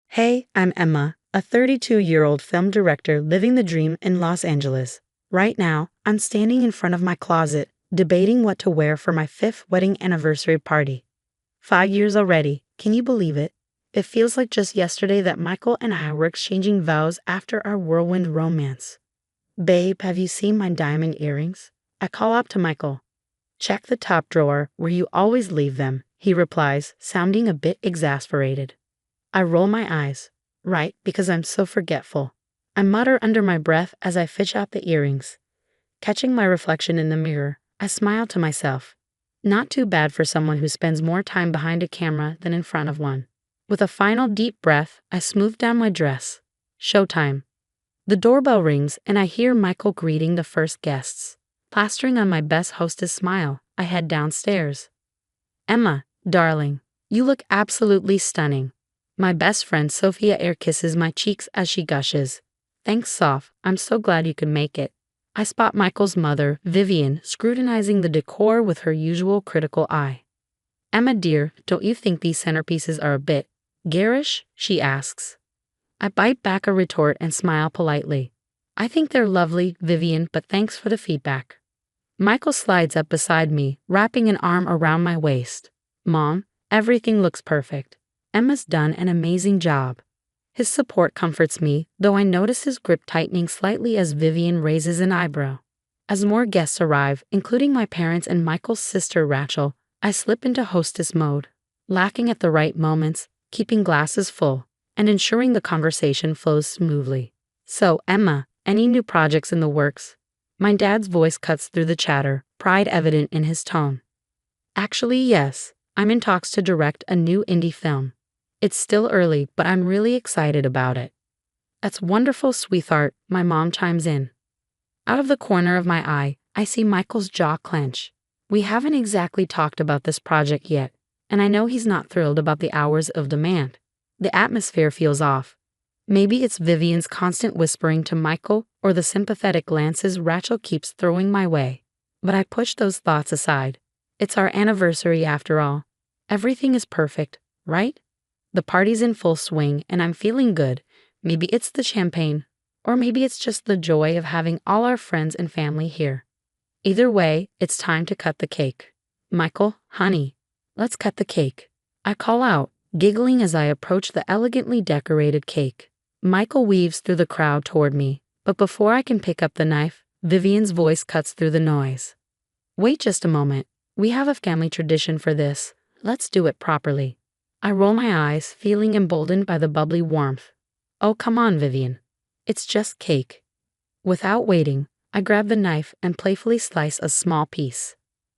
Hey, I'm Emma, a 32-year-old film director living the dream in Los Angeles. Right now, I'm standing in front of my closet, debating what to wear for my 5th wedding anniversary party. 5 years already, can you believe it? It feels like just yesterday that Michael and I were exchanging vows after our whirlwind romance. "Babe, have you seen my diamond earrings?" I call up to Michael. "Check the top drawer where you always leave them," he replies, sounding a bit exasperated. I roll my eyes. Right, because I'm so forgetful. I mutter under my breath as I fish out the earrings. Catching my reflection in the mirror, I smile to myself. Not too bad for someone who spends more time behind a camera than in front of one. With a final deep breath, I smooth down my dress. Showtime. The doorbell rings and I hear Michael greeting the first guests. Plastering on my best hostess smile, I head downstairs. "Emma, darling, you look absolutely stunning." My best friend Sophia air kisses my cheeks as she gushes. "Thanks, Soph, I'm so glad you could make it." I spot Michael's mother, Vivian, scrutinizing the decor with her usual critical eye. "Emma dear, don't you think these centerpieces are a bit garish?" she asks. I bite back a retort and smile politely. "I think they're lovely, Vivian, but thanks for the feedback." Michael slides up beside me, wrapping an arm around my waist. "Mom, everything looks perfect. Emma's done an amazing job." His support comforts me, though I notice his grip tightening slightly as Vivian raises an eyebrow. As more guests arrive, including my parents and Michael's sister Rachel, I slip into hostess mode, laughing at the right moments, keeping glasses full, and ensuring the conversation flows smoothly. "So, Emma, any new projects in the works?" My dad's voice cuts through the chatter, pride evident in his tone. "Actually, yes. I'm in talks to direct a new indie film. It's still early, but I'm really excited about it." "That's wonderful, sweetheart," my mom chimes in. Out of the corner of my eye, I see Michael's jaw clench. We haven't exactly talked about this project yet, and I know he's not thrilled about the hours of demand. The atmosphere feels off. Maybe it's Vivian's constant whispering to Michael or the sympathetic glances Rachel keeps throwing my way. But I push those thoughts aside. It's our anniversary after all. Everything is perfect, right? The party's in full swing and I'm feeling good. Maybe it's the champagne, or maybe it's just the joy of having all our friends and family here. Either way, it's time to cut the cake. Michael, honey, let's cut the cake. I call out, giggling as I approach the elegantly decorated cake. Michael weaves through the crowd toward me, but before I can pick up the knife, Vivian's voice cuts through the noise. Wait just a moment. We have a family tradition for this. Let's do it properly. I roll my eyes, feeling emboldened by the bubbly warmth. Oh, come on, Vivian. It's just cake. Without waiting, I grab the knife and playfully slice a small piece.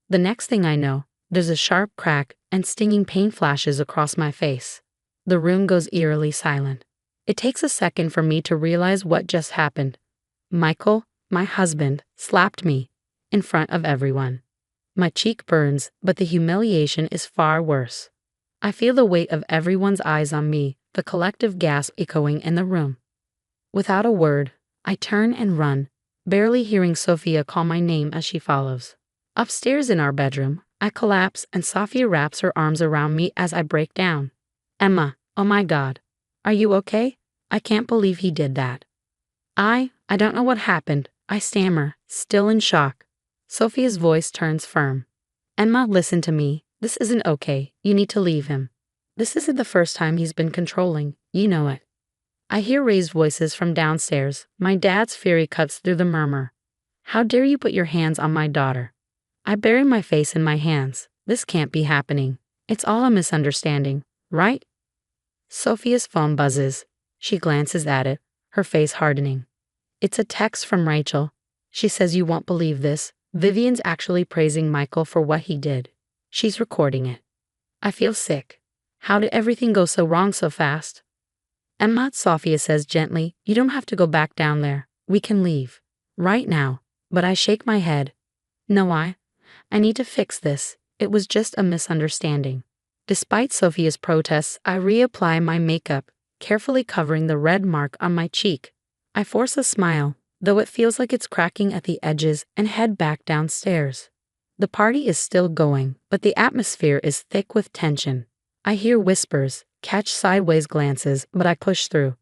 The next thing I know, there's a sharp crack and stinging pain flashes across my face. The room goes eerily silent. It takes a second for me to realize what just happened. Michael, my husband, slapped me in front of everyone. My cheek burns, but the humiliation is far worse. I feel the weight of everyone's eyes on me, the collective gasp echoing in the room. Without a word, I turn and run, barely hearing Sophia call my name as she follows. Upstairs in our bedroom, I collapse and Sophia wraps her arms around me as I break down. Emma, oh my God. Are you okay? I can't believe he did that. I don't know what happened, I stammer, still in shock. Sophia's voice turns firm. Emma, listen to me. This isn't okay. You need to leave him. This isn't the first time he's been controlling. You know it. I hear raised voices from downstairs. My dad's fury cuts through the murmur. How dare you put your hands on my daughter? I bury my face in my hands. This can't be happening. It's all a misunderstanding, right? Sophia's phone buzzes. She glances at it, her face hardening. It's a text from Rachel. She says you won't believe this. Vivian's actually praising Michael for what he did. She's recording it. I feel sick. How did everything go so wrong so fast? Emma, Sophia says gently, you don't have to go back down there. We can leave. Right now. But I shake my head. No, I need to fix this. It was just a misunderstanding. Despite Sophia's protests, I reapply my makeup, carefully covering the red mark on my cheek. I force a smile, though it feels like it's cracking at the edges, and head back downstairs. The party is still going, but the atmosphere is thick with tension. I hear whispers, catch sideways glances, but I push through.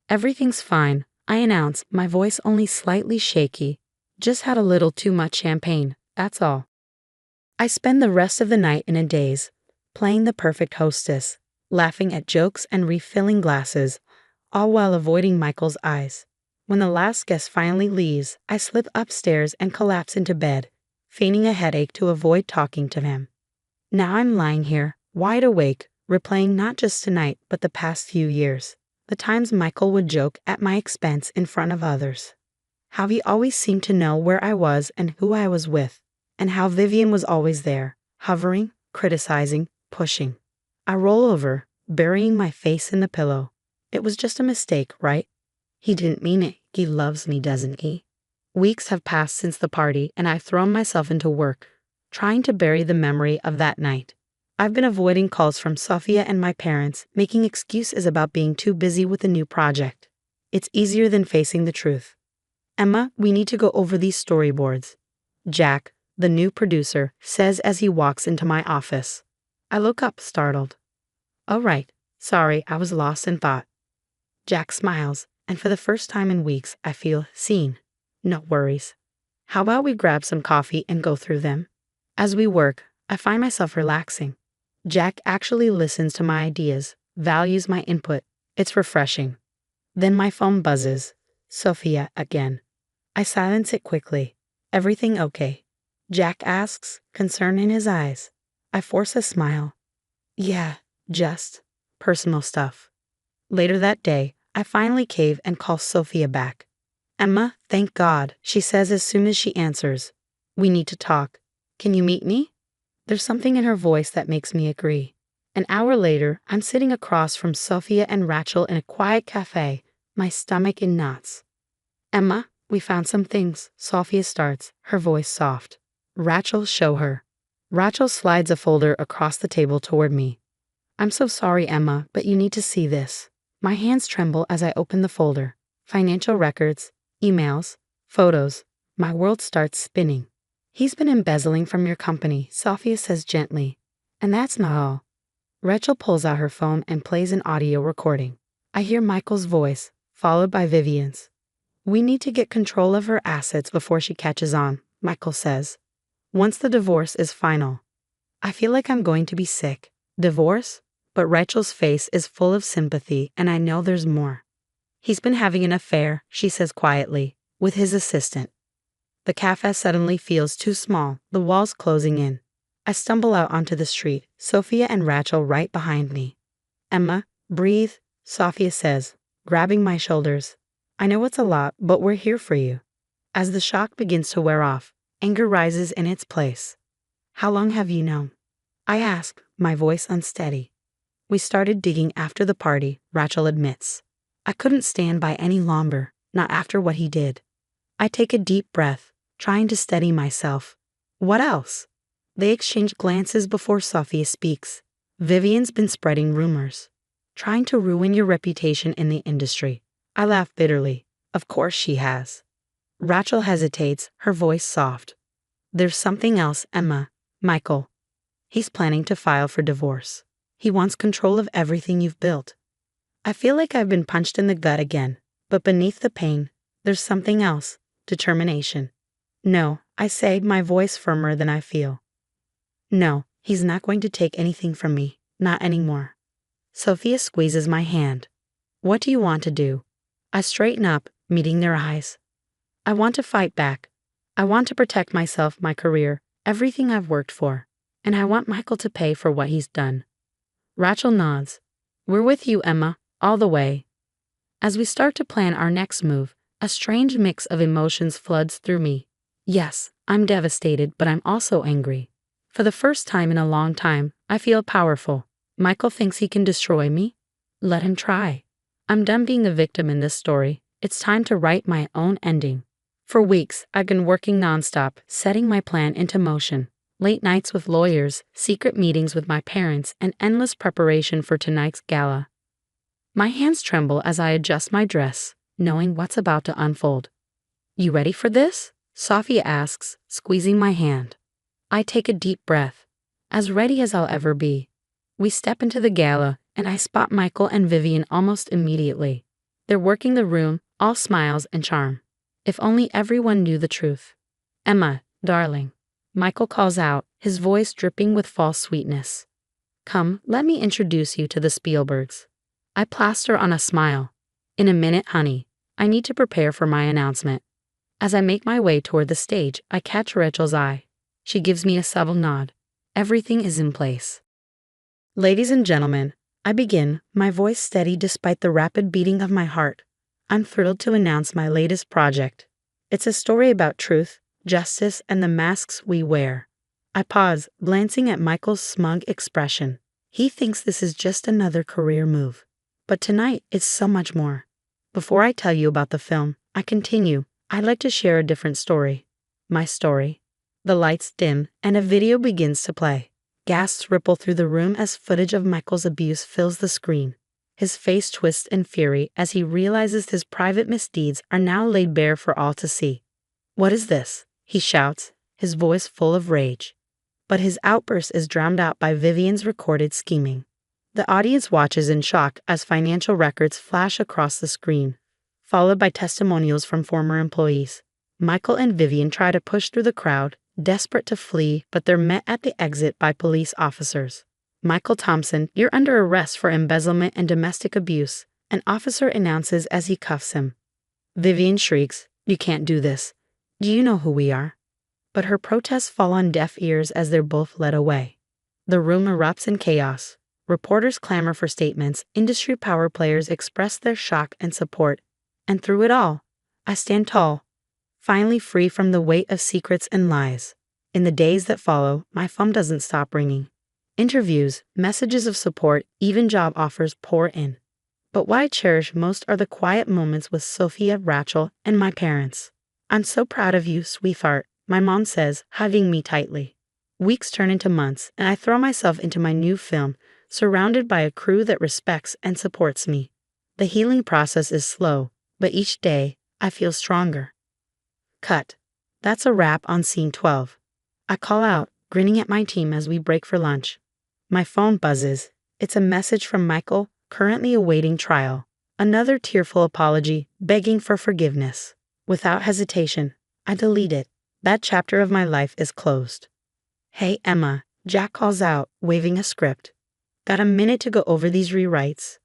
Everything's fine, I announce, my voice only slightly shaky. Just had a little too much champagne, that's all. I spend the rest of the night in a daze, playing the perfect hostess, laughing at jokes and refilling glasses, all while avoiding Michael's eyes. When the last guest finally leaves, I slip upstairs and collapse into bed, feigning a headache to avoid talking to him. Now I'm lying here, wide awake, replaying not just tonight but the past few years, the times Michael would joke at my expense in front of others. How he always seemed to know where I was and who I was with, and how Vivian was always there, hovering, criticizing, pushing. I roll over, burying my face in the pillow. It was just a mistake, right? He didn't mean it. He loves me, doesn't he? Weeks have passed since the party, and I've thrown myself into work, trying to bury the memory of that night. I've been avoiding calls from Sophia and my parents, making excuses about being too busy with a new project. It's easier than facing the truth. Emma, we need to go over these storyboards. Jack, the new producer, says as he walks into my office. I look up, startled. Oh, right. Sorry, I was lost in thought. Jack smiles, and for the first time in weeks, I feel seen. No worries. How about we grab some coffee and go through them? As we work, I find myself relaxing. Jack actually listens to my ideas, values my input. It's refreshing. Then my phone buzzes. Sophia again. I silence it quickly. Everything okay? Jack asks, concern in his eyes. I force a smile. Yeah, just personal stuff. Later that day, I finally cave and call Sophia back. Emma, thank God, she says as soon as she answers. We need to talk. Can you meet me? There's something in her voice that makes me agree. An hour later, I'm sitting across from Sophia and Rachel in a quiet cafe, my stomach in knots. Emma, we found some things, Sophia starts, her voice soft. Rachel, show her. Rachel slides a folder across the table toward me. I'm so sorry, Emma, but you need to see this. My hands tremble as I open the folder. Financial records, emails, photos. My world starts spinning. He's been embezzling from your company, Sophia says gently. And that's not all. Rachel pulls out her phone and plays an audio recording. I hear Michael's voice, followed by Vivian's. We need to get control of her assets before she catches on, Michael says. Once the divorce is final. I feel like I'm going to be sick. Divorce? But Rachel's face is full of sympathy, and I know there's more. He's been having an affair, she says quietly, with his assistant. The cafe suddenly feels too small, the walls closing in. I stumble out onto the street, Sophia and Rachel right behind me. Emma, breathe, Sophia says, grabbing my shoulders. I know it's a lot, but we're here for you. As the shock begins to wear off, anger rises in its place. How long have you known? I ask, my voice unsteady. We started digging after the party, Rachel admits. I couldn't stand by any longer, not after what he did. I take a deep breath, trying to steady myself. What else? They exchange glances before Sophia speaks. Vivian's been spreading rumors, trying to ruin your reputation in the industry. I laugh bitterly. Of course she has. Rachel hesitates, her voice soft. There's something else, Emma. Michael. He's planning to file for divorce. He wants control of everything you've built. I feel like I've been punched in the gut again, but beneath the pain, there's something else. Determination. No, I say, my voice firmer than I feel. No, he's not going to take anything from me, not anymore. Sophia squeezes my hand. What do you want to do? I straighten up, meeting their eyes. I want to fight back. I want to protect myself, my career, everything I've worked for. And I want Michael to pay for what he's done. Rachel nods. We're with you, Emma, all the way. As we start to plan our next move, a strange mix of emotions floods through me. Yes, I'm devastated, but I'm also angry. For the first time in a long time, I feel powerful. Michael thinks he can destroy me? Let him try. I'm done being a victim in this story. It's time to write my own ending. For weeks, I've been working nonstop, setting my plan into motion. Late nights with lawyers, secret meetings with my parents, and endless preparation for tonight's gala. My hands tremble as I adjust my dress, knowing what's about to unfold. You ready for this? Sophia asks, squeezing my hand. I take a deep breath. As ready as I'll ever be. We step into the gala, and I spot Michael and Vivian almost immediately. They're working the room, all smiles and charm. If only everyone knew the truth. Emma, darling. Michael calls out, his voice dripping with false sweetness. Come, let me introduce you to the Spielbergs. I plaster on a smile. In a minute, honey. I need to prepare for my announcement. As I make my way toward the stage, I catch Rachel's eye. She gives me a subtle nod. Everything is in place. Ladies and gentlemen, I begin, my voice steady despite the rapid beating of my heart. I'm thrilled to announce my latest project. It's a story about truth, justice, and the masks we wear. I pause, glancing at Michael's smug expression. He thinks this is just another career move. But tonight, it's so much more. Before I tell you about the film, I continue. I'd like to share a different story. My story. The lights dim, and a video begins to play. Gasps ripple through the room as footage of Michael's abuse fills the screen. His face twists in fury as he realizes his private misdeeds are now laid bare for all to see. What is this? He shouts, his voice full of rage. But his outburst is drowned out by Vivian's recorded scheming. The audience watches in shock as financial records flash across the screen, followed by testimonials from former employees. Michael and Vivian try to push through the crowd, desperate to flee, but they're met at the exit by police officers. Michael Thompson, you're under arrest for embezzlement and domestic abuse, an officer announces as he cuffs him. Vivian shrieks, you can't do this. Do you know who we are? But her protests fall on deaf ears as they're both led away. The room erupts in chaos. Reporters clamor for statements, industry power players express their shock and support. And through it all, I stand tall, finally free from the weight of secrets and lies. In the days that follow, my phone doesn't stop ringing. Interviews, messages of support, even job offers pour in. But what I cherish most are the quiet moments with Sophia, Rachel, and my parents. I'm so proud of you, sweetheart, my mom says, hugging me tightly. Weeks turn into months, and I throw myself into my new film, surrounded by a crew that respects and supports me. The healing process is slow, but each day, I feel stronger. Cut. That's a wrap on scene 12. I call out, grinning at my team as we break for lunch. My phone buzzes. It's a message from Michael, currently awaiting trial. Another tearful apology, begging for forgiveness. Without hesitation, I delete it. That chapter of my life is closed. Hey, Emma, Jack calls out, waving a script. Got a minute to go over these rewrites?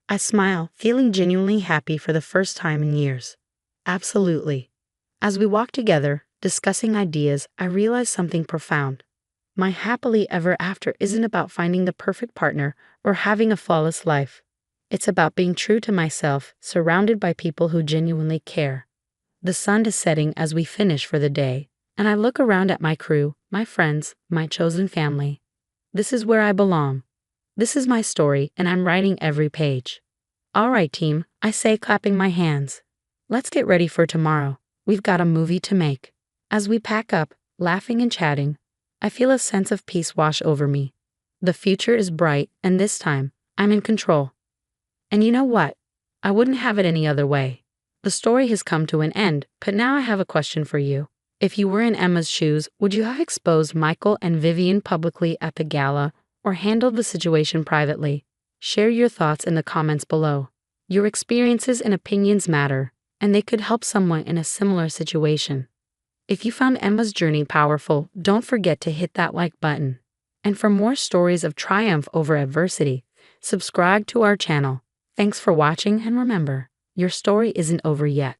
I smile, feeling genuinely happy for the first time in years. Absolutely. As we walk together, discussing ideas, I realize something profound. My happily ever after isn't about finding the perfect partner or having a flawless life. It's about being true to myself, surrounded by people who genuinely care. The sun is setting as we finish for the day, and I look around at my crew, my friends, my chosen family. This is where I belong. This is my story, and I'm writing every page. All right, team, I say, clapping my hands. Let's get ready for tomorrow. We've got a movie to make. As we pack up, laughing and chatting, I feel a sense of peace wash over me. The future is bright, and this time, I'm in control. And you know what? I wouldn't have it any other way. The story has come to an end, but now I have a question for you. If you were in Emma's shoes, would you have exposed Michael and Vivian publicly at the gala, or handled the situation privately? Share your thoughts in the comments below. Your experiences and opinions matter, and they could help someone in a similar situation. If you found Emma's journey powerful, don't forget to hit that like button. And for more stories of triumph over adversity, subscribe to our channel. Thanks for watching, and remember, your story isn't over yet.